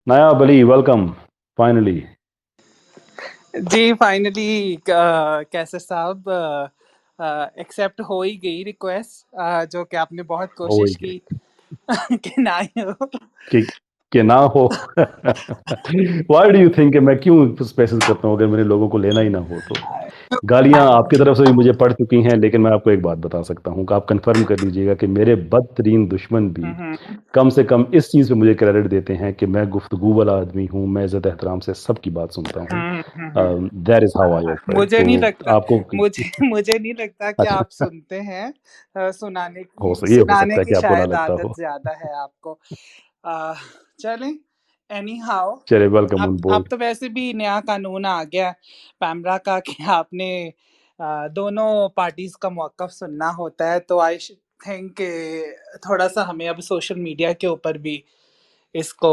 نایاب علی welcome finally. جی finally کیسر صاحب ایکسیپٹ ہو ہی گئی ریکویسٹ جو کہ آپ نے بہت ہوئے کوشش گئے کی کہ نہ ہی ہو. کہ نہ ہو. وائی ڈو یو تھنک کہ میں کیوں اسپیسز کرتا ہوں اگر میرے لوگوں کو لینا ہی نہ ہو تو. گالیاں آپ کی طرف سے بھی مجھے پڑ چکی ہیں، لیکن میں آپ کو ایک بات بتا سکتا ہوں کہ آپ کنفرم کر لیجئے گا کہ میرے بدترین دشمن بھی کم سے کم اس چیز پہ مجھے کریڈٹ دیتے ہیں کہ میں گفتگو والا آدمی ہوں، میں عزت احترام سے سب کی بات سنتا ہوں. That is how I operate. مجھے تو نہیں لگتا آپ کو مجھے نہیں لگتا کہ اچھا آپ سنتے ہیں. سنانے یہ ہو سکتا ہے کہ آپ کو نہ شاید لگتا ہو. عادت زیادہ ہے آپ کو. چلیں اینی ہاؤ. چلے ویلکم آن اب بورڈ. تو ویسے بھی نیا قانون آ گیا پیمرا کا کہ آپ نے دونوں پارٹیز کا موقف سننا ہوتا ہے. تو آئی تھنک کہ تھوڑا سا ہمیں اب سوشل میڈیا کے اوپر بھی اس کو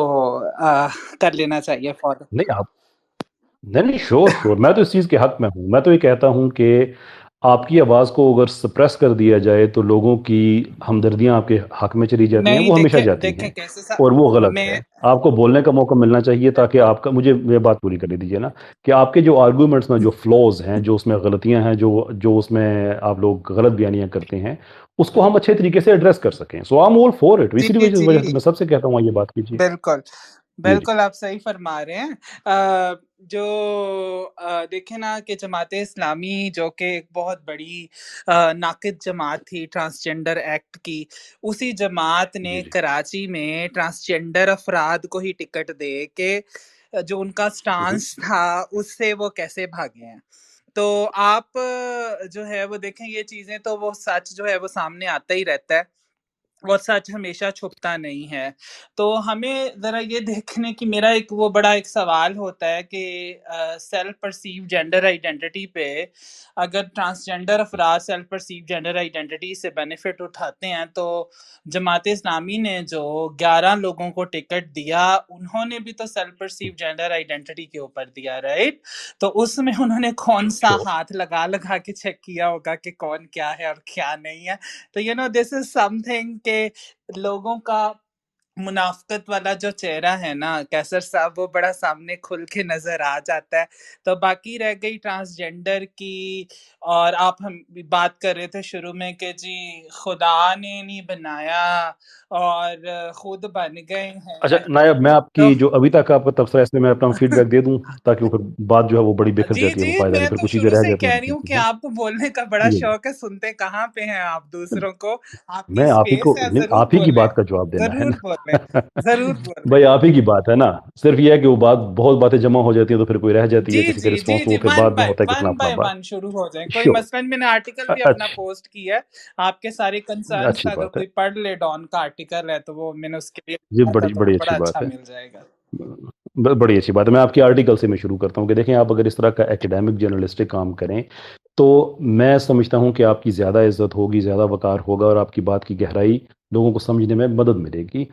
کر لینا چاہیے فالو. نہیں آپ نہیں شور میں تو اس چیز کے حق میں ہوں. میں تو یہ کہتا ہوں کہ آپ کی آواز کو اگر سپریس کر دیا جائے تو لوگوں کی ہمدردیاں آپ کے حق میں چلی جاتی ہیں، نہیں وہ ہمیشہ جاتی دیکھیں ہیں کیسے اور وہ غلط میں ہے. آپ کو بولنے کا موقع ملنا چاہیے تاکہ آپ کا، مجھے یہ بات پوری کرنے دیجیے نا، کہ آپ کے جو آرگومنٹس میں جو فلوز ہیں، جو اس میں غلطیاں ہیں، جو اس میں آپ لوگ غلط بیانیاں کرتے ہیں، اس کو ہم اچھے طریقے سے ایڈریس کر سکیں. So I am all for it. اسی جی وجہ جی سے میں سب سے کہتا ہوں یہ بات کیجیے. بالکل جی جی بالکل آپ صحیح فرما رہے ہیں. جو دیکھیں نا کہ جماعت اسلامی جو کہ ایک بہت بڑی ناقد جماعت تھی ٹرانسجنڈر ایکٹ کی، اسی جماعت نے جی جی کراچی میں ٹرانسجنڈر افراد کو ہی ٹکٹ دے کے جو ان کا سٹانس تھا اس سے وہ کیسے بھاگے ہیں. تو آپ جو ہے وہ دیکھیں یہ چیزیں تو وہ سچ جو ہے وہ سامنے آتا ہی رہتا ہے، وہ سچ ہمیشہ چھپتا نہیں ہے. تو ہمیں ذرا یہ دیکھنے کی میرا وہ بڑا ایک سوال ہوتا ہے کہ سیلف پرسیو جینڈر آئیڈینٹی پہ اگر ٹرانسجنڈر افراد سیلف پرسیو جینڈر آئیڈینٹی سے بینیفٹ اٹھاتے ہیں تو جماعت اسلامی نے جو 11 لوگوں کو ٹکٹ دیا انہوں نے بھی تو سیلف پرسیو جینڈر آئیڈینٹی کے اوپر دیا، رائٹ؟ تو اس میں انہوں نے کون سا شور. ہاتھ لگا کے چیک کیا ہوگا کہ کون کیا ہے اور کیا نہیں ہے. تو دس از سم تھنگ کہ لوگوں کا منافقت والا جو چہرہ ہے نا کیسر صاحب، وہ بڑا سامنے کھل کے نظر آ جاتا ہے. تو باقی رہ گئی ٹرانسجنڈر کی، اور آپ ہم بات کر رہے تھے شروع میں کہ جی خدا نے نہیں بنایا اور خود بن گئے اچھا ہیں. نائب، میں آپ تو کی جو ابھی تک آپ کا تبصرہ ہے اس میں میں اپنا فیڈ بیک دے دوں تاکہ وہ پھر بات جو ہے وہ بڑی بکھر جی جاتی ہے، جی وہ فائدہ نہیں، میں پھر تو کچھ چیزیں شروع رہ سے جاتی ہیں کہہ رہی بیچ ہوں میں. کہ ہاں آپ کو بولنے کا بڑا جی شوق ہے، سنتے کہاں پہ ہیں آپ دوسروں کو. آپ کی میں آپ ہی کو اسپیس ہے، ضرور آپ ہی کی بولیں بات کا جواب دینا ہے ضرور نا. بولیں ضرور بولیں. بھائی آپ ہی کی بات ہے نا. صرف یہ ہے کہ وہ بہت باتیں جمع ہو جاتی ہیں تو پھر کوئی رہ جاتی جی ہے کسی کا جی جی رسپانس، تو جی وہ پھر بعد میں ہوتا ہے کتنا اپنا بات. ون شروع ہو جائیں. کوئی شیور. مثلاً میں نے آرٹیکل بھی اپنا اچھا پوسٹ کیا ہے. آپ کے سارے کنسرنس اچھی اگر بات ہے. کوئی پڑھ لے، ڈان کا آرٹیکل ہے تو وہ میں نے اس کے لیے یہ لکھا تھا، بڑی تو وہ بڑی بڑا اچھی اچھا بات ہے. مل جائے گا. بڑی اچھی بات ہے. میں آپ کی آرٹیکل سے میں شروع کرتا ہوں کہ دیکھیں، آپ اگر اس طرح کا ایکیڈیمک جرنلسٹک کام کریں تو میں سمجھتا ہوں کہ آپ کی زیادہ عزت ہوگی، زیادہ وقار ہوگا، اور آپ کی بات کی گہرائی لوگوں کو سمجھنے میں مدد ملے گی،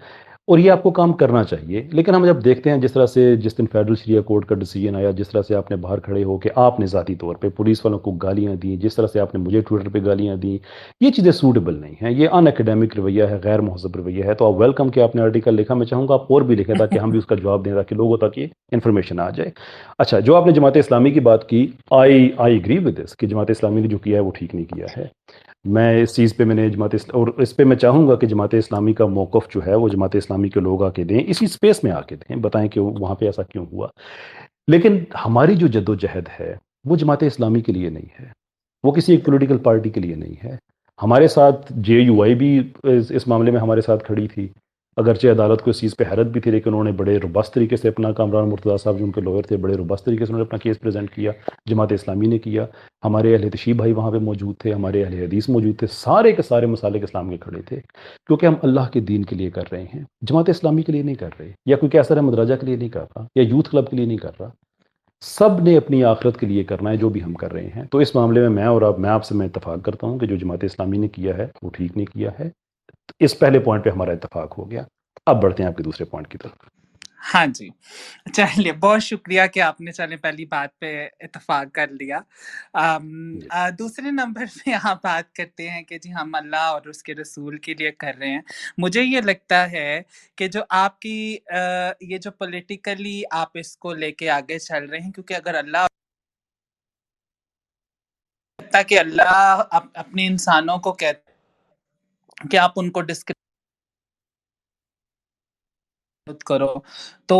اور یہ آپ کو کام کرنا چاہیے. لیکن ہم جب دیکھتے ہیں جس طرح سے جس دن فیڈرل شریعہ کورٹ کا ڈیسیجن آیا، جس طرح سے آپ نے باہر کھڑے ہو کے آپ نے ذاتی طور پہ پولیس والوں کو گالیاں دیں، جس طرح سے آپ نے مجھے ٹویٹر پہ گالیاں دیں، یہ چیزیں سوٹیبل نہیں ہیں. یہ ان اکیڈیمک رویہ ہے، غیر مہذب رویہ ہے. تو آپ ویلکم کہ آپ نے آرٹیکل لکھا. میں چاہوں گا آپ اور بھی لکھیں تاکہ ہم بھی اس کا جواب دیں، تاکہ لوگوں تک یہ انفارمیشن آ جائے. اچھا، جو آپ نے جماعت اسلامی کی بات کی، آئی ایگری ود دس کہ جماعت اسلامی نے جو کیا ہے وہ ٹھیک نہیں کیا ہے. میں اس چیز پہ میں نے اور اس پہ میں چاہوں گا کہ جماعت اسلامی کا موقف جو ہے وہ جماعت اسلامی کے لوگ آ کے دیں، اسی سپیس میں آ کے دیں، بتائیں کہ وہاں پہ ایسا کیوں ہوا. لیکن ہماری جو جد و جہد ہے وہ جماعت اسلامی کے لیے نہیں ہے، وہ کسی ایک پولیٹیکل پارٹی کے لیے نہیں ہے. ہمارے ساتھ جے یو آئی بھی اس معاملے میں ہمارے ساتھ کھڑی تھی، اگرچہ عدالت کو اس چیز پہ حیرت بھی تھی، لیکن انہوں نے بڑے روبست طریقے سے اپنا، کامران مرتضیٰ صاحب جو ان کے لوئر تھے، بڑے روبست طریقے سے انہوں نے اپنا کیس پریزنٹ کیا. جماعت اسلامی نے کیا، ہمارے اہل تشیع بھائی وہاں پہ موجود تھے، ہمارے اہل حدیث موجود تھے، سارے کے سارے مسالک اسلام کے کھڑے تھے، کیونکہ ہم اللہ کے دین کے لیے کر رہے ہیں، جماعت اسلامی کے لیے نہیں کر رہے، یا کوئی کیسر احمد راجہ کے لیے نہیں کر رہا، یا یوتھ کلب کے لیے نہیں کر رہا. سب نے اپنی آخرت کے لیے کرنا ہے جو بھی ہم کر رہے ہیں. تو اس معاملے میں میں آپ سے اتفاق کرتا ہوں کہ جو جماعت اسلامی نے کیا ہے وہ ٹھیک نہیں کیا ہے. اس پہلے پوائنٹ پہ ہمارا اتفاق ہو گیا. اب بڑھتے ہیں آپ کے دوسرے پوائنٹ کی طرف. ہاں جی، چلیے بہت شکریہ کہ آپ نے چلیں پہلی بات پہ اتفاق کر لیا۔ جی دوسرے نمبر پہ آپ بات کرتے ہیں کہ جی ہم اللہ اور اس کے رسول کے لیے کر رہے ہیں۔ مجھے یہ لگتا ہے کہ جو آپ کی یہ جو پولیٹیکلی آپ اس کو لے کے آگے چل رہے ہیں، کیونکہ اگر اللہ لگتا کہ اللہ اپنے انسانوں کو کہتا کہ آپ ان کو ڈسکرائب کرو، تو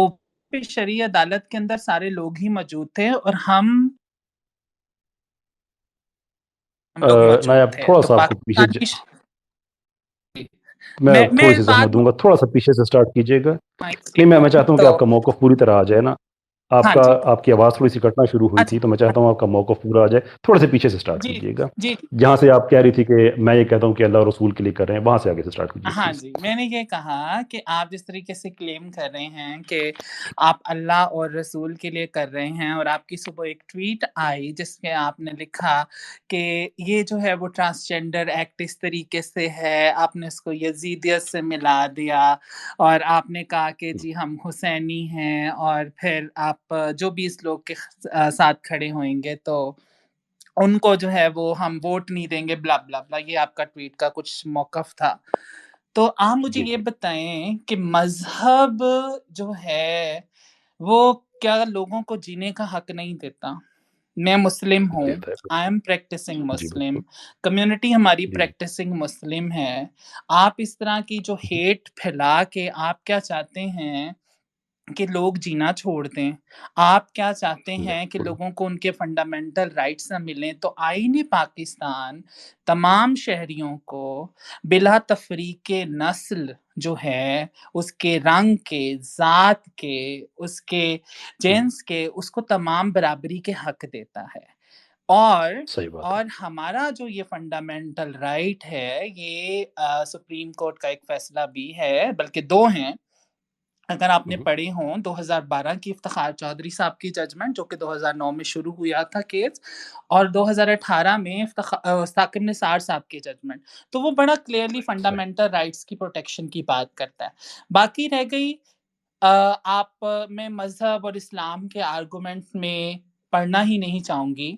شرعی عدالت کے اندر سارے لوگ ہی موجود تھے اور ہم لوگ میں موجود اب تھے، تھوڑا تو سا آپ کو پیچھے پاکستان کی میں میں تھوڑی سی بات زحمت دوں گا، تھوڑا سا پیچھے سے سٹارٹ کیجیے گا۔ نہیں، میں ہوں چاہتا ہوں کہ تو آپ کا موقف پوری طرح آ جائے نا۔ ہاں جی، آپ کی آواز تھوڑی سی کٹنا شروع ہوئی تھی، تو میں چاہتا ہوں آپ کا موقف پورا آ جائے، تھوڑے سے پیچھے سے سٹارٹ جی کیجیے گا۔ جی جہاں سے آپ کہہ رہی تھی کہ میں یہ کہتا ہوں کہ اللہ اور رسول کے لیے کر رہے ہیں، وہاں سے آگے سے سٹارٹ کیجیے ہاں پلیز۔ جی، میں نے یہ کہا کہ آپ جس طریقے سے کلیم کر رہے ہیں کہ آپ اللہ اور رسول کے لیے کر رہے ہیں، اور آپ کی صبح ایک ٹویٹ آئی جس میں آپ نے لکھا کہ یہ جو ہے وہ ٹرانسجینڈر ایکٹ اس طریقے سے ہے، آپ نے اس کو یزیدیت سے ملا دیا، اور آپ نے کہا کہ جی ہم حسینی ہیں، اور پھر آپ جو بھی اس لوگ کے ساتھ کھڑے ہوئیں گے تو ان کو جو ہے وہ ہم ووٹ نہیں دیں گے، بلا بلا بلا، یہ آپ کا ٹویٹ کا کچھ موقف تھا۔ تو آپ مجھے جی یہ بتائیں کہ مذہب جو ہے وہ کیا لوگوں کو جینے کا حق نہیں دیتا؟ میں مسلم ہوں، دیتا ہے، آئی ایم پریکٹسنگ جی مسلم، بالکل، کمیونٹی ہماری جی پریکٹسنگ مسلم ہے۔ آپ اس طرح کی جو ہیٹ پھیلا کے آپ کیا چاہتے ہیں کہ لوگ جینا چھوڑ دیں؟ آپ کیا چاہتے ہیں کہ بالکل لوگوں کو ان کے فنڈامنٹل رائٹس نہ ملیں؟ تو آئین پاکستان تمام شہریوں کو بلا تفریق نسل جو ہے، اس کے رنگ کے، ذات کے، اس کے جنس کے، اس کو تمام برابری کے حق دیتا ہے۔ اور صحیح بات ہے۔ ہمارا جو یہ فنڈامنٹل رائٹ ہے، یہ سپریم کورٹ کا ایک فیصلہ بھی ہے، بلکہ دو ہیں، اگر آپ نے پڑھے ہوں 2012 کی افتخار چودھری صاحب کی ججمنٹ جو کہ 2009 میں شروع ہوا تھا کیس، اور 2018 میں ثاقب نثار صاحب کی ججمنٹ، تو وہ بڑا کلیئرلی صحیح، فنڈامنٹل رائٹس کی پروٹیکشن کی بات کرتا ہے۔ باقی رہ گئی آپ میں مذہب اور اسلام کے آرگومنٹ میں پڑھنا ہی نہیں چاہوں گی،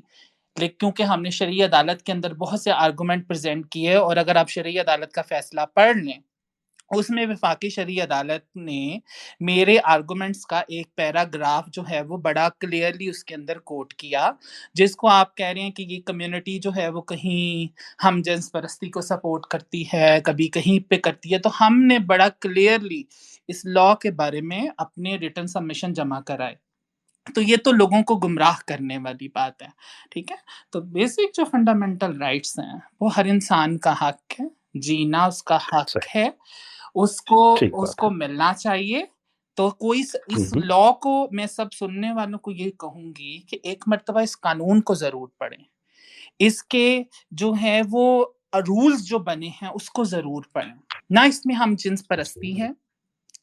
لیکن کیونکہ ہم نے شرعی عدالت کے اندر بہت سے آرگومنٹ پریزنٹ کیے، اور اگر آپ شرعی عدالت کا فیصلہ پڑھ لیں، اس میں وفاقی شرعی عدالت نے میرے آرگومنٹس کا ایک پیراگراف جو ہے وہ بڑا کلیئرلی اس کے اندر کوٹ کیا، جس کو آپ کہہ رہے ہیں کہ یہ کمیونٹی جو ہے وہ کہیں ہم جنس پرستی کو سپورٹ کرتی ہے، کبھی کہیں پہ کرتی ہے، تو ہم نے بڑا کلیئرلی اس لا کے بارے میں اپنے ریٹن سبمیشن جمع کرائے۔ تو یہ تو لوگوں کو گمراہ کرنے والی بات ہے، ٹھیک ہے؟ تو بیسک جو فنڈامنٹل رائٹس ہیں وہ ہر انسان کا حق ہے، جینا اس کا حق صحیح، ہے، اس کو ٹھیک بات ہے۔ ملنا چاہیے۔ تو کوئی اس لا کو، میں سب سننے والوں کو یہ کہوں گی کہ ایک مرتبہ اس قانون کو ضرور پڑھیں، اس کے جو ہے وہ رولز جو بنے ہیں اس کو ضرور پڑھیں۔ نہ اس میں ہم جنس پرستی ہے،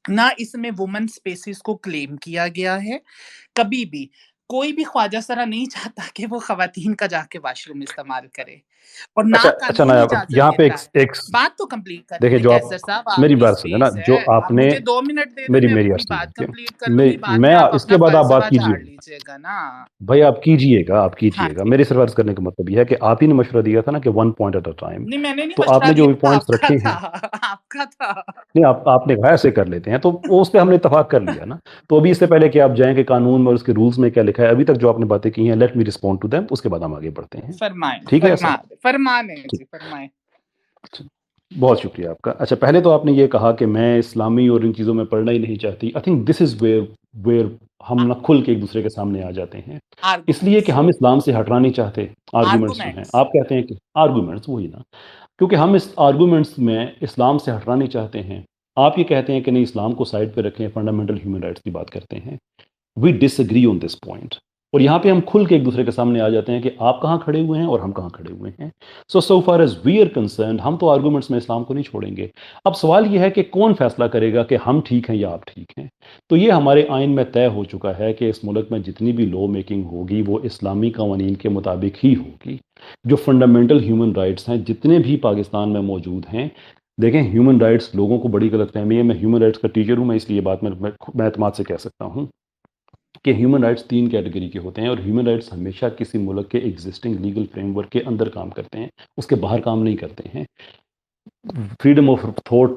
نہ اس میں وومن سپیسز کو کلیم کیا گیا ہے۔ کبھی بھی کوئی بھی خواجہ سرا نہیں چاہتا کہ وہ خواتین کا جا کے واش روم استعمال کرے، اور نہ اچھا قانون نا، اب اجازت یہاں پہ دیتا ہے۔ ایک بات تو کمپلیٹ کرنے دیکھیں، دیں جو آپ کیسر صاحب، آپ میری کی بات سنیں نا، اسپیس جو ہے، آپ آپ نے مجھے 2 منٹ دے دیں، میں میری اپنی عرض بات سنیں کمپلیٹ کر لوں گی، بعد میں میں آپ اس اپنا کے بعد آپ فلسفہ بات کیجیے جھاڑ گا لیجیے گا نا۔ بھائی، آپ کیجئے گا، آپ ہاں کیجئے گا، جی، میرے سر عرض کرنے کا مطلب یہ ہے کہ آپ ہی نے مشورہ دیا تھا نا کہ 1 point at a time، نہیں میں نے نہیں تو آپ مشورہ نے جو دیا بھی تھا، پوائنٹس آپ کا رکھے تھا، ہیں، آپ کا تھا۔ نہیں آپ نے کہا ایسے کر لیتے ہیں، تو وہ اس پہ ہم نے اتفاق کر لیا نا۔ تو ابھی اس سے پہلے کہ آپ جائیں کہ قانون میں اور اس کے رولز میں کیا لکھا ہے، ابھی تک جو آپ نے باتیں کی ہیں، let me respond to them, اس کے بعد ہم آگے بڑھتے ہیں، فرمائیں، ٹھیک ہے ایسا؟ فرمائیں ٹھیک، جی، فرمائیں۔ بہت شکریہ آپ کا۔ اچھا، پہلے تو آپ نے یہ کہا کہ میں اسلامی اور ان چیزوں میں پڑھنا ہی نہیں چاہتی۔ I think this is where ہم نہ کھل کے ایک دوسرے کے سامنے آ جاتے ہیں، اس لیے کہ آرگومنٹس ہم اسلام سے ہٹنا نہیں چاہتے۔ آرگومنٹس جو ہیں، آرگومنٹس آپ کہتے ہیں کہ آرگومنٹس وہی نا، کیونکہ ہم اس آرگومنٹس میں اسلام سے ہٹنا نہیں چاہتے ہیں۔ آپ یہ کہتے ہیں کہ نہیں، اسلام کو سائڈ پہ رکھیں، فنڈامنٹل ہیومن رائٹس کی بات کرتے ہیں۔ وی ڈس ایگری آن دس پوائنٹ، اور یہاں پہ ہم کھل کے ایک دوسرے کے سامنے آ جاتے ہیں کہ آپ کہاں کھڑے ہوئے ہیں اور ہم کہاں کھڑے ہوئے ہیں۔ So far as we are concerned, ہم تو آرگومنٹس میں اسلام کو نہیں چھوڑیں گے۔ اب سوال یہ ہے کہ کون فیصلہ کرے گا کہ ہم ٹھیک ہیں یا آپ ٹھیک ہیں؟ تو یہ ہمارے آئین میں طے ہو چکا ہے کہ اس ملک میں جتنی بھی لا میکنگ ہوگی وہ اسلامی قوانین کے مطابق ہی ہوگی۔ جو فنڈامنٹل ہیومن رائٹس ہیں جتنے بھی پاکستان میں موجود ہیں، دیکھیں ہیومن رائٹس لوگوں کو بڑی غلط فہمی ہے. میں ہیومن رائٹس کا ٹیچر ہوں, میں اس لیے یہ بات میں اعتماد سے کہہ سکتا ہوں کہ ہیومن رائٹس 3 کیٹیگری کے ہوتے ہیں, اور ہیومن رائٹس ہمیشہ کسی ملک کے ایگزسٹنگ لیگل فریم ورک کے اندر کام کرتے ہیں, اس کے باہر کام نہیں کرتے ہیں. فریڈم آف تھاٹ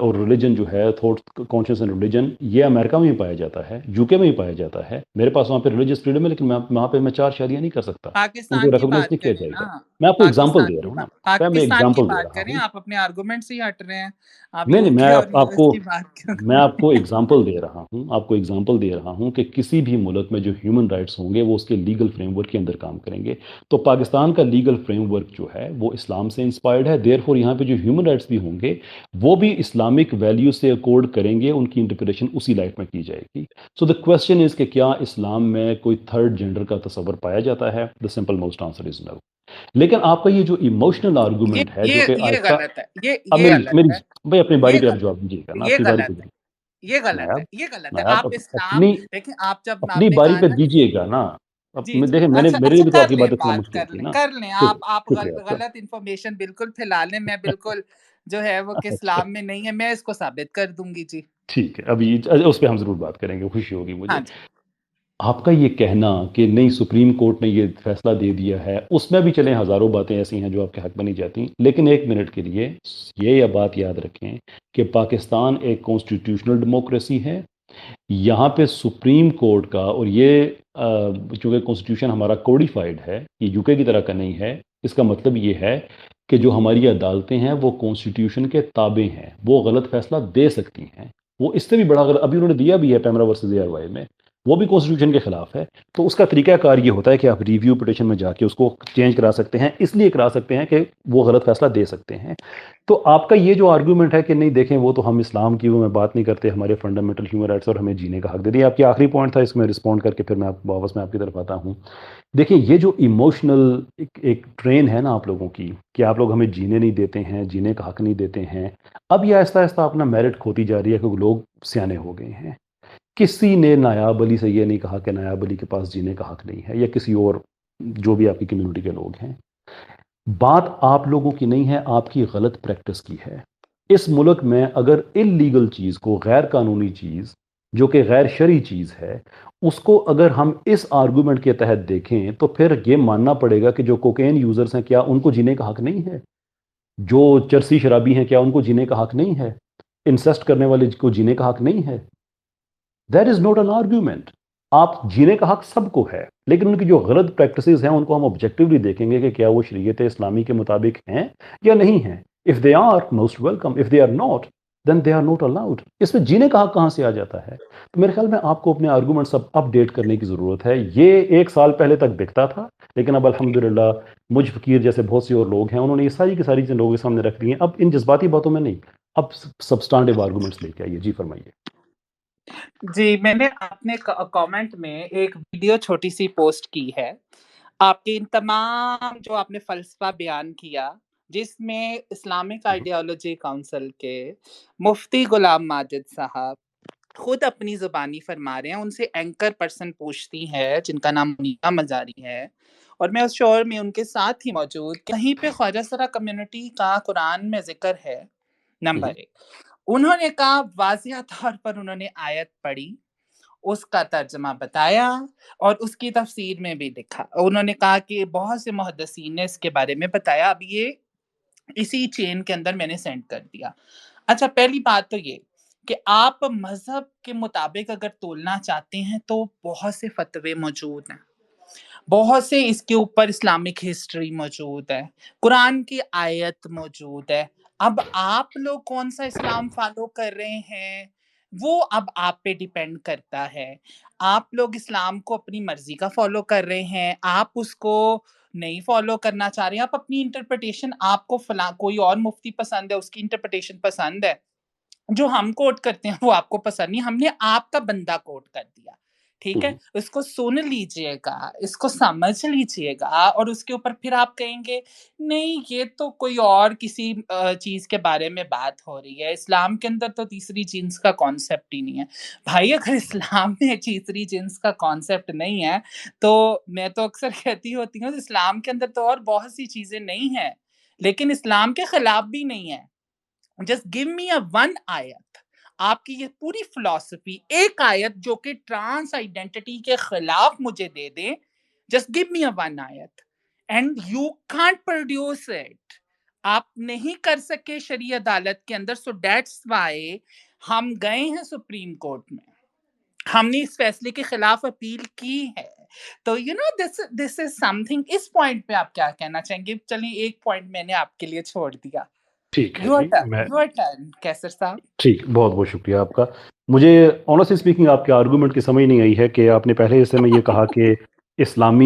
اور ریلیجن جو ہے, تھاٹ کانشیس اینڈ ریلیجن, یہ امریکہ میں ہی پایا جاتا ہے, یو کے میں ہی پایا جاتا ہے. میرے پاس وہاں پہ ریلیجس فریڈم ہے, لیکن میں وہاں پہ 4 شادیاں نہیں کر سکتا, ان پاکستان کو کی ریکگنائز بات نہیں کیا کریں جائے نا، گا. میں آپ کو اگزامپل پاکستان دے کی رہا ہوں نا, بات، میں پاکستان کی اگزامپل دے بات رہا کریں. ہوں. آپ اپنے آرگومنٹ سے ہی ہٹ رہے ہیں، آپ نہیں یو نہیں, کے میں اور یو آپ ایس کو کی بات کیوں میں کر آپ کو رہے ہیں؟ اگزامپل دے رہا ہوں, آپ کو اگزامپل دے رہا ہوں کہ کسی بھی ملک میں جو ہیومن رائٹس ہوں گے وہ اس کے لیگل فریم ورک کے اندر کام کریں گے. تو پاکستان کا لیگل فریم ورک جو ہے وہ اسلام سے انسپائرڈ ہے, دیر فور یہاں پہ جو ہیومن رائٹس بھی ہوں گے وہ بھی اسلامک ویلیو سے اکورڈ کریں گے, ان کی انٹرپریٹیشن اسی لائٹ میں کی جائے گی. سو دا کوشچن از کہ کیا اسلام میں کوئی تھرڈ جینڈر کا تصور پایا جاتا ہے؟ The simple most answer is no. لیکن آپ کا یہ جو ایموشنل یہ آرگومنٹ ہے جو یہ کہ یہ آہستہ, غلط ہے، یہ اب یہ میری غلط میری ہے، بھائی اپنی باری یہ پہ آپ غلط جواب دیجیے گا نا, یہ اپنی باری پہ. غلط ہے، یہ غلط ہے، نایاب یہ غلط ہے. نایاب آپ اسلام اپنی دیکھیں، آپ جب اپنی آپ نے باری کہا پہ نا کہ دیجیے گا نا. اب جی جی، دیکھیں میں نے اچھا میرے اچھا، لیے بھی تو آپ کر کی لیں باتیں سننا بات، مشکل کر تھی لیں نا. کر لیں، شکریہ آپ شکریہ آپ کا. غلط انفارمیشن بالکل پھیلا لیں، میں بالکل جو ہے وہ کہ اچھا اسلام میں نہیں ہے، میں اس کو ثابت کر دوں گی. جی ٹھیک ہے, ابھی اس پہ ہم ضرور بات کریں گے, خوشی ہوگی مجھے. ہاں جی. آپ کا یہ کہنا کہ نہیں سپریم کورٹ نے یہ فیصلہ دے دیا ہے, اس میں بھی چلیں ہزاروں باتیں ایسی ہیں جو آپ کے حق میں نہیں جاتی, لیکن 1 منٹ کے لیے یہ بات یاد رکھیں کہ پاکستان ایک کانسٹیٹیوشنل ڈیموکریسی ہے. یہاں پہ سپریم کورٹ کا, اور یہ چونکہ کانسٹیٹیوشن ہمارا کوڈیفائڈ ہے, یہ یو کے کی طرح کا نہیں ہے, اس کا مطلب یہ ہے کہ جو ہماری عدالتیں ہیں وہ کانسٹیٹیوشن کے تابع ہیں, وہ غلط فیصلہ دے سکتی ہیں. وہ اس سے بھی بڑا غلط ابھی انہوں نے دیا بھی ہے PEMRA versus A R Y میں, وہ بھی کانسٹیٹیوشن کے خلاف ہے. تو اس کا طریقہ کار یہ ہوتا ہے کہ آپ ریویو پٹیشن میں جا کے اس کو چینج کرا سکتے ہیں, اس لیے کرا سکتے ہیں کہ وہ غلط فیصلہ دے سکتے ہیں. تو آپ کا یہ جو آرگومنٹ ہے کہ نہیں دیکھیں وہ تو ہم اسلام کی وہ میں بات نہیں کرتے, ہمارے فنڈامنٹل ہیومن رائٹس اور ہمیں جینے کا حق دے دیا. آپ کی آخری پوائنٹ تھا, اس میں رسپونڈ کر کے پھر میں واپس میں آپ کی طرف آتا ہوں. دیکھیں یہ جو ایموشنل ایک ٹرین ہے نا آپ لوگوں کی کہ آپ لوگ ہمیں جینے نہیں دیتے ہیں, جینے کا حق نہیں دیتے ہیں, اب یہ آہستہ آہستہ اپنا میرٹ کھوتی جا رہی ہے کہ لوگ سیانے ہو گئے ہیں. کسی نے نایاب علی سے یہ نہیں کہا کہ نایاب علی کے پاس جینے کا حق نہیں ہے, یا کسی اور جو بھی آپ کی کمیونٹی کے لوگ ہیں. بات آپ لوگوں کی نہیں ہے, آپ کی غلط پریکٹس کی ہے. اس ملک میں اگر انلیگل چیز کو, غیر قانونی چیز جو کہ غیر شرعی چیز ہے, اس کو اگر ہم اس آرگومنٹ کے تحت دیکھیں تو پھر یہ ماننا پڑے گا کہ جو کوکین یوزرز ہیں کیا ان کو جینے کا حق نہیں ہے؟ جو چرسی شرابی ہیں کیا ان کو جینے کا حق نہیں ہے؟ انسسٹ کرنے والے کو جینے کا حق نہیں ہے؟ That is not an argument. آپ جینے کا حق سب کو ہے, لیکن ان کی جو غلط پریکٹسز ہیں ان کو ہم آبجیکٹیولی دیکھیں گے کہ کیا وہ شریعت اسلامی کے مطابق ہیں یا نہیں ہیں. If they are most welcome, if they are not then they are not allowed. اس میں جینے کا حق کہاں سے آ جاتا ہے؟ تو میرے خیال میں آپ کو اپنے آرگومنٹس اپ ڈیٹ کرنے کی ضرورت ہے. یہ 1 سال پہلے تک بکتا تھا, لیکن اب الحمدللہ مجھ فقیر جیسے بہت سے اور لوگ ہیں, انہوں نے یہ ساری کی ساری چیزیں لوگوں کے سامنے رکھ دی ہیں. اب ان جذباتی باتوں میں نہیں, اب سبسٹانٹیو آرگومنٹس لے کے آئیے. جی فرمائیے. جی میں نے اپنے کامنٹ میں ایک ویڈیو چھوٹی سی پوسٹ کی ہے، آپ کے ان تمام جو آپ نے فلسفہ بیان کیا، جس میں اسلامک آئیڈیالوجی کونسل کے مفتی غلام ماجد صاحب خود اپنی زبانی فرما رہے ہیں. ان سے اینکر پرسن پوچھتی ہے جن کا نام منیرا مزاری ہے، اور میں اس شعور میں ان کے ساتھ ہی موجود، کہیں پہ خواجہ سرا کمیونٹی کا قرآن میں ذکر ہے؟ نمبر 1. انہوں نے کہا، واضح طور پر انہوں نے آیت پڑھی، اس کا ترجمہ بتایا اور اس کی تفسیر میں بھی لکھا. انہوں نے کہا کہ بہت سے محدثین نے اس کے بارے میں بتایا. اب یہ اسی چین کے اندر میں نے سینڈ کر دیا. اچھا، پہلی بات تو یہ کہ آپ مذہب کے مطابق اگر تولنا چاہتے ہیں تو بہت سے فتوے موجود ہیں، بہت سے اس کے اوپر اسلامک ہسٹری موجود ہے، قرآن کی آیت موجود ہے. اب آپ لوگ کون سا اسلام فالو کر رہے ہیں وہ اب آپ پہ ڈیپینڈ کرتا ہے. آپ لوگ اسلام کو اپنی مرضی کا فالو کر رہے ہیں، آپ اس کو نہیں فالو کرنا چاہ رہے ہیں، آپ اپنی انٹرپریٹیشن، آپ کو فلاں کوئی اور مفتی پسند ہے، اس کی انٹرپریٹیشن پسند ہے، جو ہم کوٹ کرتے ہیں وہ آپ کو پسند نہیں، ہم نے آپ کا بندہ کوٹ کر دیا. ٹھیک ہے، اس کو سن لیجئے گا، اس کو سمجھ لیجئے گا، اور اس کے اوپر پھر آپ کہیں گے نہیں یہ تو کوئی اور کسی چیز کے بارے میں بات ہو رہی ہے، اسلام کے اندر تو تیسری جنس کا کانسیپٹ ہی نہیں ہے. بھائی اگر اسلام میں تیسری جنس کا کانسیپٹ نہیں ہے تو میں تو اکثر کہتی ہوتی ہوں اسلام کے اندر تو اور بہت سی چیزیں نہیں ہیں، لیکن اسلام کے خلاف بھی نہیں ہے. جسٹ گیو می اے ون آیت، آپ کی یہ پوری فلسفی ایک آیت جو کہ ٹرانس آئیڈینٹی کے خلاف مجھے دے دیں، جسٹ گیو می اے ون آیت and you can't produce it. آپ نہیں کر سکے شرعی عدالت کے اندر. سو دیٹس وائی ہم گئے ہیں سپریم کورٹ میں، ہم نے اس فیصلے کے خلاف اپیل کی ہے. تو you know this is something. اس پوائنٹ پہ آپ کیا کہنا چاہیں گے؟ چلیے ایک پوائنٹ میں نے آپ کے لیے چھوڑ دیا. ٹھیک ہے یور جی، ٹرن، میں یور ٹرن کیسر صاحب. ٹھیک، بہت بہت شکریہ آپ کا. مجھے آنیسٹلی اسپیکنگ آپ کے آرگومنٹ کی سمجھ نہیں آئی ہے کہ آپ نے پہلے حصے میں یہ کہا کہ اسلام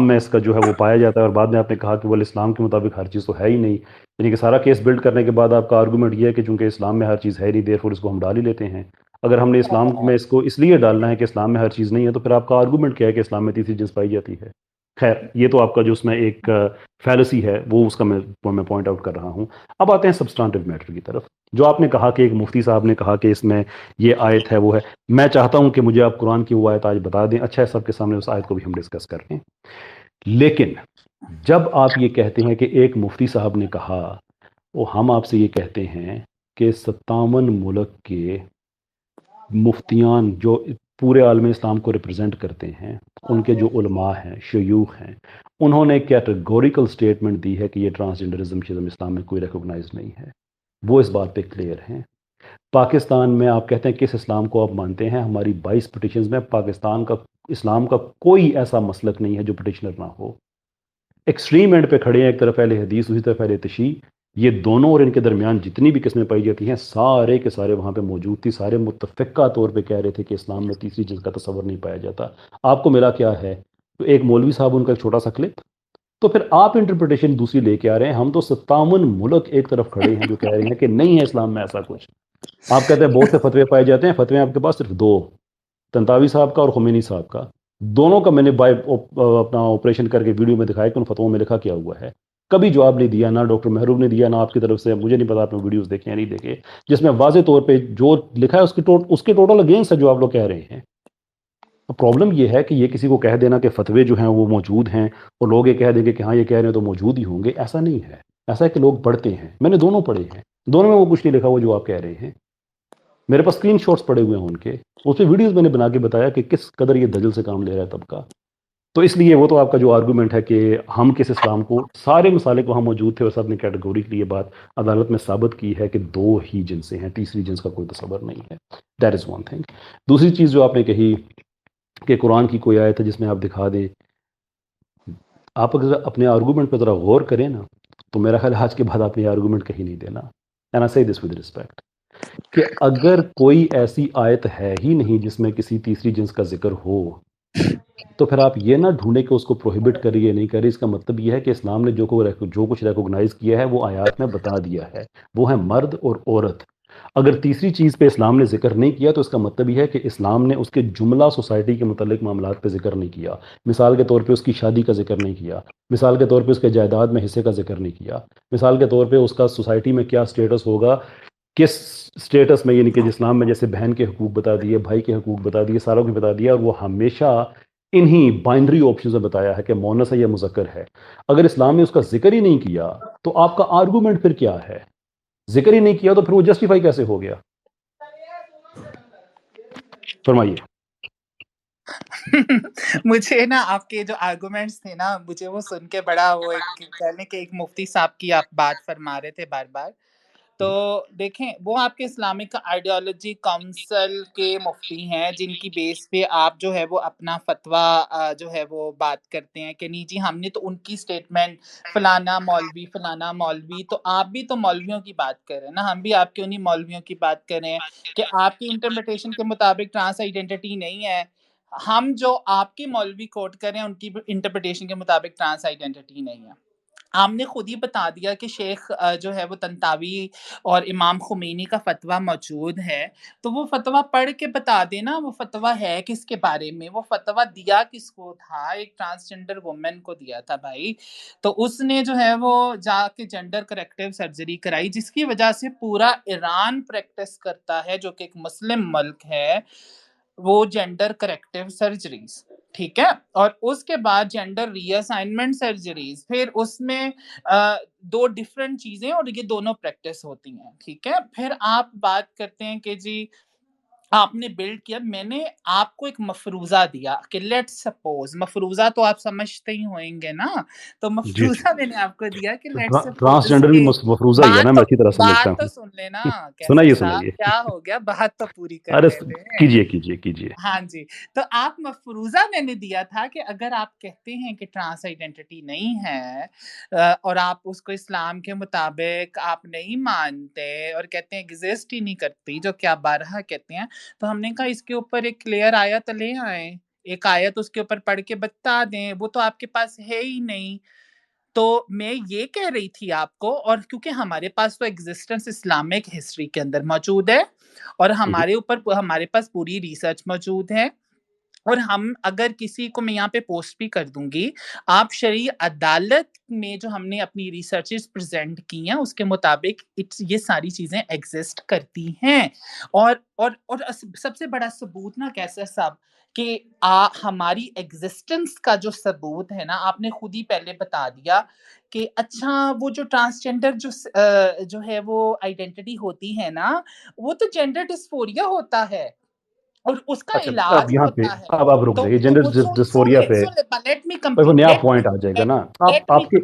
میں اس کا جو ہے وہ پایا جاتا ہے، اور بعد میں آپ نے کہا کہ وہ اسلام کے مطابق ہر چیز تو ہے ہی نہیں. یعنی کہ سارا کیس بلڈ کرنے کے بعد آپ کا آرگومنٹ یہ ہے کہ چونکہ اسلام میں ہر چیز ہے نہیں، دیر فور اس کو ہم ڈال ہی لیتے ہیں. اگر ہم نے اسلام میں اس کو اس لیے ڈالنا ہے کہ اسلام میں ہر چیز نہیں ہے، تو پھر آپ کا آرگومنٹ کیا ہے کہ اسلام میں تیسری جنس پائی جاتی ہے؟ خیر، یہ تو آپ کا جو اس میں ایک فیلسی ہے، وہ اس کا میں پوائنٹ آؤٹ کر رہا ہوں. اب آتے ہیں سبسٹانٹیو میٹر کی طرف. جو آپ نے کہا کہ ایک مفتی صاحب نے کہا کہ اس میں یہ آیت ہے وہ ہے، میں چاہتا ہوں کہ مجھے آپ قرآن کی وہ آیت آج بتا دیں. اچھا ہے، سب کے سامنے اس آیت کو بھی ہم ڈسکس کر لیں. لیکن جب آپ یہ کہتے ہیں کہ ایک مفتی صاحب نے کہا، وہ ہم آپ سے یہ کہتے ہیں کہ 57 ملک کے مفتیان جو پورے عالم اسلام کو ریپرزینٹ کرتے ہیں، ان کے جو علماء ہیں، شیوخ ہیں، انہوں نے کیٹیگوریکل سٹیٹمنٹ دی ہے کہ یہ ٹرانسجنڈرزم شزم اسلام میں کوئی ریکوگنائز نہیں ہے. وہ اس بات پہ کلیئر ہیں. پاکستان میں آپ کہتے ہیں کس اسلام کو آپ مانتے ہیں؟ ہماری 22 پٹیشنز میں پاکستان کا اسلام کا کوئی ایسا مسلک نہیں ہے جو پٹیشنر نہ ہو. ایکسٹریم اینڈ پہ کھڑے ہیں، ایک طرف اہل حدیث، دوسری طرف اہل تشیع. یہ دونوں اور ان کے درمیان جتنی بھی قسمیں پائی جاتی ہیں، سارے کے سارے وہاں پہ موجود تھی. سارے متفقہ طور پہ کہہ رہے تھے کہ اسلام میں تیسری جنس کا تصور نہیں پایا جاتا. آپ کو ملا کیا ہے؟ تو ایک مولوی صاحب ان کا ایک چھوٹا سا کلپ. تو پھر آپ انٹرپریٹیشن دوسری لے کے آ رہے ہیں. ہم تو 57 ملک ایک طرف کھڑے ہیں جو کہہ رہے ہیں کہ نہیں ہے اسلام میں ایسا کچھ. آپ کہتے ہیں بہت سے فتوے پائے جاتے ہیں. فتوے آپ کے پاس صرف دو، تنتاوی صاحب کا اور خمینی صاحب کا. دونوں کا میں نے اپنا آپریشن کر کے ویڈیو میں دکھایا کہ ان فتووں میں لکھا کیا ہوا ہے. کبھی جواب نہیں دیا، نہ ڈاکٹر محروب نے دیا، نہ آپ کی طرف سے. مجھے نہیں پتا آپ نے ویڈیوز دیکھے یا نہیں دیکھے، جس میں واضح طور پہ جو لکھا ہے اس کے ٹوٹل اگینسٹ ہے جو آپ لوگ کہہ رہے ہیں. پرابلم یہ ہے کہ یہ کسی کو کہہ دینا کہ فتوے جو ہیں وہ موجود ہیں، اور لوگ یہ کہہ دیں گے کہ ہاں یہ کہہ رہے ہیں تو موجود ہی ہوں گے. ایسا نہیں ہے. ایسا ہے کہ لوگ پڑھتے ہیں. میں نے دونوں پڑھے ہیں، دونوں میں وہ کچھ نہیں لکھا ہوا جو آپ کہہ رہے ہیں. میرے پاس اسکرین شاٹس پڑے ہوئے ہیں ان کے، اس پہ ویڈیوز میں نے بنا کے بتایا کہ کس قدر یہ دجل سے کام لے رہا ہے طبقہ. تو اس لیے وہ تو آپ کا جو آرگومنٹ ہے کہ ہم کس اسلام کو، سارے مسالک وہاں موجود تھے اور سب نے کیٹیگوریکلی یہ بات عدالت میں ثابت کی ہے کہ دو ہی جنسیں ہیں، تیسری جنس کا کوئی تصور نہیں ہے. That is one thing. دوسری چیز جو آپ نے کہی کہ قرآن کی کوئی آیت ہے جس میں آپ دکھا دیں. آپ اگر اپنے آرگومنٹ پہ ذرا غور کریں نا، تو میرا خیال آج کے بعد آپ نے یہ آرگومنٹ کہیں نہیں دینا. اینڈ آئی سے دس ود رسپیکٹ کہ اگر کوئی ایسی آیت ہے ہی نہیں جس میں کسی تیسری جنس کا ذکر ہو، تو پھر آپ یہ نہ ڈھونڈیں کہ اس کو پروہیبٹ کری یا نہیں کری. اس کا مطلب یہ ہے کہ اسلام نے جو کچھ ریکوگنائز کیا ہے وہ آیات میں بتا دیا ہے. وہ ہے مرد اور عورت. اگر تیسری چیز پہ اسلام نے ذکر نہیں کیا تو اس کا مطلب یہ ہے کہ اسلام نے اس کے جملہ سوسائٹی کے متعلق معاملات پہ ذکر نہیں کیا. مثال کے طور پہ اس کی شادی کا ذکر نہیں کیا. مثال کے طور پہ اس کے جائیداد میں حصے کا ذکر نہیں کیا. مثال کے طور پہ اس کا سوسائٹی میں کیا سٹیٹس ہوگا، کس سٹیٹس میں. یعنی کہ اسلام میں جیسے بہن کے حقوق بتا دیے، بھائی کے حقوق بتا دیے، ساروں کے بتا دیا. اور وہ ہمیشہ انہی بائنڈری آپشن سے بتایا ہے کہ مونس ہے یا مذکر ہے. اگر اسلام نے اس کا ذکر ہی نہیں کیا تو آپ کا آرگومنٹ پھر کیا ہے؟ ذکر ہی نہیں کیا تو پھر وہ جسٹیفائی کیسے ہو گیا؟ فرمائیے. مجھے نا آپ کے جو آرگومنٹس تھے نا، مجھے وہ سن کے بڑا وہ ایک کہنے کہ ایک مفتی صاحب کی آپ بات فرما رہے تھے بار بار. تو دیکھیں، وہ آپ کے اسلامک آئیڈیالوجی کاؤنسل کے مفتی ہیں جن کی بیس پہ آپ جو ہے وہ اپنا فتویٰ جو ہے وہ بات کرتے ہیں کہ نہیں جی ہم نے تو ان کی سٹیٹمنٹ فلانا مولوی. تو آپ بھی تو مولویوں کی بات کر رہے ہیں نا، ہم بھی آپ کے انہی مولویوں کی بات کر رہے ہیں کہ آپ کی انٹرپریٹیشن کے مطابق ٹرانس آئیڈینٹی نہیں ہے. ہم جو آپ کی مولوی کوٹ کر رہے ہیں ان کی انٹرپریٹیشن کے مطابق ٹرانس آئیڈینٹی نہیں ہے. آپ نے خود ہی بتا دیا کہ شیخ جو ہے وہ تنتاوی اور امام خمینی کا فتویٰ موجود ہے. تو وہ فتویٰ پڑھ کے بتا دینا وہ فتویٰ ہے کس کے بارے میں، وہ فتویٰ دیا کس کو تھا. ایک ٹرانسجنڈر وومن کو دیا تھا بھائی. تو اس نے جو ہے وہ جا کے جنڈر کریکٹیو سرجری کرائی، جس کی وجہ سے پورا ایران پریکٹس کرتا ہے جو کہ ایک مسلم ملک ہے وہ جنڈر کریکٹیو سرجریز. ٹھیک ہے، اور اس کے بعد جینڈر ری اسائنمنٹ سرجریز، پھر اس میں دو ڈفرینٹ چیزیں اور یہ دونوں پریکٹس ہوتی ہیں، ٹھیک ہے۔ پھر آپ بات کرتے ہیں کہ جی آپ نے بلڈ کیا، میں نے آپ کو ایک مفروضہ دیا کہ لیٹ سپوز، مفروضہ تو آپ سمجھتے ہی ہوئیں گے نا، تو جی جی، مفروضہ میں نے آپ کو دیا کہ لیٹ سپوز ٹرانسجینڈر بھی کہ مفروضہ ہی ہے نا، میں اچھی طرح سمجھتا بات تو ہوں۔ سن لینا کیسر سنائیے صاحب، سنائیے، کیا ہو گیا، بات تو پوری کر ارے لیتے ہیں۔ کیجیے کیجیے کیجیے۔ ہاں جی، تو آپ مفروضہ میں نے دیا تھا کہ اگر آپ کہتے ہیں کہ ٹرانس آئیڈینٹی نہیں ہے اور آپ اس کو اسلام کے مطابق آپ نہیں مانتے اور کہتے ہیں ایگزسٹ ہی نہیں کرتی، جو کہ آپ بارہا کہتے ہیں، تو ہم نے کہا اس کے اوپر ایک کلیئر آیت لے آئیں، ایک آیت اس کے اوپر پڑھ کے بتا دیں، وہ تو آپ کے پاس ہے ہی نہیں۔ تو میں یہ کہہ رہی تھی آپ کو، اور کیونکہ ہمارے پاس تو ایگزسٹنس اسلامک ہسٹری کے اندر موجود ہے اور ہمارے پاس پوری ریسرچ موجود ہے، اور ہم اگر کسی کو، میں یہاں پہ پوسٹ بھی کر دوں گی، آپ شرعی عدالت میں جو ہم نے اپنی ریسرچز پریزنٹ کی ہیں اس کے مطابق یہ ساری چیزیں ایگزسٹ کرتی ہیں، اور سب سے بڑا ثبوت نا کیسر صاحب کہ ہماری ایگزسٹنس کا جو ثبوت ہے نا، آپ نے خود ہی پہلے بتا دیا کہ اچھا وہ جو ٹرانسجینڈر جو ہے وہ آئیڈینٹی ہوتی ہے نا، وہ تو جینڈر ڈسفوریا ہوتا ہے اور اس کا اچھا اب علاج یہاں پہ ہوتا ہے۔ اب رک جائیے، تو جینڈر وہ ڈسفوریا پہ لیٹ می بھائی وہ کمپلیٹ، نیا پوائنٹ آ جائے گا نا، آپ کے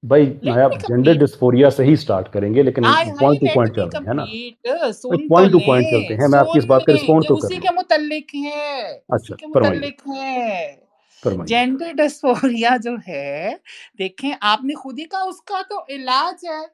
بھائی لیٹ نیا می جینڈر کمپلیٹ، ڈسفوریا سے ہی سٹارٹ کریں گے، لیکن I high point to late point me چل رہے ہیں نا کمپلیٹ، بھائی، سن تو پوائنٹ ٹو پوائنٹ چلتے لیں، ہیں، میں آپ کی اس بات کا رسپونڈ یہ تو اسی کروں۔ کے متعلق ہے، اسی اچھا کے فرمائیے متعلق ہے۔ فرمائیے۔ جینڈر ڈسفوریا جو ہے، دیکھیں آپ نے خود ہی کہا اس کا تو علاج ہے،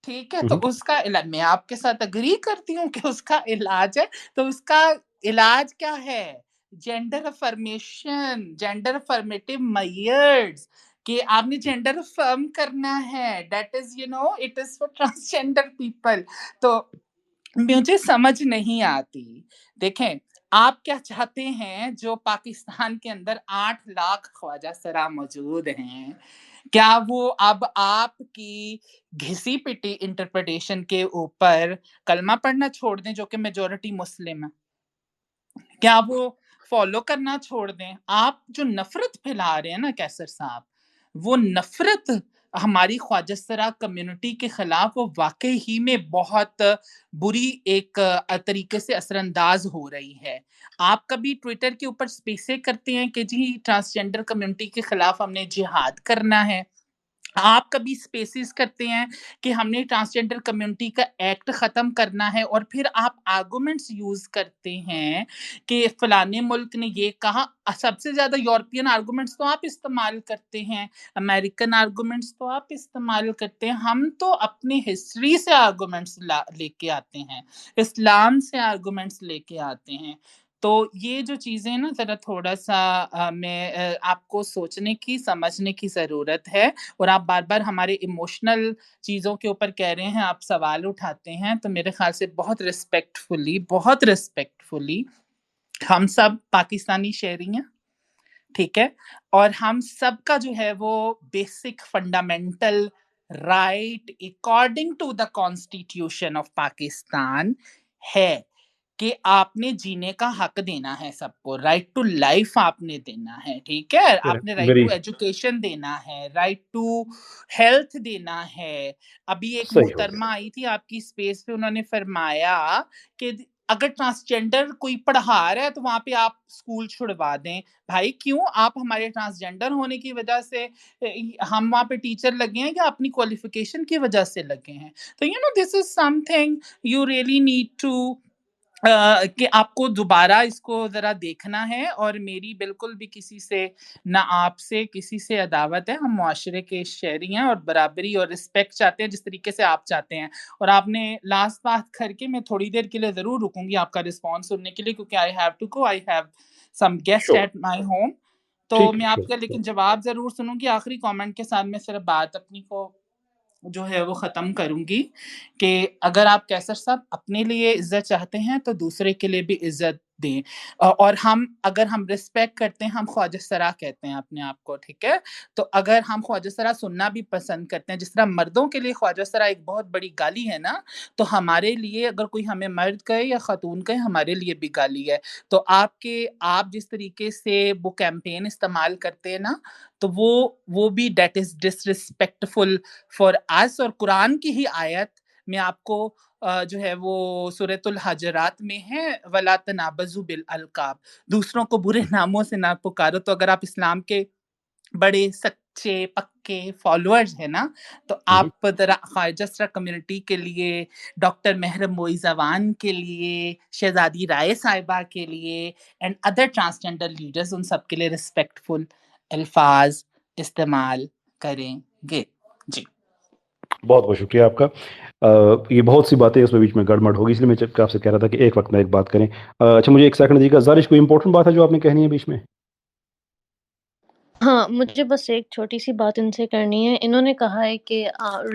ٹھیک ہے، تو اس کا علاج میں آپ کے ساتھ اگری کرتی ہوں کہ اس کا علاج ہے، تو اس کا علاج کیا ہے؟ Gender affirmation, gender affirmative measures, کہ آپ نے جینڈر افرم کرنا ہے، that is it is for transgender people. تو مجھے سمجھ نہیں آتی، دیکھیں آپ کیا چاہتے ہیں، جو پاکستان کے اندر 8 لاکھ خواجہ سرا موجود ہیں، کیا وہ اب آپ کی گھسی پٹی انٹرپریٹیشن کے اوپر کلمہ پڑھنا چھوڑ دیں جو کہ میجورٹی مسلم ہے؟ کیا وہ فالو کرنا چھوڑ دیں؟ آپ جو نفرت پھیلا رہے ہیں نا کیسر صاحب، وہ نفرت ہماری خواجہ سرا کمیونٹی کے خلاف وہ واقعی ہی میں بہت بری ایک طریقے سے اثر انداز ہو رہی ہے۔ آپ کبھی ٹویٹر کے اوپر سپیسے کرتے ہیں کہ جی ٹرانسجینڈر کمیونٹی کے خلاف ہم نے جہاد کرنا ہے، آپ کبھی سپیسز کرتے ہیں کہ ہم نے ٹرانسجینڈر کمیونٹی کا ایکٹ ختم کرنا ہے، اور پھر آپ آرگومنٹس یوز کرتے ہیں کہ فلانے ملک نے یہ کہا۔ سب سے زیادہ یورپین آرگومنٹس تو آپ استعمال کرتے ہیں، امریکن آرگومنٹس تو آپ استعمال کرتے ہیں، ہم تو اپنی ہسٹری سے آرگومنٹس لے کے آتے ہیں، اسلام سے آرگومنٹس لے کے آتے ہیں۔ تو یہ جو چیزیں نا ذرا تھوڑا سا میں آپ کو سوچنے کی سمجھنے کی ضرورت ہے، اور آپ بار بار ہمارے ایموشنل چیزوں کے اوپر کہہ رہے ہیں، آپ سوال اٹھاتے ہیں، تو میرے خیال سے بہت ریسپیکٹفلی ہم سب پاکستانی شہری ہیں، ٹھیک ہے، اور ہم سب کا جو ہے وہ basic fundamental right according to the constitution of Pakistan ہے کہ آپ نے جینے کا حق دینا ہے سب کو، رائٹ ٹو لائف آپ نے دینا ہے، ٹھیک ہے، آپ نے رائٹ ویری ٹو ایجوکیشن دینا ہے، رائٹ ٹو ہیلتھ دینا ہے۔ ابھی ایک صحیح ہو محترمہ آئی تھی آپ کی اسپیس پہ، انہوں نے فرمایا کہ اگر ٹرانسجینڈر کوئی پڑھا رہا ہے تو وہاں پہ آپ اسکول چھڑوا دیں۔ بھائی کیوں؟ آپ ہمارے ٹرانسجینڈر ہونے کی وجہ سے ہم وہاں پہ ٹیچر لگے ہیں یا اپنی کوالیفیکیشن کی وجہ سے لگے ہیں؟ تو دس is some thing you really need to کہ آپ کو دوبارہ اس کو ذرا دیکھنا ہے، اور میری بالکل بھی کسی سے نہ آپ سے کسی سے عداوت ہے، ہم معاشرے کے شہری ہیں اور برابری اور رسپیکٹ چاہتے ہیں جس طریقے سے آپ چاہتے ہیں۔ اور آپ نے لاسٹ بات کر کے، میں تھوڑی دیر کے لیے ضرور رکوں گی آپ کا رسپانس سننے کے لیے، کیونکہ I have to go, I have some guest sure, at my home, تو ٹھیک ہے، میں آپ شور کا لیکن جواب ضرور سنوں گی۔ آخری کامنٹ کے ساتھ میں صرف بات اپنی کو جو ہے وہ ختم کروں گی کہ اگر آپ کیسر صاحب اپنے لیے عزت چاہتے ہیں تو دوسرے کے لیے بھی عزت دیں. اور اگر ہم رسپیکٹ کرتے ہیں، ہم خواجہ سرا کہتے ہیں اپنے آپ کو، ٹھیک ہے؟ تو اگر ہم خواجہ سرا سننا بھی پسند کرتے ہیں، جس طرح مردوں کے لیے خواجہ سرا ایک بہت بڑی گالی ہے نا، تو ہمارے لیے اگر کوئی ہمیں مرد کہے یا خاتون کہے، ہمارے لیے بھی گالی ہے. تو آپ جس طریقے سے وہ کیمپین استعمال کرتے ہیں نا، تو وہ بھی دیٹ از ڈسرسپیکٹفل فار اس. اور قرآن کی ہی آیت میں آپ کو جو ہے وہ سورۃ الحجرات میں ہے، وَلَا تَنَابَزُوا بِالْأَلْقَابِ، دوسروں کو برے ناموں سے نہ پکارو. تو اگر آپ اسلام کے بڑے سچے پکے فالوورز ہیں نا، تو آپ ذرا خواجہ سرا کمیونٹی کے لیے، ڈاکٹر محرم موئزوان کے لیے، شہزادی رائے صاحبہ کے لیے، اینڈ ادر ٹرانسجینڈر لیڈرز، ان سب کے لیے ریسپیکٹفل الفاظ استعمال کریں گے. جی بہت بہت شکریہ آپ کا. یہ بہت سی باتیں اس میں بیچ میں گڑبڑ ہوگی، اس لیے میں آپ سے کہہ رہا تھا کہ ایک وقت میں ایک بات کریں. اچھا مجھے ایک سیکنڈ دیجیے گا. زارش کوئی امپورٹنٹ بات ہے جو آپ نے کہنی ہے بیچ میں؟ ہاں، مجھے بس ایک چھوٹی سی بات ان سے کرنی ہے. انہوں نے کہا ہے کہ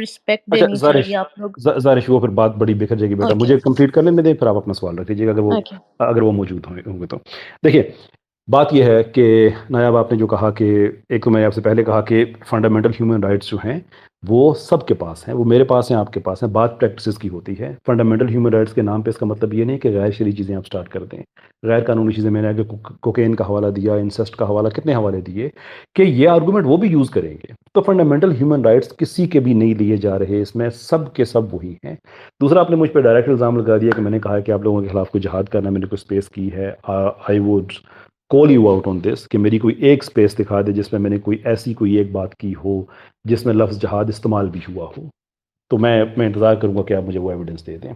رسپیکٹ اچھا دینی زارش، چاہیے آپ لوگ. زارش وہ پھر بات بڑی بکھر جائے گی بیٹا، اوکے مجھے کمپلیٹ کر لینے دیں، پھر آپ اپنا سوال رکھ لیجیے گا اوکے. اگر وہ موجود ہوں گے تو. دیکھیے بات یہ ہے کہ نایاب آپ نے جو کہا کہ ایک تو میں نے آپ سے پہلے کہا کہ فنڈامنٹل ہیومن رائٹس جو ہیں وہ سب کے پاس ہیں، وہ میرے پاس ہیں، آپ کے پاس ہیں. بات پریکٹسز کی ہوتی ہے. فنڈامنٹل ہیومن رائٹس کے نام پہ اس کا مطلب یہ نہیں کہ غیر شرعی چیزیں آپ سٹارٹ کر دیں، غیر قانونی چیزیں. میں نے آگے کوکین کا حوالہ دیا، انسسٹ کا حوالہ، کتنے حوالے دیے کہ یہ آرگومنٹ وہ بھی یوز کریں گے. تو فنڈامنٹل ہیومن رائٹس کسی کے بھی نہیں لیے جا رہے، اس میں سب کے سب وہی ہیں. دوسرا آپ نے مجھ پہ ڈائریکٹ الزام لگا دیا کہ میں نے کہا کہ آپ لوگوں کے خلاف کوئی جہاد کرنا، میں نے کوئی اسپیس کی ہے. I would call you out on this کہ میری کوئی ایک اسپیس دکھا دے جس میں میں نے کوئی ایسی کوئی ایک بات کی ہو جس میں لفظ جہاد استعمال بھی ہوا ہو. تو میں انتظار کروں گا کہ آپ مجھے وہ ایویڈنس دے دیں.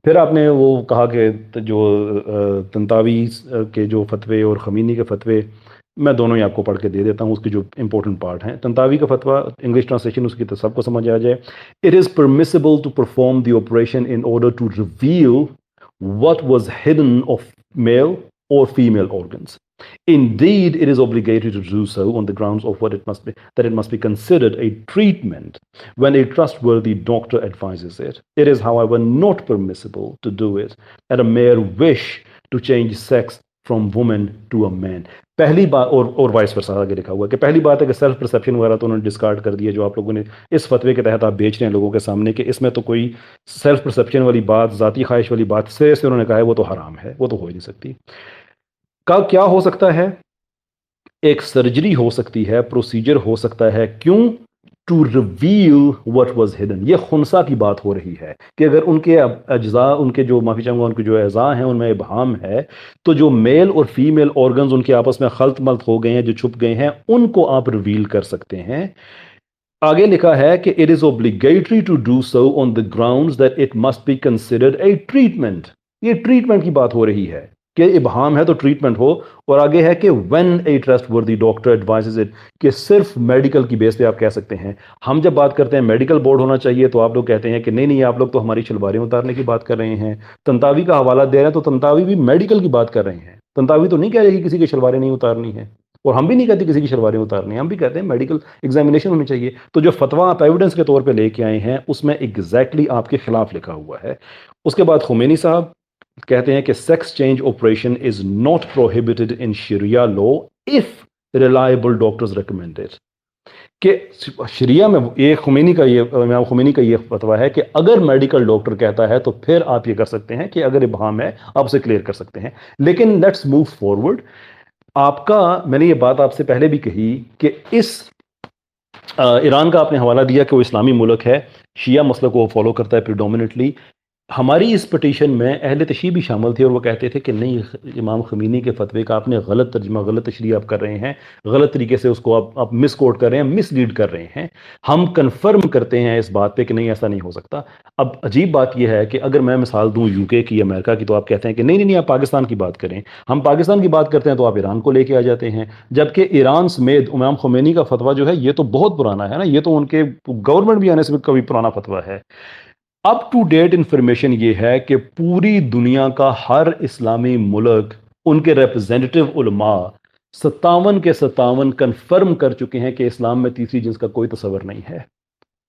پھر آپ نے وہ کہا کہ جو طنطاوی کے جو فتوے اور خمینی کے فتوے، میں دونوں ہی آپ کو پڑھ کے دے دیتا ہوں، اس کے جو امپورٹنٹ پارٹ ہیں. طنطاوی کا فتویٰ انگلش ٹرانسلیشن اس کی تو سب کو سمجھ آ جائے. It is permissible to perform the operation in order to reveal what was hidden of male or female organs. Indeed, it is obligatory to do so on the grounds of that it must be considered a treatment when a trustworthy doctor advises it. It is, however, not permissible to do it at a mere wish to change sex from woman to a man. پہلی بات اور vice versa آگے لکھا ہوا ہے کہ پہلی بات ہے کہ سیلف پرسیپشن وغیرہ تو انہوں نے ڈسکارڈ کر دیا جو آپ لوگوں نے اس فتوے کے تحت آپ بیچ رہے ہیں لوگوں کے سامنے کہ اس میں تو کوئی سیلف پرسیپشن والی بات، ذاتی خواہش والی بات سے انہوں نے کہا ہے وہ تو حرام ہے، وہ تو ہو ہی نہیں سکتی. کیا ہو سکتا ہے؟ ایک سرجری ہو سکتی ہے، پروسیجر ہو سکتا ہے. کیوں؟ To reveal what was hidden. یہ خنثی کی بات ہو رہی ہے کہ اگر ان کے اجزاء، ان کے جو معافی چاہوں گا ان کے جو اعضاء ہیں ان میں ابہام ہے، تو جو میل اور فیمیل آرگنز ان کے آپس میں خلط ملط ہو گئے ہیں، جو چھپ گئے ہیں، ان کو آپ ریویل کر سکتے ہیں. آگے لکھا ہے کہ it is obligatory to do so on the grounds that it must be considered a treatment. یہ ٹریٹمنٹ کی بات ہو رہی ہے کہ ابہام ہے تو ٹریٹمنٹ ہو. اور آگے ہے کہ when a trustworthy doctor advises it، کہ صرف میڈیکل کی بیس پہ آپ کہہ سکتے ہیں. ہم جب بات کرتے ہیں میڈیکل بورڈ ہونا چاہیے تو آپ لوگ کہتے ہیں کہ نہیں آپ لوگ تو ہماری شلواریں اتارنے کی بات کر رہے ہیں. طنطاوی کا حوالہ دے رہے ہیں تو طنطاوی بھی میڈیکل کی بات کر رہے ہیں. طنطاوی تو نہیں کہہ رہے کہ کسی کی شلواریں نہیں اتارنی ہے، اور ہم بھی نہیں کہتے کسی کی شلواریں اتارنی ہیں، ہم بھی کہتے ہیں میڈیکل ایگزامینیشن ہونی چاہیے. تو جو فتویٰ آپ ایویڈنس کے طور پہ لے کے آئے ہیں اس میں ایگزیکٹلی آپ کے خلاف لکھا ہوا ہے. اس کے بعد خمینی صاحب کہتے ہیں کہ sex change operation is not prohibited in sharia law if reliable doctors recommend it. کہ شریعہ میں یہ خمینی کا یہ امام خمینی کا یہ فتویٰ ہے کہ اگر میڈیکل ڈاکٹر کہتا ہے تو پھر آپ یہ کر سکتے ہیں کہ اگر ابہام ہے آپ اسے کلیئر کر سکتے ہیں. لیکن لیٹس موو فارورڈ. آپ کا میں نے یہ بات آپ سے پہلے بھی کہی کہ اس ایران کا آپ نے حوالہ دیا کہ وہ اسلامی ملک ہے، شیعہ مسلک کو وہ فالو کرتا ہے پریڈومنٹلی. ہماری اس پٹیشن میں اہل تشیع بھی شامل تھے اور وہ کہتے تھے کہ نہیں، امام خمینی کے فتوے کا آپ نے غلط ترجمہ، غلط تشریح آپ کر رہے ہیں، غلط طریقے سے اس کو آپ مس کوٹ کر رہے ہیں، مس لیڈ کر رہے ہیں. ہم کنفرم کرتے ہیں اس بات پہ کہ نہیں ایسا نہیں ہو سکتا. اب عجیب بات یہ ہے کہ اگر میں مثال دوں یو کے کی، امریکہ کی، تو آپ کہتے ہیں کہ نہیں آپ پاکستان کی بات کریں. ہم پاکستان کی بات کرتے ہیں تو آپ ایران کو لے کے آ جاتے ہیں، جبکہ ایران سمیت امام خمینی کا فتویٰ جو ہے یہ تو بہت پرانا ہے نا، یہ تو ان کے گورنمنٹ بھی آنے سے کبھی پرانا فتویٰ ہے. اپ ٹو ڈیٹ انفارمیشن یہ ہے کہ پوری دنیا کا ہر اسلامی ملک، ان کے ریپرزینٹیو علماء 57 کے 57 کنفرم کر چکے ہیں کہ اسلام میں تیسری جنس کا کوئی تصور نہیں ہے.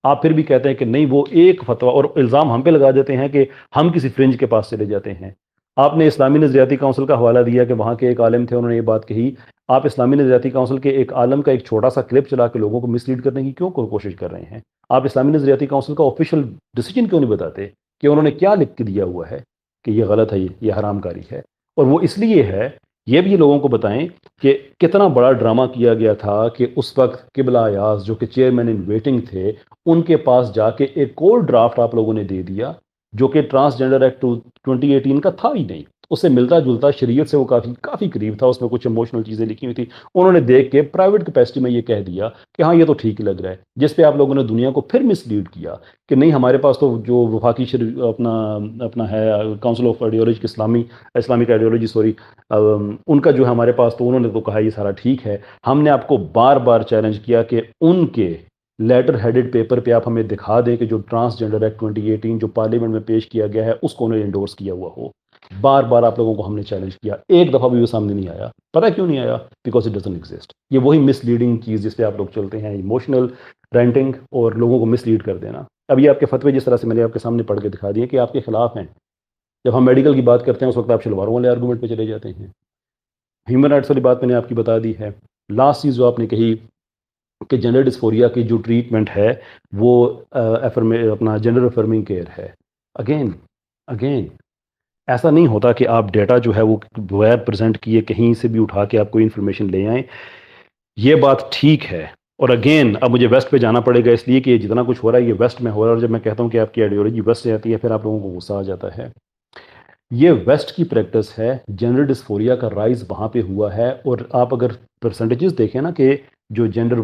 آپ پھر بھی کہتے ہیں کہ نہیں وہ ایک فتویٰ، اور الزام ہم پہ لگا دیتے ہیں کہ ہم کسی فرنج کے پاس چلے جاتے ہیں. آپ نے اسلامی نظریاتی کونسل کا حوالہ دیا کہ وہاں کے ایک عالم تھے، انہوں نے یہ بات کہی. آپ اسلامی نظریاتی کونسل کے ایک عالم کا ایک چھوٹا سا کلپ چلا کے لوگوں کو مس لیڈ کرنے کی کیوں کوشش کر رہے ہیں؟ آپ اسلامی نظریاتی کونسل کا آفیشیل ڈیسیجن کیوں نہیں بتاتے کہ انہوں نے کیا لکھ کے دیا ہوا ہے کہ یہ غلط ہے، یہ حرام کاری ہے؟ اور وہ اس لیے ہے، یہ بھی لوگوں کو بتائیں کہ کتنا بڑا ڈرامہ کیا گیا تھا کہ اس وقت قبلہ ایاز جو کہ چیئرمین ان ویٹنگ تھے، ان کے پاس جا کے ایک اور ڈرافٹ آپ لوگوں نے دے دیا جو کہ ٹرانسجینڈر ایکٹ 2018 کا تھا ہی نہیں. اس سے ملتا جلتا، شریعت سے وہ کافی قریب تھا، اس میں کچھ ایموشنل چیزیں لکھی ہوئی تھی. انہوں نے دیکھ کے پرائیویٹ کیپیسٹی میں یہ کہہ دیا کہ ہاں یہ تو ٹھیک ہی لگ رہا ہے، جس پہ آپ لوگوں نے دنیا کو پھر مس لیڈ کیا کہ نہیں ہمارے پاس تو جو وفاقی اپنا ہے council of ideology Islamic ideology sorry, ان کا جو ہے ہمارے پاس، تو انہوں نے تو کہا یہ سارا ٹھیک ہے. ہم نے آپ کو بار بار چیلنج کیا کہ ان کے لیٹر ہیڈڈ پیپر پہ آپ ہمیں دکھا دیں کہ جو ٹرانسجینڈر ایکٹ 2018 جو پارلیمنٹ میں پیش کیا گیا ہے اس کو انہوں نے انڈورس کیا ہوا ہو. بار بار آپ لوگوں کو ہم نے چیلنج کیا، ایک دفعہ بھی وہ سامنے نہیں آیا. پتہ کیوں نہیں آیا؟ Because it doesn't exist. یہ وہی مس لیڈنگ چیز جس پہ آپ لوگ چلتے ہیں، ایموشنل رینٹنگ اور لوگوں کو مس لیڈ کر دینا. اب یہ آپ کے فتوے جس طرح سے میں نے آپ کے سامنے پڑھ کے دکھا دیے کہ آپ کے خلاف ہیں. جب ہم میڈیکل کی بات کرتے ہیں اس وقت آپ شلواروں والے آرگومنٹ پہ چلے جاتے ہیں. ہیومن رائٹس والی بات میں نے آپ کی بتا دی ہے. لاسٹ چیز جو آپ نے کہی کہ جینڈر ڈسفوریا کی جو ٹریٹمنٹ ہے وہ اپنا جینڈر افرمنگ کیئر ہے. اگین ایسا نہیں ہوتا کہ آپ ڈیٹا جو ہے وہ بغیر پریزنٹ کیے کہیں سے بھی اٹھا کے آپ کوئی انفارمیشن لے آئیں. یہ بات ٹھیک ہے. اور اگین اب مجھے ویسٹ پہ جانا پڑے گا، اس لیے کہ یہ جتنا کچھ ہو رہا ہے یہ ویسٹ میں ہو رہا ہے، اور جب میں کہتا ہوں کہ آپ کی آئیڈیالوجی ویسٹ سے آتی ہے پھر آپ لوگوں کو غصہ آ جاتا ہے. یہ ویسٹ کی پریکٹس ہے. جینڈر ڈسفوریا کا رائز وہاں پہ ہوا ہے. اور آپ اگر پرسنٹیجز دیکھیں نا کہ جو جینڈر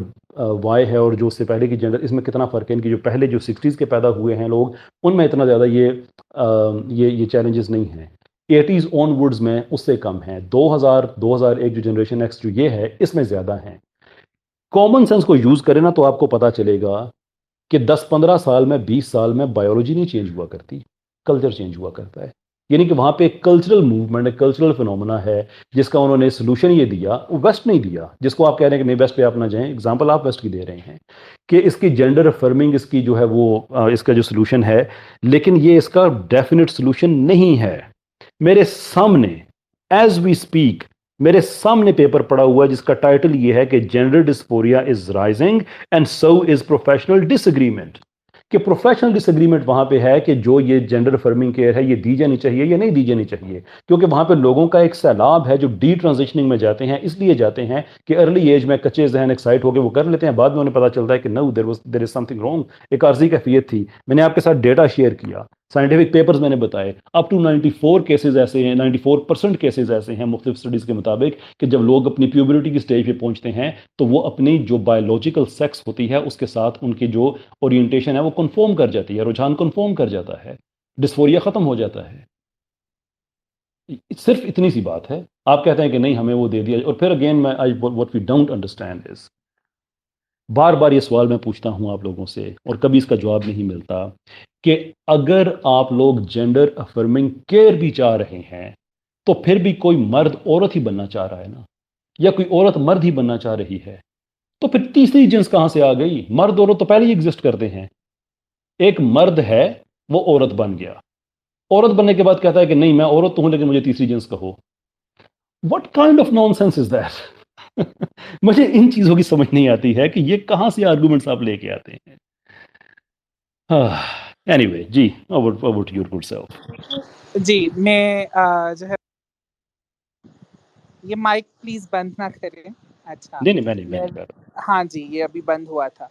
وائی ہے اور جو اس سے پہلے کی جینڈر، اس میں کتنا فرق ہے. ان کی جو پہلے جو 60s کے پیدا ہوئے ہیں لوگ، ان میں اتنا زیادہ یہ چیلنجز نہیں ہیں. 80s آن ورڈز میں اس سے کم ہیں. 2001 جو جنریشن ایکس جو یہ ہے اس میں زیادہ ہیں. کامن سینس کو یوز کریں نا تو آپ کو پتا چلے گا کہ 10-15 سال میں 20 سال میں بایولوجی نہیں چینج ہوا کرتی، کلچر چینج ہوا کرتا ہے. یعنی کہ وہاں پہ ایک کلچرل موومنٹ، ایک کلچرل فنومنا ہے جس کا انہوں نے سولوشن یہ دیا. ویسٹ نہیں دیا، جس کو آپ کہہ رہے ہیں کہ نہیں ویسٹ پہ آپ نہ جائیں. اگزامپل آپ ویسٹ کی دے رہے ہیں کہ اس کی جینڈر افرمنگ اس کی جو ہے وہ اس کا جو سولوشن ہے، لیکن یہ اس کا ڈیفینٹ سولوشن نہیں ہے. میرے سامنے ایز وی اسپیک میرے سامنے پیپر پڑا ہوا ہے جس کا ٹائٹل یہ ہے کہ gender dysphoria is rising and so is professional disagreement. کہ پروفیشنل ڈس اگریمنٹ وہاں پہ ہے کہ جو یہ جینڈر افرمنگ کیئر ہے یہ دی جانی چاہیے یا نہیں دی جانی چاہیے. کیونکہ وہاں پہ لوگوں کا ایک سیلاب ہے جو ڈی ٹرانزیشننگ میں جاتے ہیں، اس لیے جاتے ہیں کہ ارلی ایج میں کچے ذہن ایکسائٹ ہو کے وہ کر لیتے ہیں، بعد میں انہیں پتا چلتا ہے کہ نو دیر از سم تھنگ رانگ. ایک عارضی کیفیت تھی. میں نے آپ کے ساتھ ڈیٹا شیئر کیا، سائنٹیفک پیپرز میں نے بتائے، اپ ٹو 94 کیسز ایسے ہیں، 94% کیسز ایسے ہیں مختلف اسٹڈیز کے مطابق کہ جب لوگ اپنی پیوبرٹی کی سٹیج پہ پہنچتے ہیں تو وہ اپنی جو بایولوجیکل سیکس ہوتی ہے اس کے ساتھ ان کی جو اورینٹیشن ہے وہ کنفرم کر جاتی ہے، رجحان کنفرم کر جاتا ہے، ڈسفوریا ختم ہو جاتا ہے. صرف اتنی سی بات ہے. آپ کہتے ہیں کہ نہیں ہمیں وہ دے دیا. اور پھر اگین میں what we don't understand is بار بار یہ سوال میں پوچھتا ہوں آپ لوگوں سے اور کبھی اس کا جواب نہیں ملتا کہ اگر آپ لوگ جینڈر افرمنگ کیئر بھی چاہ رہے ہیں تو پھر بھی کوئی مرد عورت ہی بننا چاہ رہا ہے نا، یا کوئی عورت مرد ہی بننا چاہ رہی ہے، تو پھر تیسری جنس کہاں سے آ گئی؟ مرد عورت تو پہلے ہی ایگزسٹ کرتے ہیں. ایک مرد ہے وہ عورت بن گیا، عورت بننے کے بعد کہتا ہے کہ نہیں میں عورت تو ہوں لیکن مجھے تیسری جنس کہو. What kind of nonsense is that? مجھے ان چیزوں کی سمجھ نہیں آتی ہے کہ یہ کہاں سے آرگومنٹس آپ لے کے آتے ہیں. اینی وے جی about your good self. جی میں جو ہے یہ مائک پلیز بند نہ کریں. اچھا نہیں میں نہیں کر رہا. ہاں جی یہ ابھی بند ہوا تھا.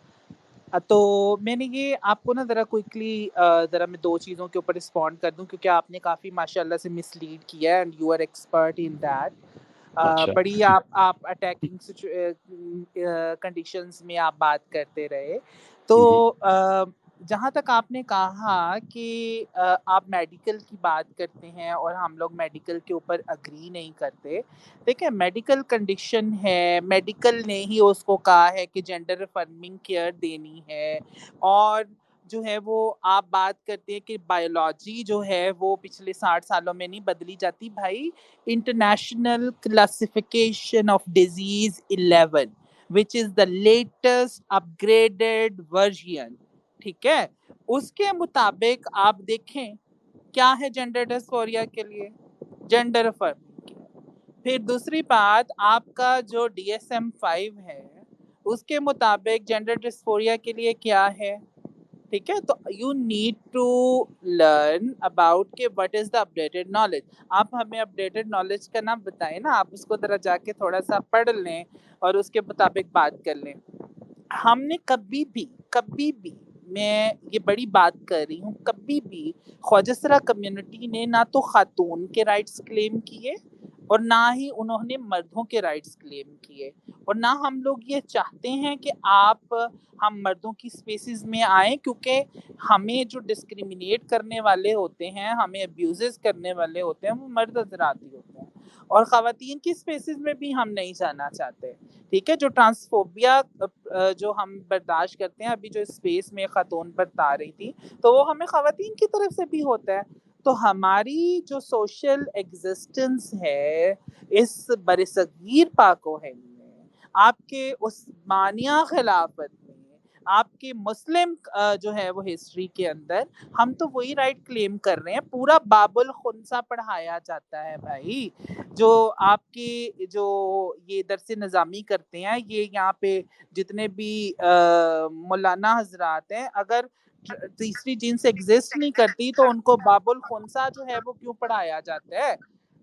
تو میں نے یہ آپ کو نا ذرا کوئکلی ذرا میں دو چیزوں کے اوپر رسپونڈ کر دوں کیونکہ آپ نے کافی ماشاء اللہ سے مس لیڈ کیا ہے and you are expert in that. اچھا بڑی آپ اٹیکنگ کنڈیشنز میں آپ بات کرتے رہے. تو جہاں تک آپ نے کہا کہ آپ میڈیکل کی بات کرتے ہیں اور ہم لوگ میڈیکل کے اوپر اگری نہیں کرتے. دیکھیں میڈیکل کنڈیشن ہے، میڈیکل نے ہی اس کو کہا ہے کہ جینڈر افرمنگ کیئر دینی ہے. اور جو ہے وہ آپ بات کرتے ہیں کہ بایولوجی جو ہے وہ پچھلے 60 سالوں میں نہیں بدلی جاتی بھائی. International classification of disease 11 which is the latest upgraded version، ٹھیک ہے، اس کے مطابق آپ دیکھیں کیا ہے جینڈر ڈسفوریا کے لیے. جینڈر افرمیٹنگ کی ہے۔ پھر دوسری بات، آپ کا جو DSM-5 ہے اس کے مطابق جینڈر ڈسفوریا کے لیے کیا ہے، ٹھیک ہے؟ تو you need to learn about کہ what is the updated knowledge. آپ ہمیں اپڈیٹڈ نالج کا نام بتائیں نا، آپ اس کو ذرا جا کے تھوڑا سا پڑھ لیں اور اس کے مطابق بات کر لیں۔ ہم نے کبھی بھی میں یہ بڑی بات کر رہی ہوں، کبھی بھی خواجہ سرا کمیونٹی نے نہ تو خاتون کے رائٹس کلیم کیے اور نہ ہی انہوں نے مردوں کے رائٹس کلیم کیے، اور نہ ہم لوگ یہ چاہتے ہیں کہ ہم مردوں کی سپیسز میں آئیں، کیونکہ ہمیں جو ڈسکریمنیٹ کرنے والے ہوتے ہیں، ہمیں ابیوزز کرنے والے ہوتے ہیں، وہ مرد حضرات ہی ہوتے ہیں، اور خواتین کی سپیسز میں بھی ہم نہیں جانا چاہتے، ٹھیک ہے؟ جو ٹرانسفوبیا جو ہم برداشت کرتے ہیں، ابھی جو اسپیس میں خاتون بتا رہی تھی، تو وہ ہمیں خواتین کی طرف سے بھی ہوتا ہے۔ تو ہماری جو سوشل ایگزسٹنس ہے اس برصغیر پاک و ہند میں، آپ کے عثمانیہ خلافت میں، آپ کے مسلم جو ہے وہ ہسٹری کے اندر، ہم تو وہی رائٹ کلیم کر رہے ہیں۔ پورا باب الخنسا پڑھایا جاتا ہے بھائی، جو آپ کے جو یہ درس نظامی کرتے ہیں، یہ یہاں پہ جتنے بھی مولانا حضرات ہیں، اگر تیسری جنس ایگزسٹ نہیں کرتی تو ان کو باب الخنسا جو ہے وہ کیوں پڑھایا جاتا ہے؟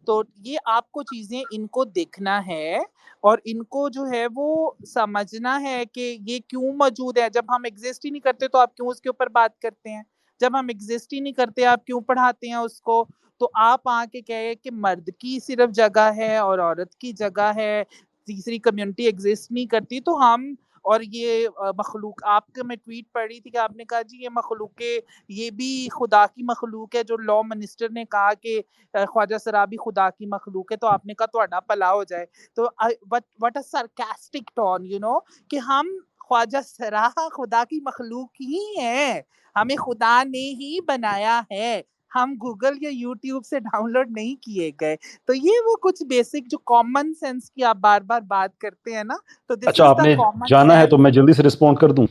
تو یہ آپ کو چیزیں ان کو دیکھنا ہے اور ان کو جو ہے وہ سمجھنا ہے کہ یہ کیوں موجود ہے۔ جب ہم ایگزسٹ ہی نہیں کرتے تو آپ کیوں اس کے اوپر بات کرتے ہیں؟ جب ہم ایگزسٹ ہی نہیں کرتے آپ کیوں پڑھاتے ہیں اس کو؟ تو آپ آ کے کہے کہ مرد کی صرف جگہ ہے اور عورت کی جگہ ہے، تیسری کمیونٹی ایگزسٹ نہیں کرتی، تو ہم اور یہ مخلوق، آپ کے میں ٹویٹ پڑھ رہی تھی کہ آپ نے کہا جی یہ مخلوق، یہ بھی خدا کی مخلوق ہے، جو لا منسٹر نے کہا کہ خواجہ سرا بھی خدا کی مخلوق ہے، تو آپ نے کہا تہاڈا بھلا ہو جائے۔ تو what a sarcastic tone, کہ ہم خواجہ سرا خدا کی مخلوق ہی ہیں، ہمیں خدا نے ہی بنایا ہے، ہم گوگل یا یوٹیوب سے ڈاؤن لوڈ نہیں کیے گئے۔ تو یہ وہ کچھ بیسک جو کامن سینس کی آپ بار بار بات کرتے ہیں نا، تو دس اچھا از آپ دا نے کامن جانا ہے سینس۔ تو میں جلدی سے رسپونڈ کر دوں۔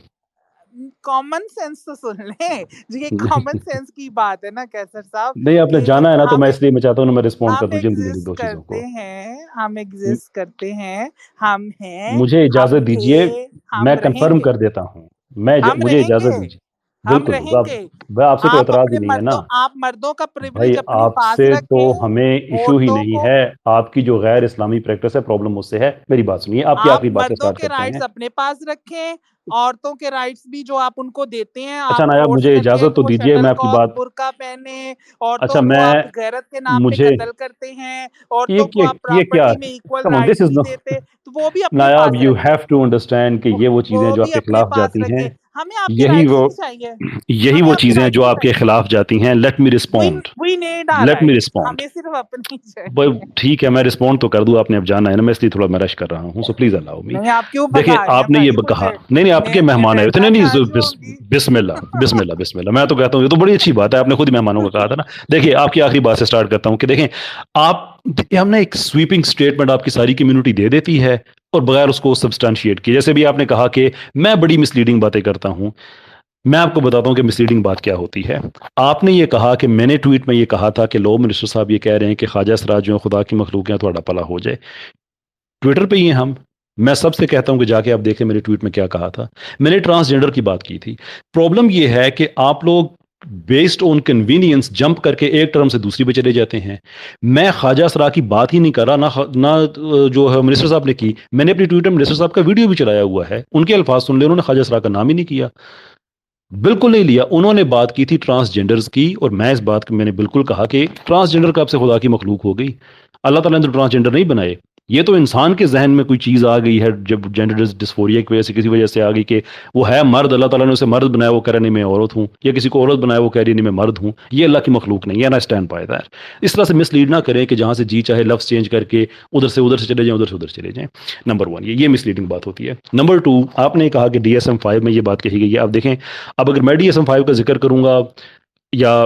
کامن سینس تو سن لیں جی، یہ کامن سینس کی بات ہے نا کیسر صاحب، نہیں آپ نے کہ جانا ہے نا، تو ہم میں اس لیے میں چاہتا ہوں میں رسپونڈ کر ہم دوں جلدی جلدی ایگزسٹ دو چیزوں کو۔ کرتے ہیں، ہم ایگزسٹ کرتے ہیں، ہم ہیں، مجھے ہم اجازت دیجیے، تھے، میں ہم رہیں کنفرم گے، کر دیتا ہوں، ہم مجھے رہیں اجازت گے، دیجیے۔ ہم بالکل رہیں گے۔ آپ سے کوئی آپ اعتراض ہی اپنے نہیں ہے نا مردوں کا بھائی، پریویلیج اپنے آپ پاس سے تو رکھیں، ہمیں ایشو ہی عورتوں نہیں کو، ہے، آپ کی جو غیر اسلامی پریکٹس ہے پرابلم مجھ سے ہے۔ میری بات سنیے، آپ کی آپ آخری بات سے مردوں سٹارٹ کے کرتے ہیں۔ رائٹس اپنے پاس رکھیں، عورتوں کے رائٹس بھی جو آپ ان کو دیتے ہیں، اچھا آپ نایاب، فورس مجھے کرتے ہیں اجازت کہ تو وہ دیجیے، شٹل میں آپ کی کاک بات، برقع پہنے، اچھا عورتوں کو میں آپ غیرت کے نام پہ مجھے قتل کرتے ہیں، عورتوں کو آپ یہ کیا، پراپرٹی میں equal come on this rights is نہیں نو دیتے، تو وہ بھی اپنے نایاب، پاس یو رکھیں، ہیو ٹو انڈرسٹینڈ کہ یہ وہ چیزیں وہ جو آپ بھی کے اپنے خلاف پاس جاتی ہیں، رکھیں۔ ہمیں آپ کے یہی رائٹس وہ نہیں چاہیے، یہی ہمیں وہ آپ کے چیزیں جو رائٹس آپ کے چاہیے، خلاف جاتی ہیں۔ Let me respond, we need our let me rights, respond. ہمیں صرف اپنے چاہیے۔ ٹھیک ہے، میں رسپونڈ تو کر دوں، آپ نے اب جانا ہے نا، میں اس لیے تھوڑا میں رش کر رہا ہوں، سو پلیز الاؤ می۔ نہیں آپ کیوں دیکھیں بھگا رہے ہیں آپ نے یہ بھائی کہا، مجھے؟ نہیں آپ کے میں مہمان آئے ہوتے، رہنا نہیں چاہتی ہوں گی۔ بسم اللہ بسم اللہ بسم اللہ، میں تو کہتا ہوں یہ تو بڑی اچھی بات ہے، آپ نے خود ہی مہمانوں کا کہا تھا نا۔ دیکھیے آپ کی آخری بات سے سٹارٹ کرتا ہوں کہ دیکھیں آپ، ہم نے ایک سویپنگ سٹیٹمنٹ آپ کی ساری کمیونٹی دے دیتی ہے اور بغیر اس کو سبسٹانشیٹ کیے، جیسے بھی آپ نے کہا کہ میں بڑی مس لیڈنگ باتیں کرتا ہوں۔ میں آپ کو بتاتا ہوں کہ مس لیڈنگ بات کیا ہوتی ہے۔ آپ نے یہ کہا کہ میں نے ٹویٹ میں یہ کہا تھا کہ لو منسٹر صاحب یہ کہہ رہے ہیں کہ خواجہ سراج جو خدا کی مخلوق ہیں، تھوڑا بھلا ہو جائے۔ ٹویٹر پہ ہی ہیں ہم، میں سب سے کہتا ہوں کہ جا کے آپ دیکھیں میرے ٹویٹ میں کیا کہا تھا۔ میں نے ٹرانسجینڈر کی بات کی تھی۔ پرابلم یہ ہے کہ آپ لوگ بیسڈ آن کنوینئنس جمپ کر کے ایک ٹرم سے دوسری پہ چلے جاتے ہیں۔ میں خواجہ سرا کی بات ہی نہیں کر رہا، نہ جو ہے منسٹر صاحب نے کی۔ میں نے اپنی ٹویٹر میں منسٹر صاحب کا ویڈیو بھی چلایا ہوا ہے، ان کے الفاظ سن لیں، انہوں نے خواجہ سرا کا نام ہی نہیں کیا، بالکل نہیں لیا۔ انہوں نے بات کی تھی ٹرانسجینڈرز کی، اور میں اس بات میں نے بالکل کہا کہ ٹرانسجینڈر کب سے خدا کی مخلوق ہو گئی؟ اللہ تعالیٰ نے تو ٹرانسجینڈر نہیں بنائے، یہ تو انسان کے ذہن میں کوئی چیز آ گئی ہے، جب جینڈر ڈسفوریا کی وجہ سے کسی وجہ سے آ گئی کہ وہ ہے مرد، اللہ تعالیٰ نے اسے مرد بنایا، وہ کہہ رہے نہیں میں عورت ہوں، یا کسی کو عورت بنایا وہ کہہ رہی نہیں میں مرد ہوں۔ یہ اللہ کی مخلوق نہیں ہے، نا اسٹینڈ بائی دیٹ۔ اس طرح سے مس لیڈ نہ کریں کہ جہاں سے جی چاہے لفظ چینج کر کے ادھر سے چلے جائیں، ادھر سے ادھر چلے جائیں۔ نمبر 1 یہ مس لیڈنگ بات ہوتی ہے۔ نمبر 2 آپ نے کہا کہ DSM-5 میں یہ بات کہی گئی ہے۔ اب دیکھیں، اب اگر میں DSM-5 کا ذکر کروں گا یا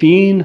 3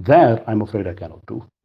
There I'm afraid I cannot do.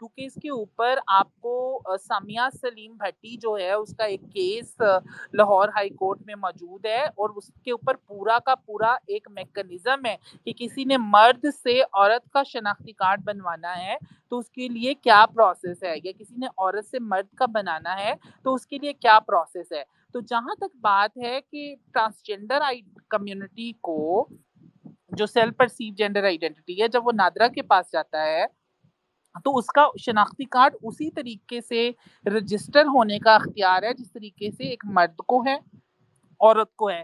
کیونکہ اس کے اوپر آپ کو سامیہ سلیم بھٹی جو ہے اس کا ایک کیس لاہور ہائی کورٹ میں موجود ہے، اور اس کے اوپر پورا کا پورا ایک میکنزم ہے کہ کسی نے مرد سے عورت کا شناختی کارڈ بنوانا ہے تو اس کے لیے کیا پروسیس ہے، یا کسی نے عورت سے مرد کا بنانا ہے تو اس کے لیے کیا پروسیس ہے۔ تو جہاں تک بات ہے کہ ٹرانسجینڈر کمیونٹی کو جو سیلف پرسیو جینڈر آئیڈینٹی ہے، جب وہ نادرا کے پاس جاتا ہے تو اس کا شناختی کارڈ اسی طریقے سے رجسٹر ہونے کا اختیار ہے جس طریقے سے ایک مرد کو ہے، عورت کو ہے۔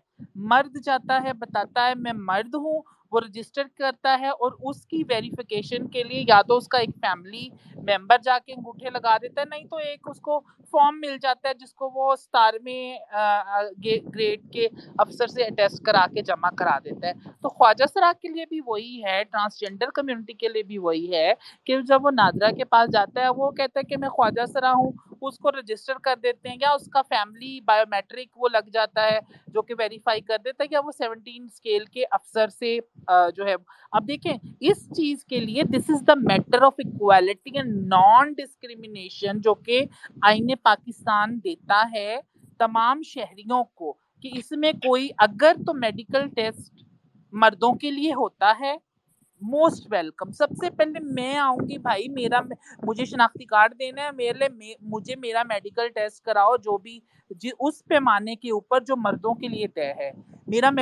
مرد جاتا ہے، بتاتا ہے میں مرد ہوں، وہ رجسٹر کرتا ہے، اور اس کی ویریفیکیشن کے لیے یا تو اس کا ایک فیملی ممبر جا کے انگوٹھے لگا دیتا ہے، نہیں تو ایک اس کو فارم مل جاتا ہے جس کو وہ 17ویں گریڈ کے افسر سے اٹیسٹ کرا کے جمع کرا دیتا ہے۔ تو خواجہ سرا کے لیے بھی وہی ہے، ٹرانسجینڈر کمیونٹی کے لیے بھی وہی ہے کہ جب وہ نادرا کے پاس جاتا ہے وہ کہتا ہے کہ میں خواجہ سرا ہوں، اس کو رجسٹر کر دیتے ہیں، یا اس کا فیملی بایو میٹرک وہ لگ جاتا ہے جو کہ ویریفائی کر دیتا ہے، یا وہ 17 اسکیل کے افسر سے جو ہے۔ اب دیکھیں اس چیز کے لیے this is the matter of equality and non discrimination جو کہ آئین پاکستان دیتا ہے تمام شہریوں کو، کہ اس میں کوئی اگر تو میڈیکل ٹیسٹ مردوں کے لیے ہوتا ہے، موسٹ ویلکم، سب سے پہلے میں آؤں گی بھائی، مجھے شناختی کارڈ دینا ہے، مجھے میرا میڈیکل ٹیسٹ کراؤ جو بھی اس پیمانے کے اوپر جو مردوں کے لیے طے ہے۔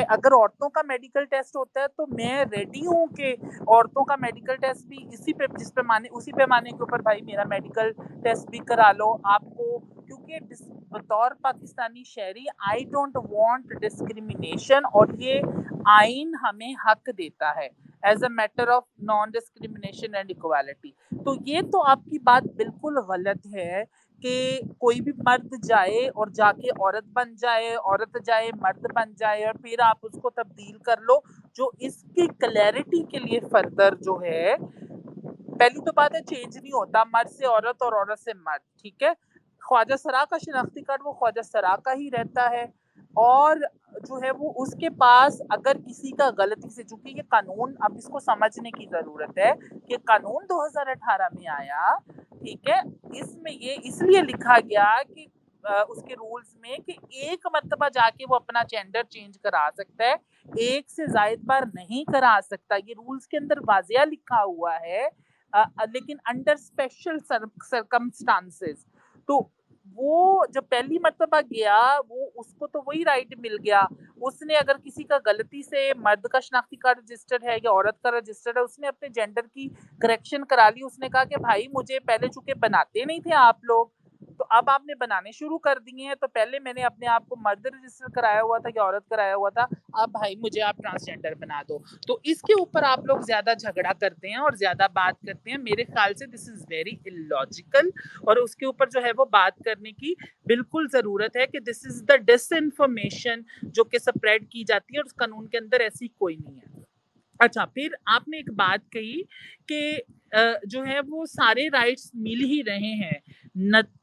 اگر عورتوں کا میڈیکل ٹیسٹ ہوتا ہے تو میں ریڈی ہوں کہ عورتوں کا میڈیکل ٹیسٹ بھی اسی پیمانے کے اوپر بھائی میرا میڈیکل ٹیسٹ بھی کرا لو آپ کو، کیونکہ بطور پاکستانی شہری آئی ڈونٹ وانٹ ڈسکریمنیشن، اور یہ آئین ہمیں حق دیتا ہے as a matter of non discrimination and equality. تو یہ تو آپ کی بات بالکل غلط ہے کہ کوئی بھی مرد جائے اور جا کے عورت بن جائے، عورت جائے مرد بن جائے، اور پھر آپ اس کو تبدیل کر لو۔ جو اس کی کلیئرٹی کے لیے فردر جو ہے، پہلی تو بات ہے چینج نہیں ہوتا مرد سے عورت اور عورت سے مرد، ٹھیک ہے۔ خواجہ سرا کا شناختی کارڈ وہ خواجہ سرا کا ہی رہتا ہے، اور جو ہے وہ اس کے پاس اگر کسی کا غلطی سے، چونکہ یہ قانون اب اس کو سمجھنے کی ضرورت ہے کہ قانون 2018 میں آیا، ٹھیک ہے، اس میں یہ اس لیے لکھا گیا کہ اس کے رولز میں کہ ایک مرتبہ جا کے وہ اپنا جینڈر چینج کرا سکتا ہے، ایک سے زائد بار نہیں کرا سکتا، یہ رولز کے اندر واضح لکھا ہوا ہے، لیکن انڈر اسپیشل سرکمسٹانسز۔ تو وہ جب پہلی مرتبہ گیا وہ اس کو تو وہی رائٹ مل گیا، اس نے اگر کسی کا غلطی سے مرد کا شناختی کارڈ رجسٹرڈ ہے یا عورت کا رجسٹرڈ ہے، اس نے اپنے جینڈر کی کریکشن کرا لی، اس نے کہا کہ بھائی مجھے پہلے چونکہ بناتے نہیں تھے آپ لوگ، تو اب آپ نے بنانے شروع کر دیے ہیں، تو پہلے میں نے اپنے آپ کو مرد رجسٹر کرایا ہوا تھا یا عورت کرایا ہوا تھا، اب بھائی مجھے آپ ٹرانسجینڈر بنا دو۔ تو اس کے اوپر آپ لوگ زیادہ جھگڑا کرتے ہیں اور زیادہ بات کرتے ہیں، میرے خیال سے دس از ویری illogical، اور اس کے اوپر جو ہے وہ بات کرنے کی بالکل ضرورت ہے کہ دس از دا ڈس انفارمیشن جو کہ سپریڈ کی جاتی ہے، اور اس قانون کے اندر ایسی کوئی نہیں ہے۔ اچھا، پھر آپ نے ایک بات کہی کہ جو ہے وہ سارے رائٹس مل ہی رہے ہیں۔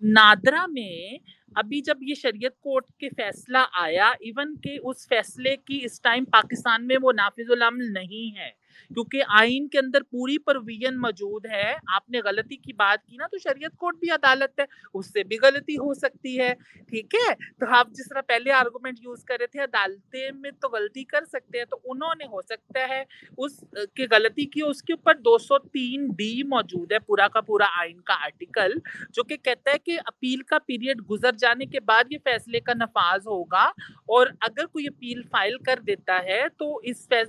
نادرا میں ابھی جب یہ شریعت کورٹ کے فیصلہ آیا، ایون کہ اس فیصلے کی اس ٹائم پاکستان میں وہ نافذ العمل نہیں ہے، کیونکہ آئین کے اندر پوری پروویژن موجود ہے۔ آپ نے غلطی کی بات کی نا، تو شریعت کورٹ بھی عدالت ہے، اس سے بھی غلطی ہو سکتی ہے، ٹھیک ہے۔ تو آپ جس طرح پہلے آرگومنٹ یوز کر رہے تھے عدالتیں میں تو غلطی کر سکتے ہیں، تو انہوں نے ہو سکتا ہے اس کی غلطی کی، اس کے اوپر 203D موجود ہے، پورا کا پورا آئین کا آرٹیکل، جو کہ کہتا ہے کہ اپیل کا پیریڈ گزر جانے کے بعد یہ فیصلے کا نفاذ ہوگا، اور اگر کوئی اپیل فائل کر دیتا ہے تو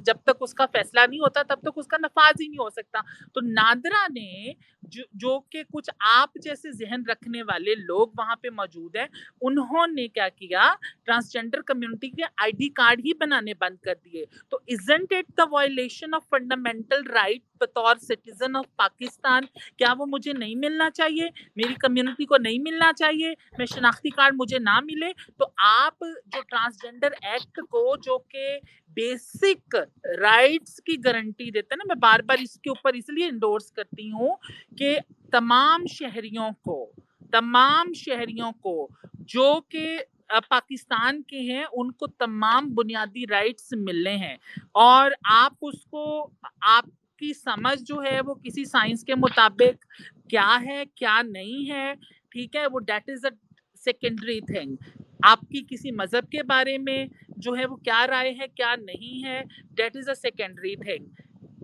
جب تک اس کا فیصلہ نہیں ہوتا تب تک اس کا نفاذ ہی نہیں ہو سکتا۔ تو نادرا نے جو کہ کچھ آپ جیسے ذہن رکھنے والے لوگ وہاں پہ موجود ہیں، انہوں نے کیا کیا، ٹرانسجینڈر کمیونٹی کے آئی ڈی کارڈ ہی بنانے بند کر دیے۔ تو isn't it the violation of fundamental right بطور سٹیزن آف پاکستان؟ کیا وہ مجھے نہیں ملنا چاہیے، میری کمیونٹی کو نہیں ملنا چاہیے، میں شناختی کارڈ مجھے نہ ملے؟ تو آپ جو ٹرانسجینڈر ایکٹ کو جو کہ بیسک رائٹس کی گارنٹی دیتا ہے نا، میں بار بار اس کے اوپر اس لیے انڈورس کرتی ہوں کہ تمام شہریوں کو جو کہ پاکستان کے ہیں ان کو تمام بنیادی رائٹس ملنے ہیں، اور آپ کی سمجھ جو ہے وہ کسی سائنس کے مطابق کیا ہے کیا نہیں ہے، ٹھیک ہے، وہ that is a secondary thing. آپ کی کسی مذہب کے بارے میں جو ہے وہ کیا رائے ہے کیا نہیں ہے، that is a secondary thing.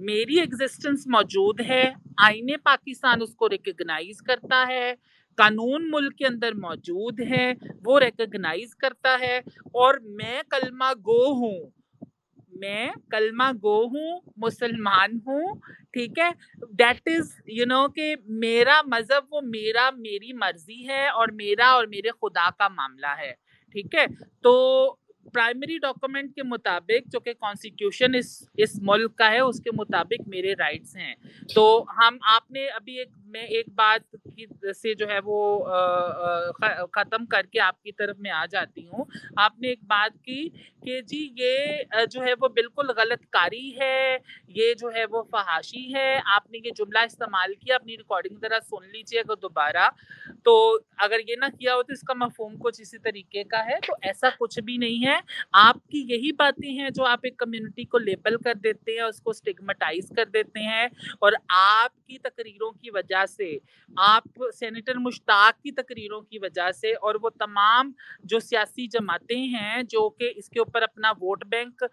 میری ایگزسٹنس موجود ہے، آئین پاکستان اس کو ریکگنائز کرتا ہے، قانون ملک کے اندر موجود ہے، وہ ریکگنائز کرتا ہے، اور میں کلمہ گو ہوں، میں کلمہ گو ہوں، مسلمان ہوں، ٹھیک ہے. دیٹ از کہ میرا مذہب وہ میری مرضی ہے، اور میرے خدا کا معاملہ ہے، ٹھیک ہے. تو پرائمری ڈاکومنٹ کے مطابق جو کہ کانسٹیٹیوشن اس ملک کا ہے اس کے مطابق میرے رائٹس ہیں. تو آپ نے ابھی میں ایک بات سے جو ہے وہ ختم کر کے آپ کی طرف میں آ جاتی ہوں. آپ نے ایک بات کی کہ جی یہ جو ہے وہ بالکل غلط کاری ہے، یہ جو ہے وہ فحاشی ہے. آپ نے یہ جملہ استعمال کیا، اپنی ریکارڈنگ ذرا سن لیجئے اگر دوبارہ. تو اگر یہ نہ کیا ہو تو اس کا مفہوم کچھ اسی طریقے کا ہے. تو ایسا کچھ بھی نہیں ہے. آپ کی یہی باتیں ہیں جو آپ ایک کمیونٹی کو لیبل کر دیتے ہیں، اس کو سٹگمٹائز کر دیتے ہیں، اور آپ کی تقریروں کی وجہ سے، آپ سینیٹر مشتاق کی تقریروں کی وجہ سے، اور وہ تمام جو سیاسی جماعتیں ہیں جو کہ اس کے اوپر اپنا ووٹ بینک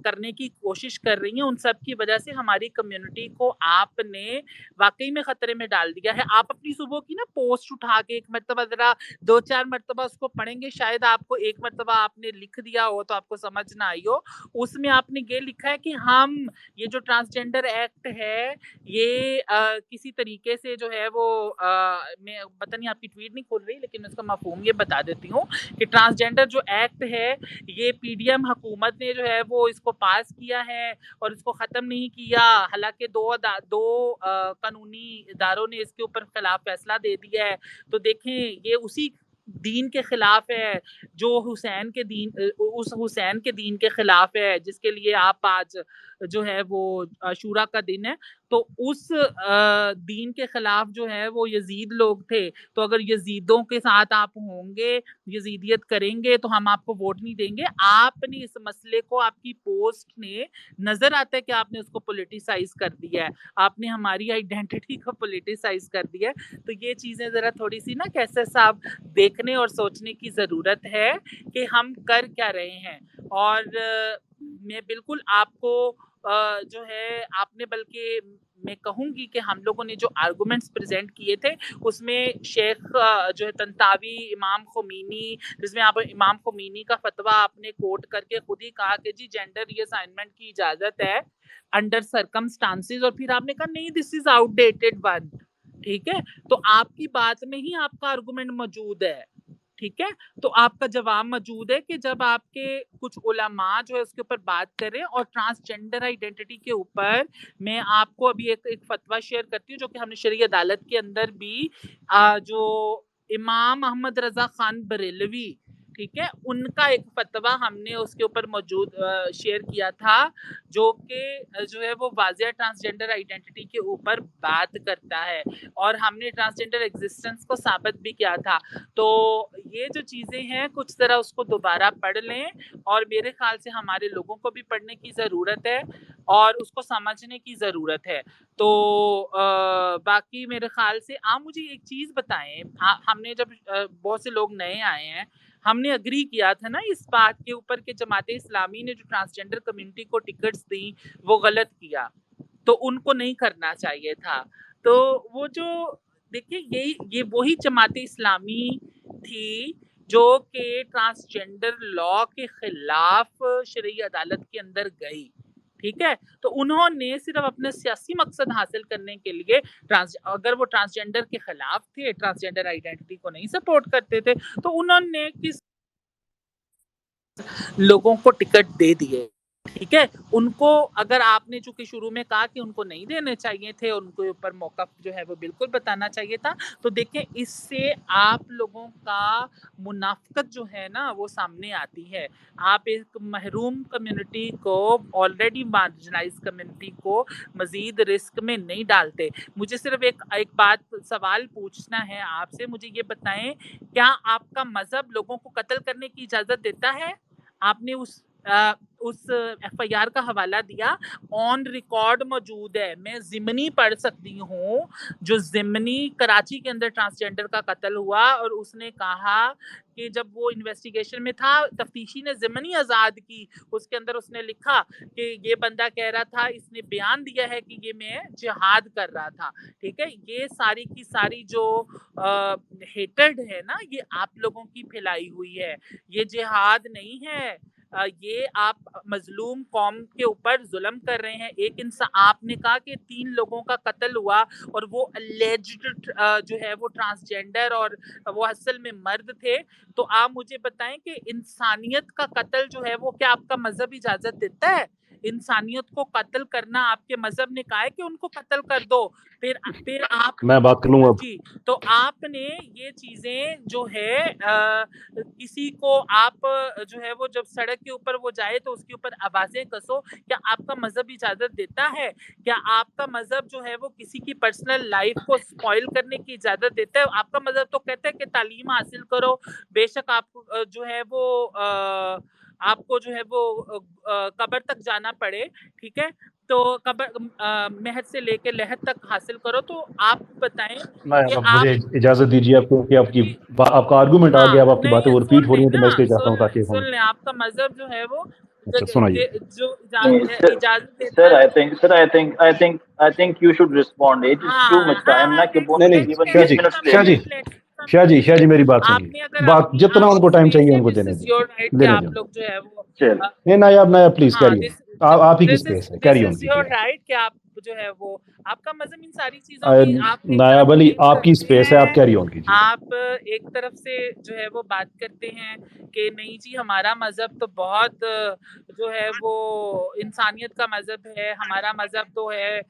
کرنے کی کوشش کر رہی ہیں، ان سب کی وجہ سے ہماری کمیونٹی کو آپ نے واقعی میں خطرے میں ڈال دیا ہے. آپ اپنی صبح کی نا پوسٹ اٹھا کے ایک مرتبہ ذرا 2-4 مرتبہ اس کو پڑھیں گے، شاید آپ کو ایک مرتبہ آپ نے لکھ دیا ہو تو آپ کو سمجھ نہ آئی ہو. اس میں آپ نے یہ لکھا ہے کہ ہم یہ جو ٹرانسجینڈر ایکٹ ہے یہ کسی طریقے سے جو ہے وہ میں پتہ نہیں آپ کی ٹویٹ نہیں کھول رہی لیکن میں اس کا مفہوم یہ بتا دیتی ہوں کہ ٹرانسجینڈر جو ایکٹ ہے یہ پی ڈی ایم حکومت نے جو ہے وہ اس کو پاس کیا ہے اور اس کو ختم نہیں کیا، حالانکہ دو قانونی اداروں نے اس کے اوپر خلاف فیصلہ دے دیا ہے. تو دیکھیں یہ اسی دین کے خلاف ہے جو اس حسین کے دین کے خلاف ہے جس کے لیے آپ آج جو ہے وہ عاشورہ کا دن ہے. تو اس دین کے خلاف جو ہے وہ یزید لوگ تھے. تو اگر یزیدوں کے ساتھ آپ ہوں گے، یزیدیت کریں گے تو ہم آپ کو ووٹ نہیں دیں گے. آپ نے اس مسئلے کو، آپ کی پوسٹ نے نظر آتا ہے کہ آپ نے اس کو پولیٹیسائز کر دیا ہے، آپ نے ہماری آئیڈینٹی کو پولیٹیسائز کر دیا ہے. تو یہ چیزیں ذرا تھوڑی سی نا کیسے صاحب دیکھنے اور سوچنے کی ضرورت ہے کہ ہم کر کیا رہے ہیں. اور میں بالکل آپ کو جو ہے آپ نے، بلکہ میں کہوں گی کہ ہم لوگوں نے جو آرگومنٹس پریزنٹ کیے تھے اس میں شیخ جو ہے طنطاوی، امام خمینی، جس میں آپ امام خمینی کا فتویٰ آپ نے کوٹ کر کے خود ہی کہا کہ جی جینڈر ری اسائنمنٹ کی اجازت ہے انڈر سرکمسٹانسز، اور پھر آپ نے کہا نہیں دس از آؤٹ ڈیٹڈ ون. ٹھیک ہے، تو آپ کی بات میں ہی آپ کا آرگومنٹ موجود ہے. ٹھیک ہے، تو آپ کا جواب موجود ہے کہ جب آپ کے کچھ علماء جو ہے اس کے اوپر بات کریں. اور ٹرانسجینڈر آئیڈینٹی کے اوپر میں آپ کو ابھی ایک فتویٰ شیئر کرتی ہوں جو کہ ہم نے شرعی عدالت کے اندر بھی جو امام احمد رضا خان بریلوی، ٹھیک ہے، ان کا ایک فتویٰ ہم نے اس کے اوپر موجود شیئر کیا تھا جو کہ جو ہے وہ واضح ٹرانسجینڈر آئیڈینٹی کے اوپر بات کرتا ہے، اور ہم نے ٹرانسجینڈر ایگزسٹنس کو ثابت بھی کیا تھا. تو یہ جو چیزیں ہیں کچھ طرح اس کو دوبارہ پڑھ لیں، اور میرے خیال سے ہمارے لوگوں کو بھی پڑھنے کی ضرورت ہے اور اس کو سمجھنے کی ضرورت ہے. تو باقی میرے خیال سے آپ مجھے ایک چیز بتائیں، ہم نے جب بہت سے لوگ نئے آئے ہیں، ہم نے اگری کیا تھا نا اس بات کے اوپر کہ جماعت اسلامی نے جو ٹرانسجینڈر کمیونٹی کو ٹکٹس دی وہ غلط کیا، تو ان کو نہیں کرنا چاہیے تھا. تو وہ جو دیکھیے یہ وہی جماعت اسلامی تھی جو کہ ٹرانسجینڈر لا کے خلاف شرعی عدالت کے اندر گئی. ٹھیک ہے، تو انہوں نے صرف اپنے سیاسی مقصد حاصل کرنے کے لیے اگر وہ ٹرانسجینڈر کے خلاف تھے، ٹرانسجینڈر آئیڈینٹی کو نہیں سپورٹ کرتے تھے، تو انہوں نے کس لوگوں کو ٹکٹ دے دیے. ٹھیک ہے، ان کو اگر آپ نے چونکہ شروع میں کہا کہ ان کو نہیں دینے چاہیے تھے، ان کے اوپر موقف جو ہے وہ بالکل بتانا چاہیے تھا. تو دیکھیں اس سے آپ لوگوں کا منافقت جو ہے نا وہ سامنے آتی ہے. آپ ایک محروم کمیونٹی کو، آلریڈی مارجنائز کمیونٹی کو مزید رسک میں نہیں ڈالتے. مجھے صرف ایک بات سوال پوچھنا ہے آپ سے، مجھے یہ بتائیں کیا آپ کا مذہب لوگوں کو قتل کرنے کی اجازت دیتا ہے؟ آپ نے اس ایف آئی آر کا حوالہ دیا، آن ریکارڈ موجود ہے، میں ضمنی پڑھ سکتی ہوں، جو ضمنی کراچی کے اندر ٹرانسجینڈر کا قتل ہوا، اور اس نے کہا کہ جب وہ انویسٹیگیشن میں تھا، تفتیشی نے ضمنی آزاد کی، اس کے اندر اس نے لکھا کہ یہ بندہ کہہ رہا تھا، اس نے بیان دیا ہے کہ یہ میں جہاد کر رہا تھا. ٹھیک ہے، یہ ساری کی ساری جو ہیٹرڈ ہے نا، یہ آپ لوگوں کی پھیلائی ہوئی ہے، یہ جہاد نہیں ہے. یہ آپ مظلوم قوم کے اوپر ظلم کر رہے ہیں. ایک انسان، آپ نے کہا کہ 3 لوگوں کا قتل ہوا اور وہ اللیجڈ جو ہے وہ ٹرانسجینڈر اور وہ اصل میں مرد تھے. تو آپ مجھے بتائیں کہ انسانیت کا قتل جو ہے وہ کیا آپ کا مذہب اجازت دیتا ہے؟ انسانیت کو قتل کرنا آپ کے مذہب نے کہا ہے کہ ان کو قتل کر دو. پھر آپ میں بات کر لوں اب. جی، تو آپ نے یہ چیزیں جو ہے کسی کو آپ جو ہے وہ جب سڑک کے اوپر وہ جائے تو اس کے اوپر آوازیں کسو، کیا آپ کا مذہب اجازت دیتا ہے؟ کیا آپ کا مذہب جو ہے وہ کسی کی پرسنل لائف کو سپوائل کرنے کی اجازت دیتا ہے؟ آپ کا مذہب تو کہتا ہے کہ تعلیم حاصل کرو، بے شک آپ جو ہے وہ آپ کو جو ہے وہ قبر تک جانا پڑے. ٹھیک ہے، تو مہد سے لے کے لحد تک حاصل کرو. تو آپ بتائیں کہ مجھے آپ اجازت دیجیے آپ کو کہ آپ کا آرگومنٹ آ گیا، اب آپ کی باتیں نہیں، وہ ریپیٹ سن ہو رہی لیں ہیں، تو میں اس نا، لیے چاہتا ہوں تاکہ ہم. سن لیں. آپ کا مذہب جو ہے وہ اچھا سنائیے. جو اجازت دیتا Sir, ہے. I think you should respond. It is too much time نا کہ نہیں بولنے نہیں، even شاہ 20 جی، minutes شاہ late جی، ہے. شاہ جی میری بات آپ نے سنیے. اگر بات جتنا ان کو ٹائم چاہیے ان کو دینے دیں. لینے دیں. لوگ جو ہے وہ چل نہیں نایاب پلیز کیری آن. آپ ہی کی اسپیس ہے، کیری آن دس یور کیجیے. رائٹ کہ آپ جو ہے وہ آپ کا مذہب ان ساری چیزوں کی آپ ایک نایاب طرف علی کلیم آپ کی کرتے اسپیس ہے، آپ ہیں، کیری آن کیجیے. آپ ایک طرف سے جو ہے وہ بات کرتے ہیں کہ نہیں جی ہمارا مذہب تو بہت جو ہے وہ انسانیت کا مذہب ہے، ہمارا مذہب تو ہے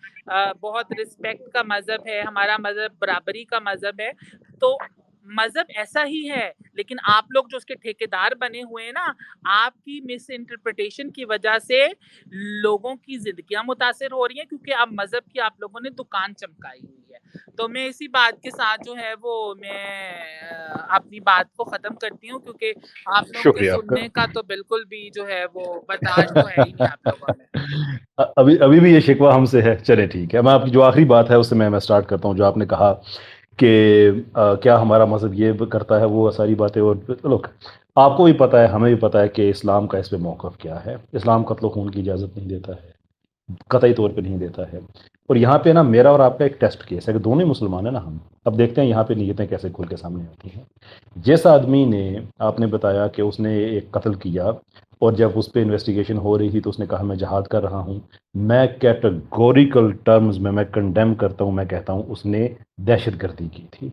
بہت رسپیکٹ کا مذہب ہے، ہمارا مذہب برابری کا مذہب ہے. تو مذہب ایسا ہی ہے، لیکن آپ لوگ جو اس کے ٹھیکیدار بنے ہوئے ہیں نا، آپ کی مس انٹرپریٹیشن کی وجہ سے لوگوں کی زندگیاں متاثر ہو رہی ہیں، کیونکہ اب مذہب کی آپ لوگوں نے دکان چمکائی ہوئی ہے. تو میں اسی بات کے ساتھ جو ہے وہ میں اپنی بات کو ختم کرتی ہوں، کیونکہ آپ لوگوں کے شکریہ آپ سننے کا تو بالکل بھی جو ہے وہ برداشت تو ہے ہی نہیں آپ لوگوں میں. ابھی بھی یہ شکوہ ہم سے ہے. چلے ٹھیک ہے، میں آپ کی جو آخری بات ہے اس سے میں اسٹارٹ کرتا ہوں. جو آپ نے کہا کہ کیا ہمارا مذہب یہ کرتا ہے وہ ساری باتیں. اور لوگ آپ کو بھی پتہ ہے، ہمیں بھی پتہ ہے کہ اسلام کا اس پہ موقف کیا ہے. اسلام قتل و خون کی اجازت نہیں دیتا ہے، قطعی طور پہ نہیں دیتا ہے. اور یہاں پہ نا میرا اور آپ کا ایک ٹیسٹ کیس ہے کہ دونوں ہی مسلمان ہیں نا ہم. اب دیکھتے ہیں یہاں پہ نیتیں کیسے کھل کے سامنے آتی ہیں. جس آدمی نے آپ نے بتایا کہ اس نے ایک قتل کیا اور جب اس پہ انویسٹیگیشن ہو رہی تھی تو اس نے کہا میں جہاد کر رہا ہوں، میں کیٹیگوریکل ٹرمز میں کنڈیم کرتا ہوں. میں کہتا ہوں اس نے دہشت گردی کی تھی.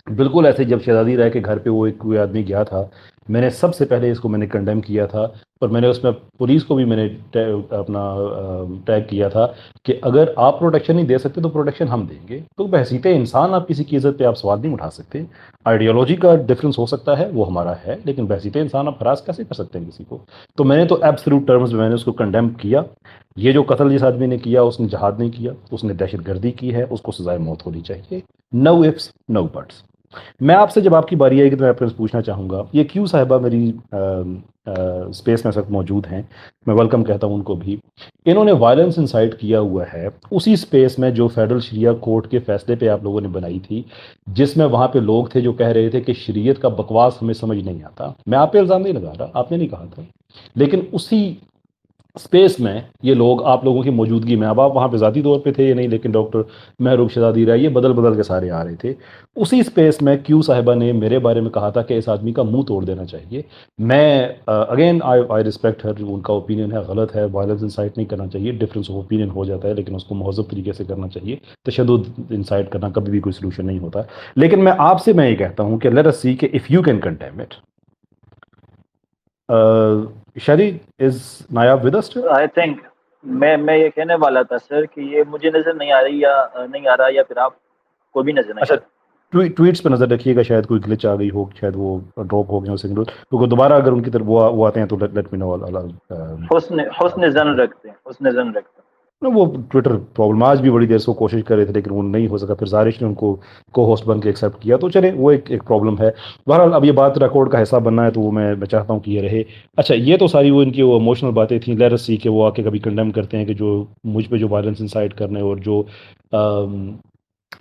بالکل ایسے جب شہزادی رائے کے گھر پہ وہ ایک کوئی آدمی گیا تھا، میں نے سب سے پہلے اس کو میں نے کنڈیم کیا تھا. اور میں نے اس میں پولیس کو بھی میں نے اپنا ٹیگ کیا تھا کہ اگر آپ پروٹیکشن نہیں دے سکتے تو پروٹیکشن ہم دیں گے. تو بحیثیت انسان آپ کسی کی عزت پہ آپ سوال نہیں اٹھا سکتے. آئیڈیالوجی کا ڈفرینس ہو سکتا ہے، وہ ہمارا ہے، لیکن بحیثیت انسان آپ ہراس کیسے کر سکتے ہیں کسی کو؟ تو میں نے تو ایبسلیوٹ ٹرمز میں نے اس کو کنڈیم کیا. یہ جو قتل جس آدمی نے کیا اس نے جہاد نہیں کیا، اس نے دہشت گردی کی ہے، اس کو سزائے موت ہونی چاہیے. نو ifs نو بٹس. میں آپ سے جب آپ کی باری آئے گی تو میں آپ سے پوچھنا چاہوں گا، یہ کیوں صاحبہ میری اسپیس میں اس وقت موجود ہیں، میں ویلکم کہتا ہوں ان کو بھی. انہوں نے وائلنس انسائٹ کیا ہوا ہے اسی اسپیس میں جو فیڈرل شریعہ کورٹ کے فیصلے پہ آپ لوگوں نے بنائی تھی، جس میں وہاں پہ لوگ تھے جو کہہ رہے تھے کہ شریعت کا بکواس ہمیں سمجھ نہیں آتا. میں آپ پہ الزام نہیں لگا رہا، آپ نے نہیں کہا تھا، لیکن اسی اسپیس میں یہ لوگ آپ لوگوں کی موجودگی میں، اب آپ وہاں پہ ذاتی طور پہ تھے یا نہیں، لیکن ڈاکٹر محروب شہزادی رائے یہ بدل کے سارے آ رہے تھے. اسی اسپیس میں کیو صاحبہ نے میرے بارے میں کہا تھا کہ اس آدمی کا منہ توڑ دینا چاہیے. میں اگین آئی رسپیکٹ ہر، ان کا اوپینین ہے، غلط ہے، وائلنس انسائٹ نہیں کرنا چاہیے. ڈفرینس آف اوپینین ہو جاتا ہے لیکن اس کو مہذب طریقے سے کرنا چاہیے. تشدد انسائٹ کرنا کبھی بھی کوئی سلوشن نہیں ہوتا. لیکن میں آپ سے میں یہ کہتا ہوں کہ لیٹ اس سی کہ if you can condemn it. شری is Nayab with us. I think میں یہ کہنے والا تھا سر کہ یہ مجھے نظر نہیں آ رہی یا نہیں آ رہا، یا پھر آپ کو بھی نظر نہیں آ اچھا رہا. ٹویٹس پہ نظر رکھیے گا، شاید کوئی گلچ آ گئی ہو، شاید وہ ڈراپ ہو گئے ہو سگنل. کیونکہ دوبارہ اگر ان کی طرف وہ آتے ہیں تو لیٹ می نو. حسن زن رکھتے ہیں، حسن زن رکھتے ہیں. وہ ٹویٹر پرابلم آج بھی بڑی دیر سے وہ کوشش کر رہے تھے لیکن وہ نہیں ہو سکا، پھر زارش نے ان کو کو ہوسٹ بن کے ایکسیپٹ کیا، تو چلے وہ ایک پرابلم ہے۔ بہرحال اب یہ بات ریکارڈ کا حصہ بننا ہے تو وہ میں چاہتا ہوں کہ یہ رہے۔ اچھا یہ تو ساری وہ ان کی وہ ایموشنل باتیں تھیں، لیٹ اس سی کہ وہ آ کے کبھی کنڈیم کرتے ہیں کہ جو مجھ پہ جو وائلنس انسائٹ کرنے اور جو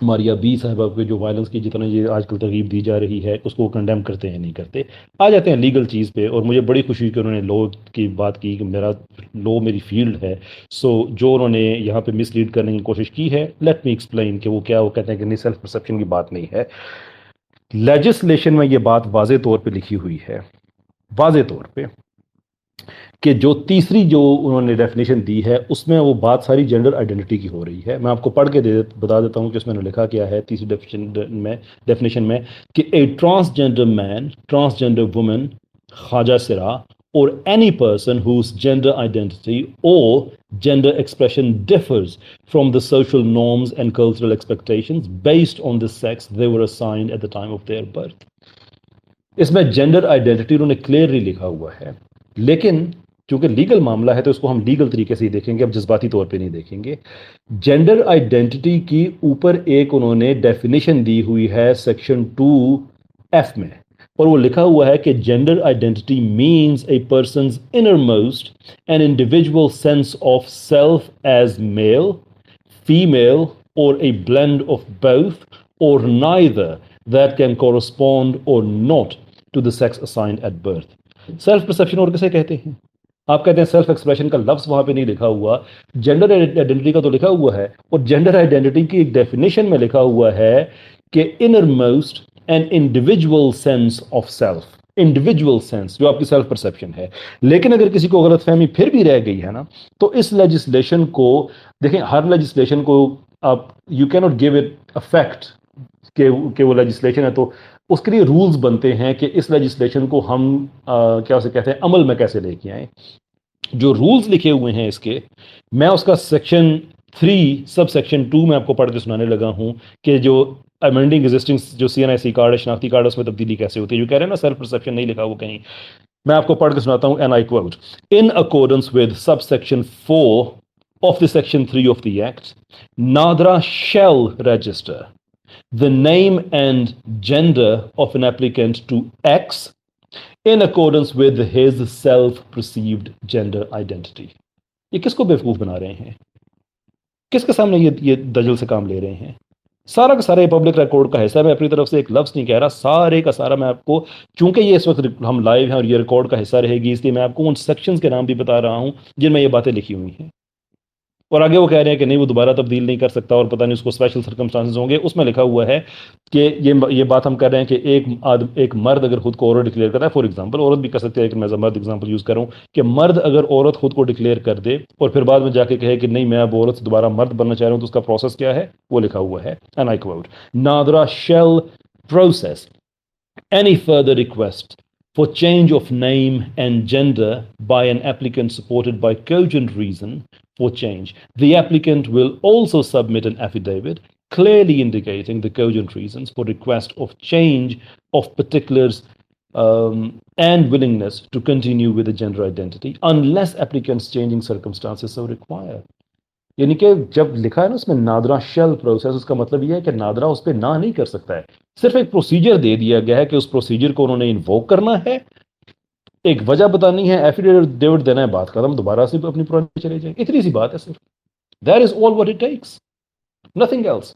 ماریا بی صاحبہ پہ جو وائلنس کی جتنا یہ آج کل ترغیب دی جا رہی ہے اس کو وہ کنڈیم کرتے ہیں نہیں کرتے، آ جاتے ہیں لیگل چیز پہ۔ اور مجھے بڑی خوشی کہ انہوں نے لو کی بات کی کہ میرا لو میری فیلڈ ہے، سو جو انہوں نے یہاں پہ مس لیڈ کرنے کی کوشش کی ہے، لیٹ می ایکسپلین کہ وہ کیا، وہ کہتے ہیں کہ نہیں سیلف پرسیپشن کی بات نہیں ہے، لیجسلیشن میں یہ بات واضح طور پہ لکھی ہوئی ہے، واضح طور پہ کہ جو تیسری جو انہوں نے ڈیفینیشن دی ہے اس میں وہ بات ساری جینڈر آئیڈینٹی کی ہو رہی ہے۔ میں آپ کو پڑھ کے بتا دیتا ہوں کہ اس میں نے لکھا کیا ہے تیسری ڈیفینیشن میں کہ اے ٹرانسجینڈر مین، ٹرانسجینڈر وومن، خواجہ سرا or any person whose gender identity or gender expression differs from the social norms and cultural expectations based on the sex they were assigned at the time of their birth۔ اس میں gender identity انہوں نے clearly لکھا ہوا ہے، لیکن چونکہ legal معاملہ ہے تو اس کو ہم لیگل طریقے سے ہی دیکھیں گے، اب جذباتی طور پہ نہیں دیکھیں گے۔ جینڈر آئیڈینٹی کی اوپر ایک انہوں نے ڈیفینیشن دی ہوئی ہے سیکشن 2F میں، اور وہ لکھا ہوا ہے کہ gender identity means a person's inner most an individual sense of self as mile, female اور اے بلینڈ آف بوتھ اور neither that can correspond or not to the sex assigned at birth۔ Self perception اور کسے کہتے ہیں؟ آپ کہتے ہیں self expression کا لفظ وہاں پہ نہیں لکھا ہوا، جینڈر آئیڈینٹی کا تو لکھا ہوا ہے، اور جینڈر آئیڈینٹی کی ایک ڈیفینیشن میں لکھا ہوا ہے کہ inner most an individual sense of self, individual sense جو آپ کی سیلف پرسیپشن ہے۔ لیکن اگر کسی کو غلط فہمی پھر بھی رہ گئی ہے نا تو اس لیجسلیشن کو دیکھیں، ہر لیجسلیشن کو آپ یو کی ناٹ گیو اٹ افیکٹ کہ وہ لیجسلیشن ہے، تو اس کے لیے رولز بنتے ہیں کہ اس لیجسلیشن کو ہم کیا اسے کہتے ہیں عمل میں کیسے لے کے آئیں۔ جو رولز لکھے ہوئے ہیں اس کے، میں اس کا سیکشن 3 سب سیکشن 2 میں آپ کو پڑھ کے سنانے لگا ہوں کہ جو امینڈنگ ایگزسٹنگ جو CNIC کارڈ ہے، شناختی کارڈ، اس میں تبدیلی کیسے ہوتی ہے۔ جو کہہ رہے ہیں نا سیلف پرسیپشن نہیں لکھا وہ کہیں، میں آپ کو پڑھ کے سناتا ہوں، and I quote, in accordance with subsection 4 of the section 3 of the act، NADRA shall register the name and gender of an applicant to X in accordance with his self-perceived gender identity۔ یہ کس کو بیوقوف بنا رہے ہیں؟ کس کے سامنے یہ دجل سے کام لے رہے ہیں؟ سارا کا سارا یہ پبلک ریکارڈ کا حصہ ہے، میں اپنی طرف سے ایک لفظ نہیں کہہ رہا، سارے کا سارا میں آپ کو، چونکہ یہ اس وقت ہم لائیو ہیں اور یہ ریکارڈ کا حصہ رہے گی، اس لیے میں آپ کو ان سیکشنز کے نام بھی بتا رہا ہوں جن میں یہ باتیں لکھی ہوئی ہیں۔ اور آگے وہ کہہ رہے ہیں کہ نہیں وہ دوبارہ تبدیل نہیں کر سکتا اور پتہ نہیں اس کو اسپیشل سرکمسٹانسز ہوں گے۔ اس میں لکھا ہوا ہے کہ یہ بات ہم کر رہے ہیں کہ ایک مرد اگر خود کو عورت ڈکلیئر کرتا ہے، فار ایگزامپل عورت بھی کر سکتے ہیں لیکن میں مرد ایگزامپل یوز کروں، کہ مرد اگر عورت خود کو ڈکلیئر کر دے اور پھر بعد میں جا کے کہے کہ نہیں میں اب عورت سے دوبارہ مرد بننا چاہ رہا ہوں، تو اس کا پروسیس کیا ہے وہ لکھا ہوا ہے، and I quote, NADRA shall process any further request for change of name and gender by an applicant supported by cogent reason for change. The applicant will also submit an affidavit clearly indicating the cogent reasons for request of change of particulars and willingness to continue with the gender identity unless applicant's changing circumstances so require۔ یعنی کہ جب لکھا ہے نا اس میں NADRA shell process, اس کا مطلب یہ ہے کہ نادرا اس پہ نہ نہیں کر سکتا ہے، صرف ایک پروسیجر دے دیا گیا ہے کہ اس پروسیجر کو انہوں نے انووک کرنا ہے، ایک وجہ بتانی ہے، ایفیڈیوٹ دینا ہے، بات ختم، دوبارہ سے اپنی پرانی چلے جائیں، اتنی سی بات ہے صرف، that is all what it takes, nothing else.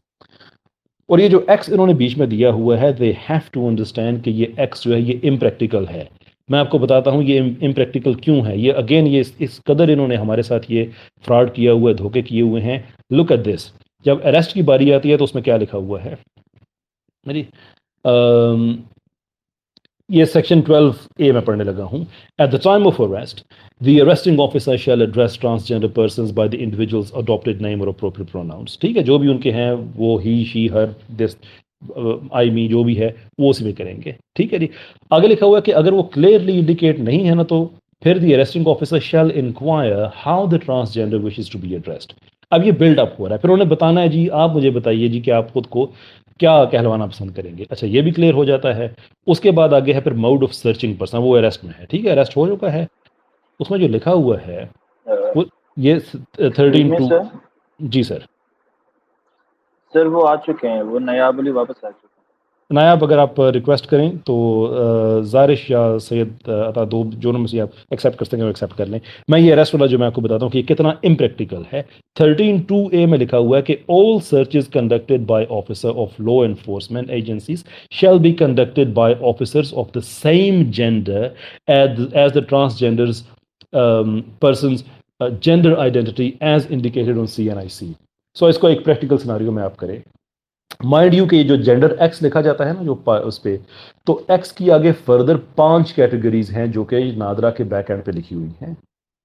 اور یہ جو ایکس انہوں نے بیچ میں دیا ہوا ہے، دے ہیو ٹو انڈرسٹینڈ کہ یہ ایکس جو ہے یہ امپریکٹیکل ہے۔ میں آپ کو بتاتا ہوں یہ امپریکٹیکل کیوں ہے، یہ اگین یہ اس قدر انہوں نے ہمارے ساتھ یہ فراڈ کیا ہوا ہے، دھوکے کیے ہوئے ہیں۔ لک ایٹ دس، جب اریسٹ کی باری آتی ہے تو اس میں کیا لکھا ہوا ہے، یہ سیکشن 12A میں پڑھنے لگا ہوں، at the time of arrest the arresting officer shall address transgender persons by the individuals adapted name or appropriate pronouns, ٹھیک ہے، جو بھی ان کے ہیں وہ ہی، شی، ہر، دس، آئی، می، جو بھی ہے وہ اسی میں کریں گے، ٹھیک ہے جی۔ آگے لکھا ہوا ہے کہ اگر وہ کلیئرلی انڈیکیٹ نہیں ہے نا تو پھر the arresting officer shall inquire how the transgender wishes to be addressed. اب یہ بلڈ اپ ہو رہا ہے، پھر انہوں نے بتانا ہے جی آپ مجھے بتائیے جی کہ آپ خود کو کیا کہلوانا پسند کریں گے، اچھا یہ بھی کلیئر ہو جاتا ہے۔ اس کے بعد آگے ہے پھر موڈ آف سرچنگ پرسن، وہ اریسٹ میں ہے، ٹھیک ہے، اریسٹ ہو چکا ہے، اس میں جو لکھا ہوا ہے یہ 13 میں ٹو سر جی سر سر وہ آ چکے ہیں، وہ نیاب علی واپس آ چکے ہیں۔ نایاب اگر آپ ریکویسٹ کریں تو زارش یا سید عطا دو جو میں سے آپ ایکسیپٹ کر سکیں وہ ایکسیپٹ کر لیں. میں یہ ریسٹ والا جو میں آپ کو بتاتا ہوں کہ یہ کتنا امپریکٹیکل ہے. 13(2)(a) میں لکھا ہوا ہے کہ all searches conducted by officer of law enforcement agencies shall be conducted by officers of the same gender as the transgenders person's gender identity as indicated on CNIC. سو اس کو ایک پریکٹیکل سناریو میں آپ کریں. مائنڈ یو کہ یہ جو gender x لکھا جاتا ہے نا جو اس پہ، تو ایکس کی آگے فردر 5 کیٹیگریز ہیں جو کہ نادرا کے بیک اینڈ پہ لکھی ہوئی ہیں.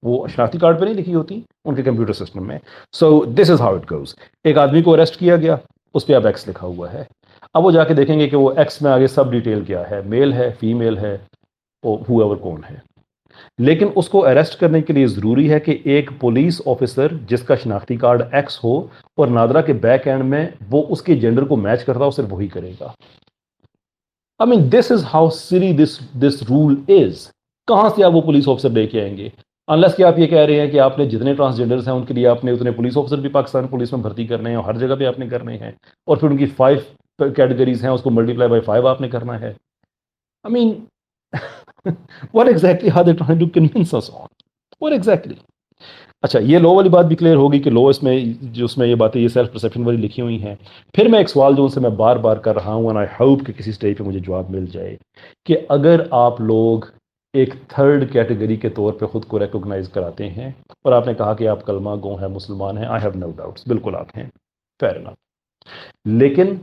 وہ شناختی کارڈ پہ نہیں لکھی ہوتی، ان کے کمپیوٹر سسٹم میں. سو دس از ہاؤ اٹ گوز. ایک آدمی کو اریسٹ کیا گیا، اس پہ اب ایکس لکھا ہوا ہے. اب وہ جا کے دیکھیں گے کہ وہ ایکس میں آگے سب ڈیٹیل کیا ہے، میل ہے، فیمیل ہے، ہو ایور کون ہے. لیکن اس کو اریسٹ کرنے کے لیے ضروری ہے کہ ایک پولیس آفیسر جس کا شناختی کارڈ ایکس ہو اور نادرا کے بیک اینڈ میں وہ اس کے جینڈر کو میچ کرتا ہو، صرف وہی کرے گا. I mean, this is how silly this rule is. کہاں سے آپ وہ پولیس آفیسر لے کے آئیں گے؟ انلیس کہ آپ یہ کہہ رہے ہیں کہ آپ نے جتنے ٹرانسجینڈرز ہیں ان کے لیے آپ نے اتنے پولیس آفیسر بھی پاکستان پولیس میں بھرتی کرنے ہیں اور ہر جگہ پہ آپ نے کرنے ہیں، اور پھر ان کی 5 کیٹیگریز ہیں، اس کو ملٹیپلائی بائی 5 آپ نے کرنا ہے. I mean, what exactly are they trying to convince us on? What exactly? اچھا، یہ لو والی بات بھی کلیئر ہوگی کہ لو اس میں جو اس میں یہ باتیں یہ سیلف پرسیپشن والی لکھی ہوئی ہیں. پھر میں ایک سوال جو ان سے میں بار بار کر رہا ہوں، and I hope کہ کسی سٹیج پہ مجھے جواب مل جائے، کہ اگر آپ لوگ ایک تھرڈ کیٹیگری کے طور پہ خود کو ریکوگنائز کراتے ہیں اور آپ نے کہا کہ آپ کلمہ گو ہیں، مسلمان ہیں، I have no doubts، بالکل آپ ہیں، fair enough. لیکن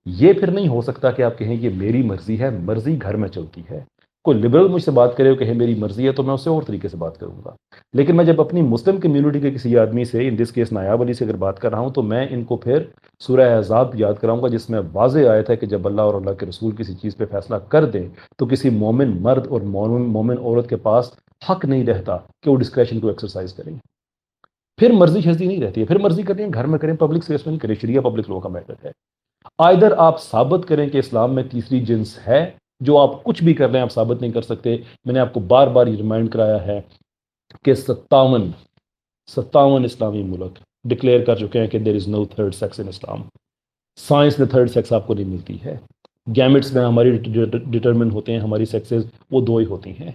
یہ پھر نہیں ہو سکتا کہ آپ کہیں کہ میری مرضی ہے. مرضی گھر میں چلتی ہے. کوئی لبرل مجھ سے بات کرے ہو کہیں میری مرضی ہے تو میں اس سے اور طریقے سے بات کروں گا. لیکن میں جب اپنی مسلم کمیونٹی کے کسی آدمی سے، ان دس کیس نایاب علی سے اگر بات کر رہا ہوں، تو میں ان کو پھر سورہ احزاب یاد کراؤں گا جس میں واضح آیت ہے کہ جب اللہ اور اللہ کے رسول کسی چیز پہ فیصلہ کر دیں تو کسی مومن مرد اور مومن عورت کے پاس حق نہیں رہتا کہ وہ ڈسکریشن کو ایکسرسائز کریں. پھر مرضی شرزی نہیں رہتی ہے. پھر مرضی کریں گھر میں کریں، پبلک اسپیس میں نہیں کریں. شریعہ پبلک لو کا میٹر ہے. آئدر آپ ثابت کریں کہ اسلام میں تیسری جنس ہے، جو آپ کچھ بھی کر رہے ہیں آپ ثابت نہیں کر سکتے. میں نے آپ کو بار بار یہ ریمائنڈ کرایا ہے کہ 57 اسلامی ملک ڈکلیئر کر چکے ہیں کہ دیر از نو تھرڈ سیکس ان اسلام. سائنس میں تھرڈ سیکس آپ کو نہیں ملتی ہے. گیمٹس میں ہماری ڈٹرمن ہوتے ہیں، ہماری سیکسز وہ 2 ہی ہوتی ہیں.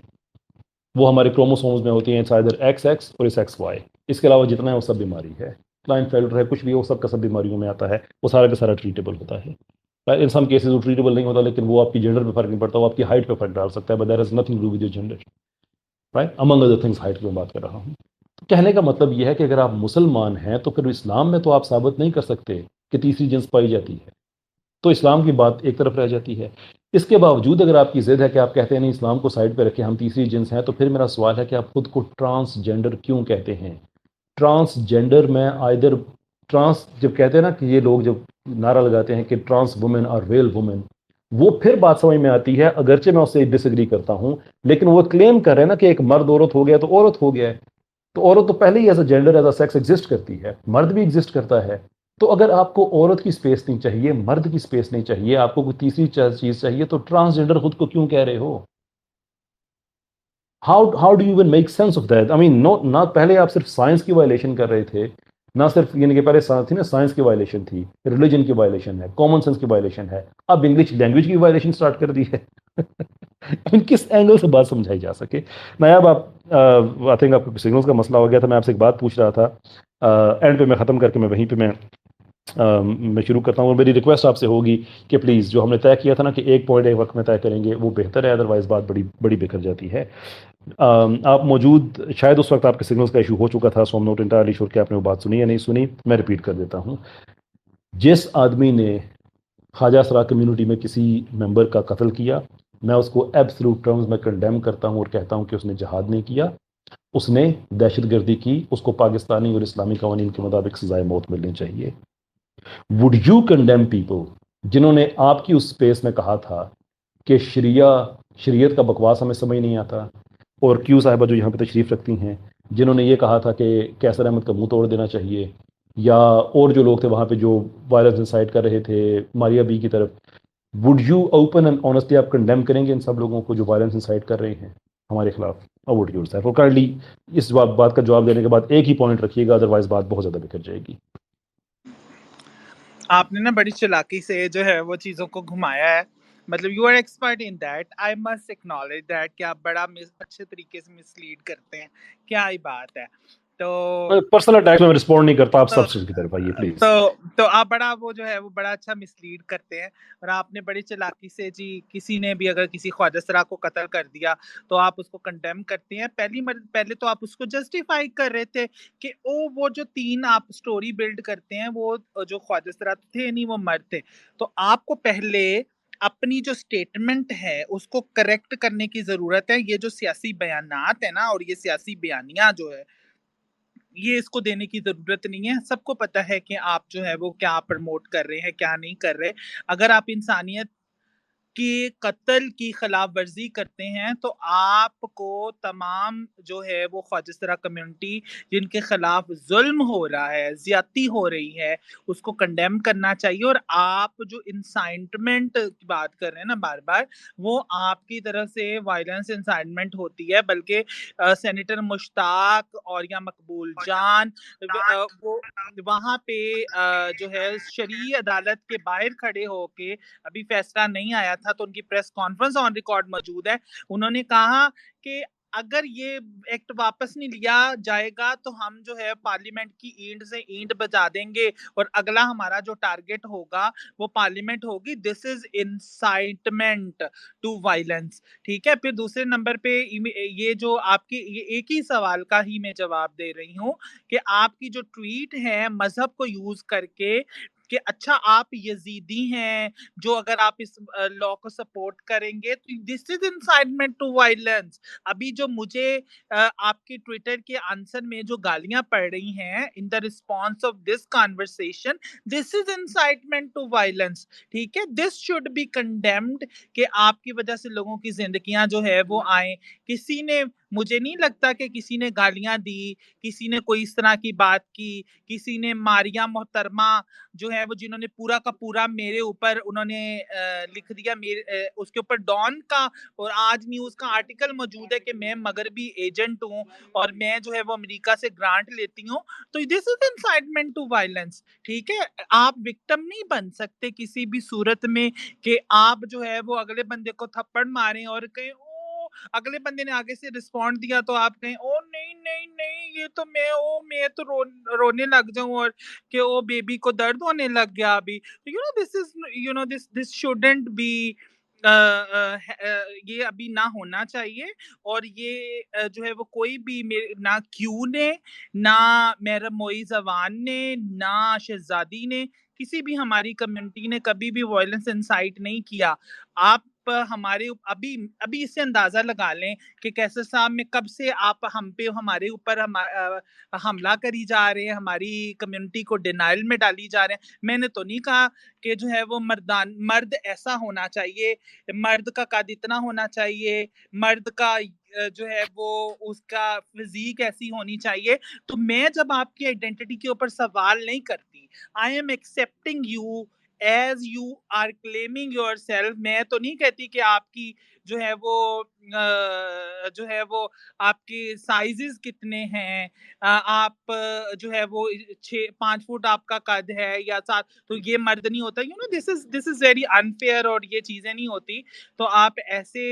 وہ ہمارے کروموسومز میں ہوتی ہیں، ادھر ایکس اور ایکس وائی. اس کے علاوہ جتنا ہے وہ سب بیماری ہے. کلائن فیلڈر ہے، کچھ بھی وہ سب کا سب بیماریوں میں آتا ہے. وہ سارا کا سارا ٹریٹیبل ہوتا ہے. ان سم کیسز وہ ٹریٹیبل نہیں ہوتا، لیکن وہ آپ کی جینڈر پہ فرق نہیں پڑتا، وہ آپ کی ہائٹ پہ فرق ڈال سکتا ہے. But there is nothing to do with your gender, right, among other things. Height کی میں بات کر رہا ہوں. تو کہنے کا مطلب یہ ہے کہ اگر آپ مسلمان ہیں تو پھر اسلام میں تو آپ ثابت نہیں کر سکتے کہ تیسری جنس پائی جاتی ہے. تو اسلام کی بات ایک طرف رہ جاتی ہے. اس کے باوجود اگر آپ کی ضد ہے کہ آپ کہتے ہیں نہیں اسلام کو سائڈ پہ رکھیں، ہم تیسری جنس ہیں، تو پھر میرا سوال ہے کہ آپ خود کو ٹرانسجینڈر کیوں کہتے ہیں؟ ٹرانسجینڈر میں آئدر ٹرانس جب کہتے ہیں نا کہ یہ لوگ جب نعرہ لگاتے ہیں کہ ٹرانس وومن اور ریل وومن، وہ پھر بات سمجھ میں آتی ہے، اگرچہ میں اس سے ڈس ایگری کرتا ہوں. لیکن وہ کلیم کر رہے ہیں نا کہ ایک مرد عورت ہو گیا تو عورت ہو گیا ہے. تو عورت تو پہلے ہی as a gender as a sex exist کرتی ہے، مرد بھی ایگزسٹ کرتا ہے. تو اگر آپ کو عورت کی اسپیس نہیں چاہیے، مرد کی اسپیس نہیں چاہیے، آپ کو کوئی تیسری چیز چاہیے، تو ٹرانسجینڈر خود کو کیوں کہہ رہے ہو؟ How do you even make sense of that? I mean نہ پہلے آپ صرف سائنس کی وائلیشن کر رہے تھے، نہ صرف یعنی کہ پہلے تھی نا سائنس کی وائلیشن تھی، ریلیجن کی وائلیشن ہے، کامن سینس کی وائلیشن ہے، اب انگلش لینگویج کی وائلیشن سٹارٹ کر دی ہے. کس اینگل سے بات سمجھائی جا سکے؟ نایاب آپ آئی تھنک آپ کو سگنلز کا مسئلہ ہو گیا تھا. میں آپ سے ایک بات پوچھ رہا تھا، اینڈ پہ میں ختم کر کے میں وہیں پہ میں شروع کرتا ہوں. اور میری ریکویسٹ آپ سے ہوگی کہ پلیز جو ہم نے طے کیا تھا نا کہ 1 پوائنٹ ایک وقت میں طے کریں گے، وہ بہتر ہے، ادروائز بات بڑی بکھر جاتی ہے. آپ موجود شاید اس وقت آپ کے سگنلز کا ایشو ہو چکا تھا، سو ایم ناٹ انٹائرلی شور کہ آپ نے وہ بات سنی یا نہیں سنی. میں ریپیٹ کر دیتا ہوں. جس آدمی نے خواجہ سرا کمیونٹی میں کسی ممبر کا قتل کیا، میں اس کو ایبسلوٹ ٹرمز میں کنڈیم کرتا ہوں اور کہتا ہوں کہ اس نے جہاد نہیں کیا، اس نے دہشت گردی کی، اس کو پاکستانی اور اسلامی قوانین کے مطابق سزائے موت ملنی چاہیے. وڈ یو کنڈیم پیپل جنہوں نے آپ کی اس سپیس میں کہا تھا کہ شریعت کا بکواس ہمیں سمجھ نہیں آتا، اور کیو صاحبہ جو یہاں پہ تشریف رکھتی ہیں جنہوں نے یہ کہا تھا کہ کیسر احمد کا منہ توڑ دینا چاہیے، یا اور جو لوگ تھے وہاں پہ جو وائلنس انسائٹ کر رہے تھے ماریا بی کی طرف، would you open and honestly آپ کنڈیم کریں گے ان سب لوگوں کو جو وائلنس انسائٹ کر رہے ہیں ہمارے خلاف؟ اوٹ یور سیلف. اور کائنڈلی اس بات کا جواب دینے کے بعد ایک ہی پوائنٹ رکھیے گا, ادروائز بات بہت زیادہ بکھر جائے گی. آپ نے نا بڑی چلاکی سے جو ہے وہ چیزوں کو گھمایا ہے, مطلب you are expert in that, I must acknowledge that کہ آپ بڑا اچھے طریقے سے مسلیڈ کرتے ہیں, کیا ہی بات ہے. تو پرسنل اٹیک میں رسپونڈ نہیں کرتا, آپ سبسٹنس کی طرف آئیے پلیز. تو آپ بڑا وہ جو ہے وہ بڑا اچھا مسلیڈ کرتے ہیں, اور آپ نے بڑی چلاکی سے جی کسی نے بھی اگر کسی خواجہ سرا کو قتل کر دیا تو آپ اس کو کنڈیم کرتے ہیں. پہلے تو آپ اس کو جسٹیفائی کر رہے تھے کہ وہ جو 3 آپ سٹوری بلڈ کرتے ہیں وہ جو خواجہ سرا تھے نہیں, وہ مرد تھے. تو آپ کو پہلے اپنی جو سٹیٹمنٹ ہے اس کو کریکٹ کرنے کی ضرورت ہے. یہ جو سیاسی بیانات ہیں نا, اور یہ سیاسی بیانیہ جو ہے, یہ اس کو دینے کی ضرورت نہیں ہے. سب کو پتا ہے کہ آپ جو ہے وہ کیا پرموٹ کر رہے ہیں, کیا نہیں کر رہے. اگر آپ انسانیت کی قتل کی خلاف ورزی کرتے ہیں تو آپ کو تمام جو ہے وہ خواجہ سرا کمیونٹی جن کے خلاف ظلم ہو رہا ہے, زیادتی ہو رہی ہے, اس کو کنڈیم کرنا چاہیے. اور آپ جو انسائٹمنٹ کی بات کر رہے ہیں نا بار بار, وہ آپ کی طرف سے وائلنس انسائٹمنٹ ہوتی ہے. بلکہ سینیٹر مشتاق اور یا مقبول جان وہ وہاں پہ جو ہے شرعی عدالت کے باہر کھڑے ہو کے, ابھی فیصلہ نہیں آیا تھا تو ان کی پریس کانفرنس آن ریکارڈ موجود ہے, انہوں نے کہا کہ اگر یہ ایکٹ واپس نہیں لیا جائے گا تو ہم جو ہے پارلیمنٹ کی اینٹ سے اینٹ بجا دیں گے, اور اگلا ہمارا جو ٹارگٹ ہوگا وہ پارلیمنٹ ہوگی. دس از انسائٹمنٹ ٹو وائلنس. ٹھیک ہے. پھر دوسرے نمبر پہ یہ جو آپ کی یہ ایک ہی سوال کا ہی میں جواب دے رہی ہوں کہ آپ کی جو ٹویٹ ہے مذہب کو یوز کر کے کہ اچھا آپ یزیدی ہیں, جو اگر آپ اس لا کو سپورٹ کریں گے تو دس از انسائٹمنٹ ٹو وائلنس. ابھی جو مجھے آپ کے ٹویٹر کے آنسر میں جو گالیاں پڑ رہی ہیں in the response of this conversation, this is incitement to violence. ٹھیک ہے. دس شوڈ بی کنڈیمڈ کہ آپ کی وجہ سے لوگوں کی زندگیاں جو ہے وہ آئیں. کسی نے, مجھے نہیں لگتا کہ کسی نے گالیاں دی, کسی نے کوئی اس طرح کی بات کی, کسی نے ماریا محترمہ جو ہے وہ جنہوں نے پورا کا پورا میرے اوپر انہوں نے لکھ دیا, اس کے اوپر ڈان کا اور آج نیوز کا آرٹیکل موجود ہے کہ میں مغربی ایجنٹ ہوں اور میں جو ہے وہ امریکہ سے گرانٹ لیتی ہوں. تو دس از انسائٹمنٹ ٹو وائلنس. ٹھیک ہے. آپ وکٹم نہیں بن سکتے کسی بھی صورت میں کہ آپ جو ہے وہ اگلے بندے کو تھپڑ ماریں اور کہیں اگلے بندے نے آگے سے رسپونڈ دیا تو آپ کہیں او نہیں نہیں نہیں یہ تو میں تو رونے لگ جاؤں اور کہ او بیبی کو درد ہونے لگ گیا ابھی. دس شوڈنٹ بی, یہ ابھی نہ ہونا چاہیے. اور یہ جو ہے وہ کوئی بھی نہ کیو نے, نہ میرا موئی زوان نے, نہ شہزادی نے, کسی بھی ہماری کمیونٹی نے کبھی بھی وائلنس انسائٹ نہیں کیا. آپ ہمارے ابھی اس سے اندازہ لگا لیں کہ کیسر صاحب میں کب سے آپ ہم پہ ہمارے اوپر حملہ کری جا رہے ہیں, ہماری کمیونٹی کو ڈینائل میں ڈالی جا رہے ہیں. میں نے تو نہیں کہا کہ جو ہے وہ مرد ایسا ہونا چاہیے, مرد کا قد اتنا ہونا چاہیے, مرد کا جو ہے وہ اس کا فزیک ایسی ہونی چاہیے. تو میں جب آپ کی آئیڈینٹی کے اوپر سوال نہیں کرتی, I am accepting you as you are claiming yourself. میں تو نہیں کہتی کہ آپ کی جو ہے وہ آپ کے سائزز کتنے ہیں, آپ جو ہے وہ 5 فٹ آپ کا قد ہے یا 7, تو یہ مرد نہیں ہوتا. دس از ویری انفیئر, اور یہ چیزیں نہیں ہوتی. تو آپ ایسے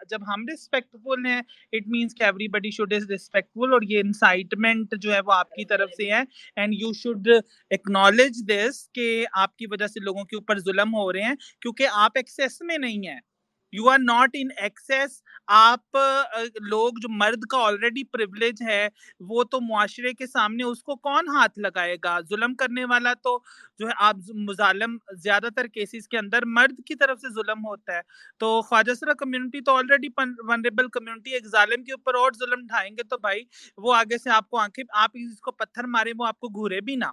جب ہم ریسپیکٹفل ہیں اٹ مینس کہ everybody should is respectful, اور یہ انسائٹمنٹ جو ہے وہ آپ کی طرف سے ہے اینڈ یو شوڈ ایکنالج دس کہ آپ کی وجہ سے لوگوں کے اوپر ظلم ہو رہے ہیں, کیونکہ آپ ایکسیس میں نہیں ہیں. You are not in excess. آپ لوگ جو مرد کا آلریڈی پریولیج ہے وہ تو معاشرے کے سامنے اس کو کون ہاتھ لگائے گا. ظلم کرنے والا تو جو ہے آپ مظالم, زیادہ تر کیسز کے اندر مرد کی طرف سے ظلم ہوتا ہے. تو خواجہ سرا کمیونٹی تو آلریڈی ونریبل کمیونٹی, ایک ظالم کے اوپر اور ظلم ڈھائیں گے تو بھائی وہ آگے سے آپ کو آپ اس کو پتھر مارے وہ آپ کو گھورے بھی نہ.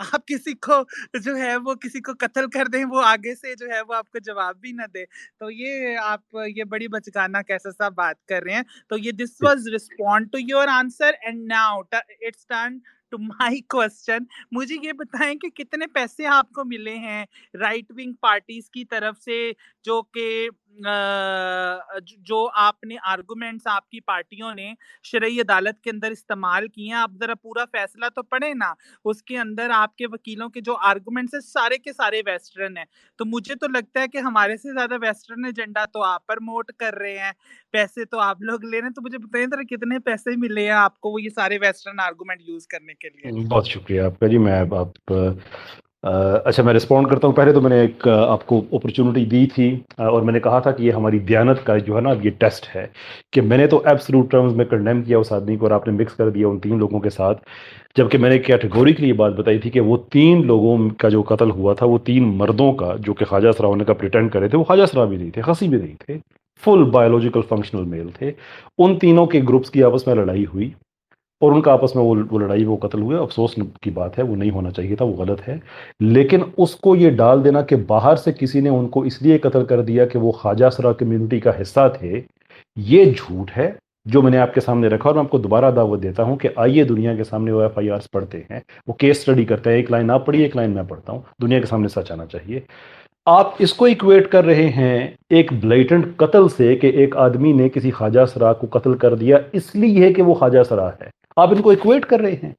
آپ کسی کو جو ہے وہ کسی کو قتل کر دیں وہ آگے سے جو ہے وہ آپ کو جواب بھی نہ دے. تو یہ آپ یہ بڑی بچگانہ کیسا سا بات کر رہے ہیں. تو یہ this was respond to your answer and now it's turn to my question. مجھے یہ بتائیں کہ کتنے پیسے آپ کو ملے ہیں رائٹ ونگ پارٹیز کی طرف سے جو کہ جو آپ نے آرگومنٹس آپ کی پارٹیوں نے شرعی عدالت کے اندر استعمال کیے ہیں، آپ ذرا پورا فیصلہ تو پڑھیں نا. اس کے اندر آپ کے وکیلوں کے جو آرگومنٹس ہیں سارے کے سارے ویسٹرن ہیں. تو مجھے تو لگتا ہے کہ ہمارے سے زیادہ ویسٹرن ایجنڈا تو آپ پرموٹ کر رہے ہیں، پیسے تو آپ لوگ لے رہے ہیں. تو مجھے بتائیں ذرا کتنے پیسے ملے ہیں آپ کو وہ یہ سارے ویسٹرن آرگومنٹ یوز کرنے کے لیے؟ بہت شکریہ آپ کا جی. میں آپ اچھا میں رسپونڈ کرتا ہوں. پہلے تو میں نے ایک آپ کو اپرچونٹی دی تھی اور میں نے کہا تھا کہ یہ ہماری دیانت کا جو ہے نا یہ ٹیسٹ ہے کہ میں نے تو ایبسلوٹ ٹرمز میں کنڈیم کیا اس آدمی کو اور آپ نے مکس کر دیا ان 3 لوگوں کے ساتھ، جبکہ میں نے کیٹیگوریکلی یہ بات بتائی تھی کہ وہ 3 لوگوں کا جو قتل ہوا تھا وہ 3 مردوں کا جو کہ خواجہ سرا ہونے کا پریٹینڈ کرے تھے، وہ خواجہ سرا بھی نہیں تھے، خسی بھی نہیں تھے، فل بایولوجیکل فنکشنل میل تھے. ان تینوں کے گروپس کی آپس میں لڑائی ہوئی اور ان کا آپس میں وہ لڑائی وہ قتل ہوئے. افسوس کی بات ہے، وہ نہیں ہونا چاہیے تھا، وہ غلط ہے. لیکن اس کو یہ ڈال دینا کہ باہر سے کسی نے ان کو اس لیے قتل کر دیا کہ وہ خواجہ سرا کمیونٹی کا حصہ تھے، یہ جھوٹ ہے جو میں نے آپ کے سامنے رکھا. اور میں آپ کو دوبارہ دعوت دیتا ہوں کہ آئیے دنیا کے سامنے وہ FIRs پڑھتے ہیں، وہ کیس اسٹڈی کرتے ہیں. ایک لائن آپ پڑھیے، ایک لائن میں پڑھتا ہوں. دنیا کے سامنے سچ آنا چاہیے. آپ اس کو ایکویٹ کر رہے ہیں ایک بلیٹنٹ قتل سے کہ ایک آدمی نے کسی خواجہ سرا کو قتل کر دیا اس لیے کہ وہ خواجہ سرا ہے. آپ ان کو ایکویٹ کر رہے ہیں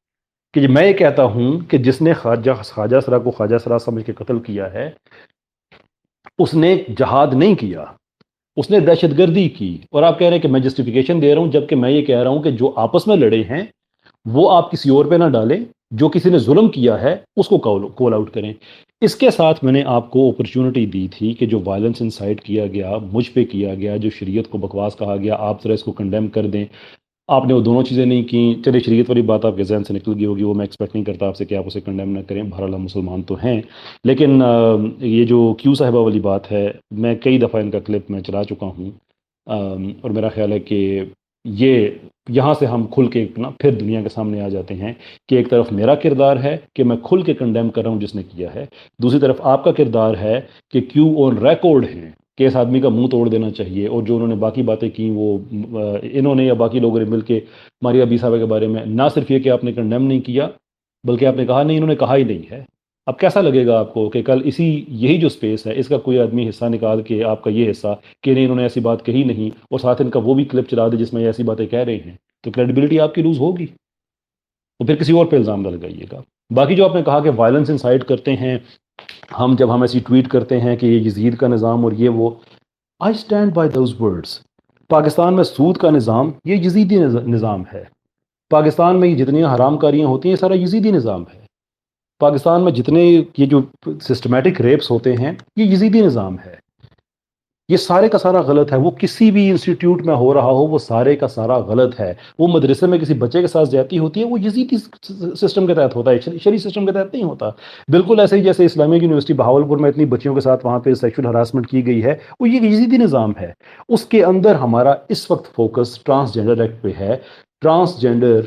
کہ میں یہ کہتا ہوں کہ جس نے خواجہ سرا کو خواجہ سرا سمجھ کے قتل کیا ہے اس نے جہاد نہیں کیا، اس نے دہشت گردی کی. اور آپ کہہ رہے ہیں کہ میں جسٹیفیکیشن دے رہا ہوں، جبکہ میں یہ کہہ رہا ہوں کہ جو آپس میں لڑے ہیں وہ آپ کسی اور پہ نہ ڈالیں، جو کسی نے ظلم کیا ہے اس کو کال آؤٹ کریں. اس کے ساتھ میں نے آپ کو اپرچونٹی دی تھی کہ جو وائلنس انسائٹ کیا گیا، مجھ پہ کیا گیا، جو شریعت کو بکواس کہا گیا، آپ ذرا اس کو کنڈیم کر دیں. آپ نے وہ دونوں چیزیں نہیں کی. چلیے شریعت والی بات آپ کے ذہن سے نکل گئی ہوگی، وہ میں ایکسپیکٹ نہیں کرتا آپ سے کہ آپ اسے کنڈیم نہ کریں. بہرحال ہم مسلمان تو ہیں. لیکن یہ جو کیو صاحبہ والی بات ہے، میں کئی دفعہ ان کا کلپ میں چلا چکا ہوں اور میرا خیال ہے کہ یہ یہاں سے ہم کھل کے نا پھر دنیا کے سامنے آ جاتے ہیں کہ ایک طرف میرا کردار ہے کہ میں کھل کے کنڈیم کر رہا ہوں جس نے کیا ہے، دوسری طرف آپ کا کردار ہے کہ کیو آن ریکارڈ ہیں کہ اس آدمی کا منہ توڑ دینا چاہیے. اور جو انہوں نے باقی باتیں کی وہ انہوں نے یا باقی لوگوں نے مل کے ماریا بی صاحبہ کے بارے میں نہ صرف یہ کہ آپ نے کنڈیم نہیں کیا بلکہ آپ نے کہا نہیں، انہوں نے کہا ہی نہیں ہے. اب کیسا لگے گا آپ کو کہ کل یہی جو سپیس ہے اس کا کوئی آدمی حصہ نکال کے آپ کا یہ حصہ کہ نہیں انہوں نے ایسی بات کہی نہیں اور ساتھ ان کا وہ بھی کلپ چلا دے جس میں یہ ایسی باتیں کہہ رہے ہیں، تو کریڈیبلٹی آپ کی لوز ہوگی اور پھر کسی اور پہ الزام نہ لگائیے گا. باقی جو آپ نے کہا کہ وائلنس انسائٹ کرتے ہیں ہم، جب ہم ایسی ٹویٹ کرتے ہیں کہ یہ یزید کا نظام اور یہ وہ، I stand by those words. Pakistan میں سود کا نظام یہ یزیدی نظام ہے. پاکستان میں یہ جتنی حرام کاریاں ہوتی ہیں سارا یزیدی نظام ہے. پاکستان میں جتنے یہ جو سسٹمیٹک ریپس ہوتے ہیں یہ یزیدی نظام ہے. یہ سارے کا سارا غلط ہے. وہ کسی بھی انسٹیٹیوٹ میں ہو رہا ہو وہ سارے کا سارا غلط ہے. وہ مدرسے میں کسی بچے کے ساتھ زیادتی ہوتی ہے وہ یزیدی سسٹم کے تحت ہوتا ہے، شرعی سسٹم کے تحت نہیں ہوتا. بالکل ایسے ہی جیسے اسلامیہ یونیورسٹی بہاولپور میں اتنی بچیوں کے ساتھ وہاں پہ سیکشل ہراسمنٹ کی گئی ہے، وہ یہ یزیدی نظام ہے. اس کے اندر ہمارا اس وقت فوکس ٹرانسجینڈر ایکٹ پہ ہے. Transgender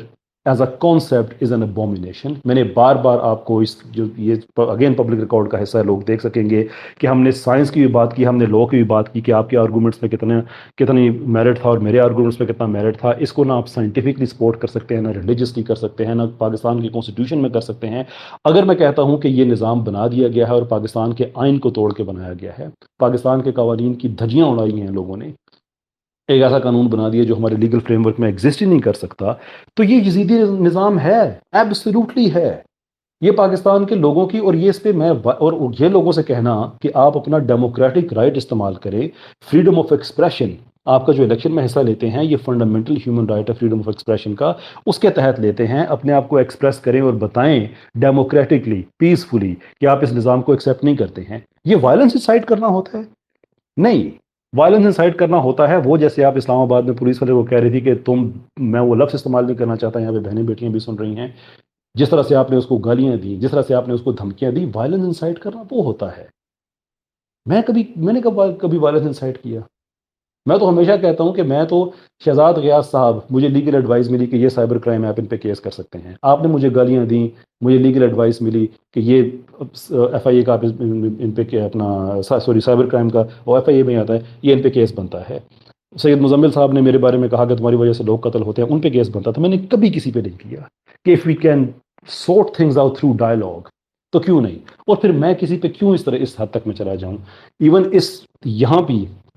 as a concept is an abomination. میں نے بار بار آپ کو اس جو یہ اگین پبلک ریکارڈ کا حصہ ہے، لوگ دیکھ سکیں گے کہ ہم نے سائنس کی بھی بات کی، ہم نے لاء کی بھی بات کی کہ آپ کے آرگومنٹس پہ کتنی میرٹ تھا اور میرے آرگومنٹس پہ کتنا میرٹ تھا. اس کو نہ آپ سائنٹیفکلی سپورٹ کر سکتے ہیں، نہ ریلیجسلی کر سکتے ہیں، نہ پاکستان کی کانسٹیٹیوشن میں کر سکتے ہیں. اگر میں کہتا ہوں کہ یہ نظام بنا دیا گیا ہے اور پاکستان کے آئین کو توڑ کے بنایا گیا ہے، پاکستان کے قوانین کی دھجیاں اڑائی ہیں لوگوں نے، ایک ایسا قانون بنا دیا جو ہمارے لیگل فریم ورک میں ایگزسٹ ہی نہیں کر سکتا، تو یہ یزیدی نظام ہے، ایبسولوٹلی ہے. یہ پاکستان کے لوگوں کی، اور یہ اس پہ میں اور یہ لوگوں سے کہنا کہ آپ اپنا ڈیموکریٹک رائٹ استعمال کریں، فریڈم آف ایکسپریشن. آپ کا جو الیکشن میں حصہ لیتے ہیں یہ فنڈامنٹل ہیومن رائٹ ہے فریڈم آف ایکسپریشن کا، اس کے تحت لیتے ہیں. اپنے آپ کو ایکسپریس کریں اور بتائیں ڈیموکریٹکلی، پیسفلی کہ آپ اس نظام کو ایکسیپٹ نہیں کرتے ہیں. یہ وائلنس انسائٹ کرنا ہوتا ہے؟ نہیں. وائلنس انسائٹ کرنا ہوتا ہے وہ جیسے آپ اسلام آباد میں پولیس والے کو کہہ رہی تھی کہ میں وہ لفظ استعمال نہیں کرنا چاہتا، یہاں پہ بہنیں بیٹیاں بھی سن رہی ہیں، جس طرح سے آپ نے اس کو گالیاں دی، جس طرح سے آپ نے اس کو دھمکیاں دی، وائلنس انسائٹ کرنا وہ ہوتا ہے. میں نے کبھی وائلنس انسائٹ کیا؟ میں تو ہمیشہ کہتا ہوں کہ میں تو شہزاد غیاث صاحب، مجھے لیگل ایڈوائس ملی کہ یہ سائبر کرائم ہے، آپ ان پہ کیس کر سکتے ہیں. آپ نے مجھے گالیاں دیں، مجھے لیگل ایڈوائس ملی کہ یہ FIA کا ان پہ اپنا سائبر کرائم کا اور FIA میں آتا ہے، یہ ان پہ کیس بنتا ہے. سید مزمل صاحب نے میرے بارے میں کہا کہ تمہاری وجہ سے لوگ قتل ہوتے ہیں، ان پہ کیس بنتا تھا. میں نے کبھی کسی پہ نہیں کیا کہ if we can sort things out through dialogue تو کیوں نہیں. اور پھر میں کسی پہ کیوں اس حد تک میں چلا جاؤں. ایون یہاں بھی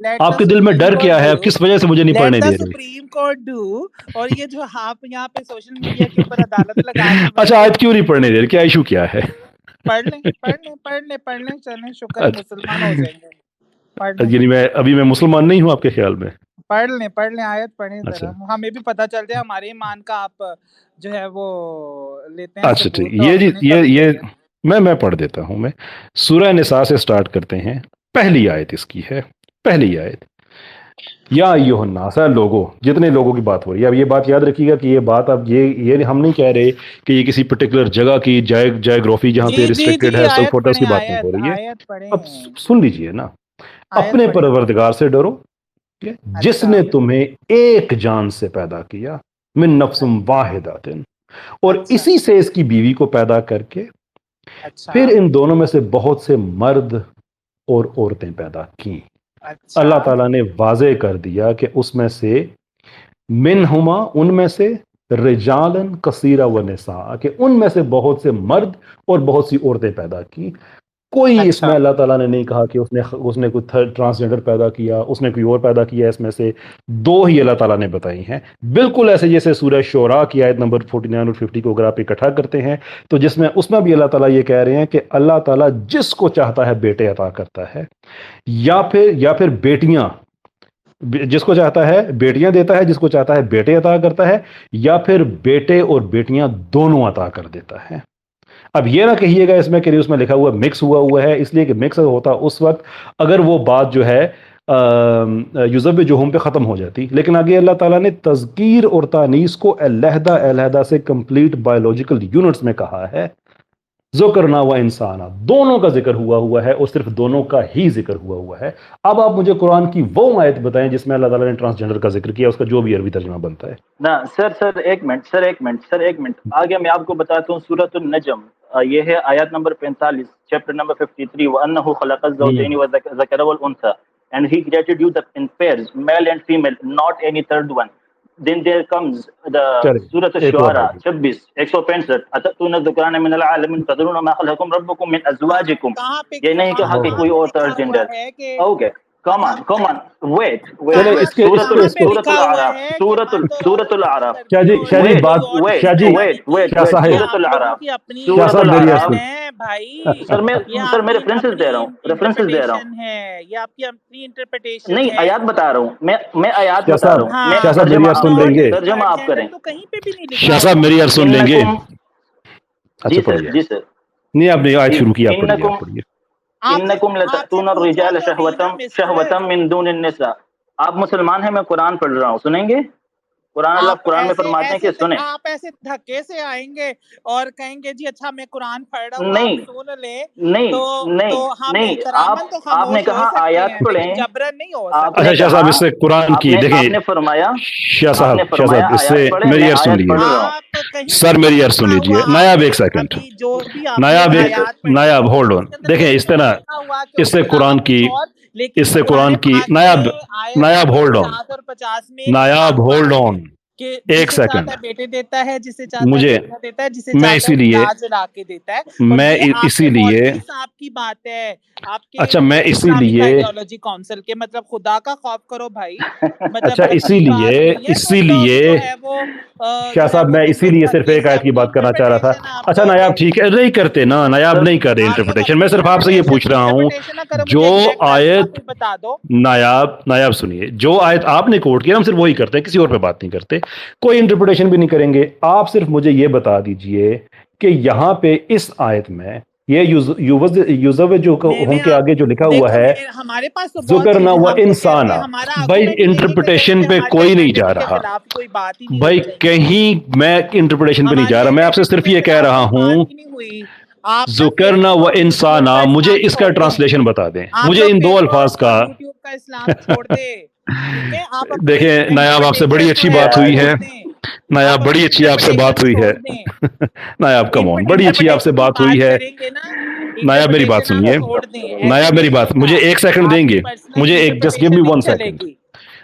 Let آپ the کے دل میں ڈر Supreme کیا ہے؟ Court آپ do. کس وجہ سے مجھے نہیں Let پڑھنے the دے رہے؟ Supreme Court do. اور یہ جو آپ یہاں پہ سوشل میڈیا کے اوپر عدالت لگا کے اچھا بیٹھے آیت کیوں نہیں پڑھنے دے رہے؟ کیا ایشو کیا ہے؟ پڑھ لیں چلیں شکر ہے مسلمان ہو جائیں گے. پڑھ لیں یعنی میں مسلمان نہیں ہوں آپ کے خیال میں؟ پڑھ لیں آیت پڑھیں اچھا ذرا، ہمیں بھی پتہ چل جائے ہمارے ایمان کا آپ جو ہے وہ لیتے ہیں اچھا ٹھیک، ثبوت، تو یہ ہم جی نے کبھی یہ نہیں ہے. میں پڑھ دیتا ہوں. میں سورہ نساء سے سٹارٹ کرتے ہیں. پہلی آیت اس کی ہے، پہلی آیت، یا ایھا الناس، لوگوں، جتنے لوگوں کی بات ہو رہی ہے. اب یہ بات یاد رکھیے گا کہ یہ بات اب یہ ہم نہیں کہہ رہے کہ یہ کسی پرٹیکولر جگہ کی جیوگرافی جہاں پہ ریسٹرکٹڈ ہے سب آیت فوٹوز پڑھیں، کی بات نہیں ہو رہی ہے. آیت پڑھیں، اب سن لیجئے نا، آیت اپنے پڑھیں. پروردگار سے ڈرو جس اچھا نے تمہیں ایک جان سے پیدا کیا، من نفس واحدۃ، اور اچھا اسی سے اس کی بیوی کو پیدا کر کے اچھا پھر ان دونوں میں سے بہت سے مرد اور عورتیں پیدا کی. اچھا اللہ تعالیٰ نے واضح کر دیا کہ اس میں سے منہما، ان میں سے، رجالن کثیرہ و نساء، کہ ان میں سے بہت سے مرد اور بہت سی عورتیں پیدا کی. کوئی اس اچھا میں اللہ تعالیٰ نے نہیں کہا کہ اس نے کوئی ٹرانسجنڈر پیدا کیا، اس نے کوئی اور پیدا کیا. اس میں سے دو ہی اللہ تعالیٰ نے بتائی ہیں، بالکل ایسے جیسے سورہ شعراء کی آیت نمبر 49 اور 50 کو اگر آپ اکٹھا کرتے ہیں تو جس میں اس میں بھی اللہ تعالیٰ یہ کہہ رہے ہیں کہ اللہ تعالیٰ جس کو چاہتا ہے بیٹے عطا کرتا ہے، یا پھر بیٹیاں، جس کو چاہتا ہے بیٹیاں دیتا ہے، جس کو چاہتا ہے بیٹے عطا کرتا ہے، یا پھر بیٹے اور بیٹیاں دونوں عطا کر دیتا ہے. اب یہ نہ کہیے گا اس میں کہ اس میں لکھا ہوا مکس ہوا ہے، اس لیے کہ مکس ہوتا اس وقت اگر وہ بات جو ہے یزوجہم پہ ختم ہو جاتی. لیکن آگے اللہ تعالیٰ نے تذکیر اور تانیث کو علیحدہ سے کمپلیٹ بایولوجیکل یونٹس میں کہا ہے. ذکرنا و انسانا، دونوں کا ذکر ہوا ہے، اور صرف دونوں کا ہی ذکر ہوا ہے. اب آپ مجھے قرآن کی وہ آیت بتائیں جس میں اللہ تعالیٰ نے ٹرانسجنڈر کا ذکر کیا، اس کا جو بھی عربی ترجمہ بنتا ہے. نہ سر ایک منٹ آگے میں آپ کو بتاتا ہوں. سورۃ النجم، یہ ہے آیت number 45، chapter number 53. وَأَنَّهُ خَلَقَ الزَّوْجَيْنِ وَالذَّكَرَ وَالْأُنثَى، and he created you in pairs, male and female, not any third one. Then there comes the Surah ایک اور Ash-Shu'ara آیت 26 165. أَتَأْتُونَ الذُّكْرَانَ مِنَ الْعَالَمِينَ تَذَرُونَ مَا خَلَقَكُمْ رَبُّكُمْ مِنْ أَزْوَاجِكُمْ. کہاں پہ یہ نہیں کہا کہ کوئی اور لکھا تھرڈ ہوا جینڈر. ہے کہ اوکے کم آن ویٹ چلے اس کے سورۃ الاعراف سورۃ الاعراف شاہ جی بات، شاہ جی، شاہ صاحب، سورۃ الاعراف شاہ سورۃ صاحب میری الاعراف. بھائی سر میں ریفرنسز دے رہا ہوں، ریفرنسز دے رہا ہوں. ہے یہ آپ کی اپنی انٹرپریٹیشن نہیں ہے. آیات بتا رہا ہوں میں آیات شاہ بتا صاحب، رہا ہوں. میں شاہ صاحب میری یار سن لیں گے، ترجمہ آپ کریں. تو کہیں پہ بھی نہیں لکھا شاہ صاحب میری یار سن لیں گے. جی اچھا سر پڑھیے. جی سر. نہیں آپ نے آیت شروع کی، آپ پڑھیے. انکم لتأتون الرجال شہوة من دون النساء. آپ مسلمان ہیں، میں قرآن پڑھ رہا ہوں، سنیں گے؟ قرآن میں فرماتے ہیں کہ سنیں. آپ ایسے دھکے سے آئیں گے اور کہیں گے جی اچھا میں قرآن پڑھ رہا ہوں نہیں آپ سن لیں، نہیں تو ہم نہیں احتراماً تو آپ نے خاموش ہو کہا سکتے آیات ہیں پڑھیں. لیکن جبرن نہیں ہو آپ سکتے. نے اچھا شاہ صاحب کہا اس سے قرآن کی دیکھیں، آپ نے فرمایا شاہ صاحب اس سے آیات پڑھیں. میری میں یار سن آیت لیجیے. پڑھ رہا ہوں. آپ کہیں سر پہ میری نہیں یار سن لکھا لیجیے. ہوا، نایاب آپ ایک سیکنڈ، ابھی جو بھی آپ نے نایاب آیات پڑھی نایاب ہولڈ آن. دیکھیں اس طرح اس سے قرآن کی، اس سے قرآن کی نایاب ہولڈ آن، 50 اور 50 میں نایاب ہولڈ آن کہ ایک جسے چاہتا سیکنڈ. ہے بیٹے دیتا ہے، جسے چاہتا ہے مجھے بیٹا دیتا ہے، جسے میں چاہتا اسی ہے لیے اولاد جلا کے دیتا ہے. اور میں یہ آپ اسی کے لیے مولوی صاحب کی بات ہے، آپ کے اچھا میں اسی اسلامک لیے آئیڈیالوجی کاؤنسل کے. مطلب خدا کا خوف کرو بھائی، مطلب اچھا اسی اچھی بات لیے نہیں ہے. مطلب جو ہے وہ شاہ جو ہے صاحب وہ میں تم اسی لوگ لیے صرف دھکے ایک سے آیت کی اپنی بات کرنا چاہ رہا تھا. انٹرپریٹیشن آپ اچھا لوگ نایاب ٹھیک ہے، نہیں کرتے نا، نایاب نہیں کر رہے آپ لوگ انٹرپریٹیشن. میں اپنی صرف آپ سے یہ پوچھ رہا ہوں انٹرپریٹیشن نہ کرو، جو مجھے ایگزیکٹ ترجمہ آیت کوئی بتا دو. نایاب سنیے، جو آیت آپ نے کوٹ کیا ہم صرف وہی کرتے ہیں، کسی اور پہ بات نہیں کرتے، کوئی انٹرپریٹیشن بھی نہیں کریں گے. آپ صرف مجھے یہ بتا دیجئے کہ یہاں پہ اس آیت میں یہ یوزوجہم کے آگے جو لکھا ہوا ہے ہمارے پاس تو بہت ذکرنا چیزیں و ہم تو کہتے انسانا، ہیں، ہمارا بھائی آرگومنٹ یہی ہے کہ انٹرپریٹیشن جیسے پہ ہماری کوئی نہیں جا آئیڈینٹی کے رہا خلاف کوئی بات ہی نہیں بھائی، ہونی چاہیے. کہیں میں انٹرپریٹیشن پہ نہیں جا ہماری رہا. میں آپ سے آئیڈینٹی صرف کے یہ کہہ خلاف رہا کوئی ہوں بات ہی نہیں ہوئی. آپ نا ذکرنا و فیس بک اور انسانا. یوٹیوب کا مجھے اسلام اس کا چھوڑ دیں. ٹرانسلیشن بتا دیں، آپ مجھے لوگ ان دو فیس الفاظ بک اور کا. یوٹیوب کا اسلام چھوڑ دیں، ٹھیک ہے؟ آپ اپنی دیکھیں نایاب آپ سے بڑی انٹرپریٹیشن جو اچھی ہے بات وہ ہوئی چھوڑ ہے، دیں. نایاب آپ بڑی اپنی اچھی آپ سے بات انٹرپریٹیشن ہوئی ہے. چھوڑ دیں. نایاب کم آن، بڑی اچھی آپ سے انٹرپریٹیشن کی بات ہوئی بات ہے. کریں گے نا، نایاب میری بات انٹرپریٹیشن آپ سنیے، چھوڑ دیں. ایسے نایاب میری نہیں بات، چلتا، مجھے ایک سیکنڈ آپ دیں کی گے، پرسنل مجھے ایک جسٹ گیو انٹرپریٹیشن می نہیں ون چلے سیکنڈ. گی.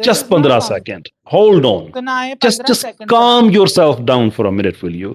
just 15 seconds, hold on, just calm yourself down for a minute, will you?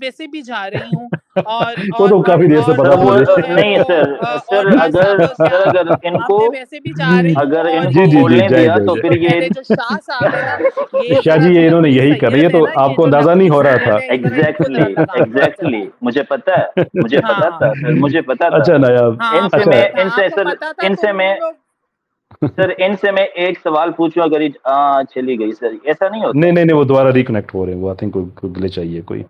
ویسے بھی جا رہی ہوں اور وہ تو کافی دیر سے پتا وہ مجھے. نہیں سر اگر ان کو ویسے بھی جا رہی اگر ہوں ان جی کو جی جی بولنے جائے دیا تو جائے پھر یہ پہلے جو شاہ صاحب ہے نا یہ شاہ جی یہ انہوں نے یہی کر رہی ہے تو آپ کو اندازہ نہیں ہو رہا تھا. ایگزیکٹلی مجھے پتا ہے مجھے پتا تھا سر مجھے پتا تھا اچھا نایاب ان سے میں ان سے سر ان سے میں سر ان سے میں ایک سوال پوچھوں اگر چلی گئی سر ایسا نہیں ہوتا نہیں وہ دوبارہ ریکنیکٹ ہو رہے ہیں وہ آئی تھنک کوئی گلچ چاہیے کوئی.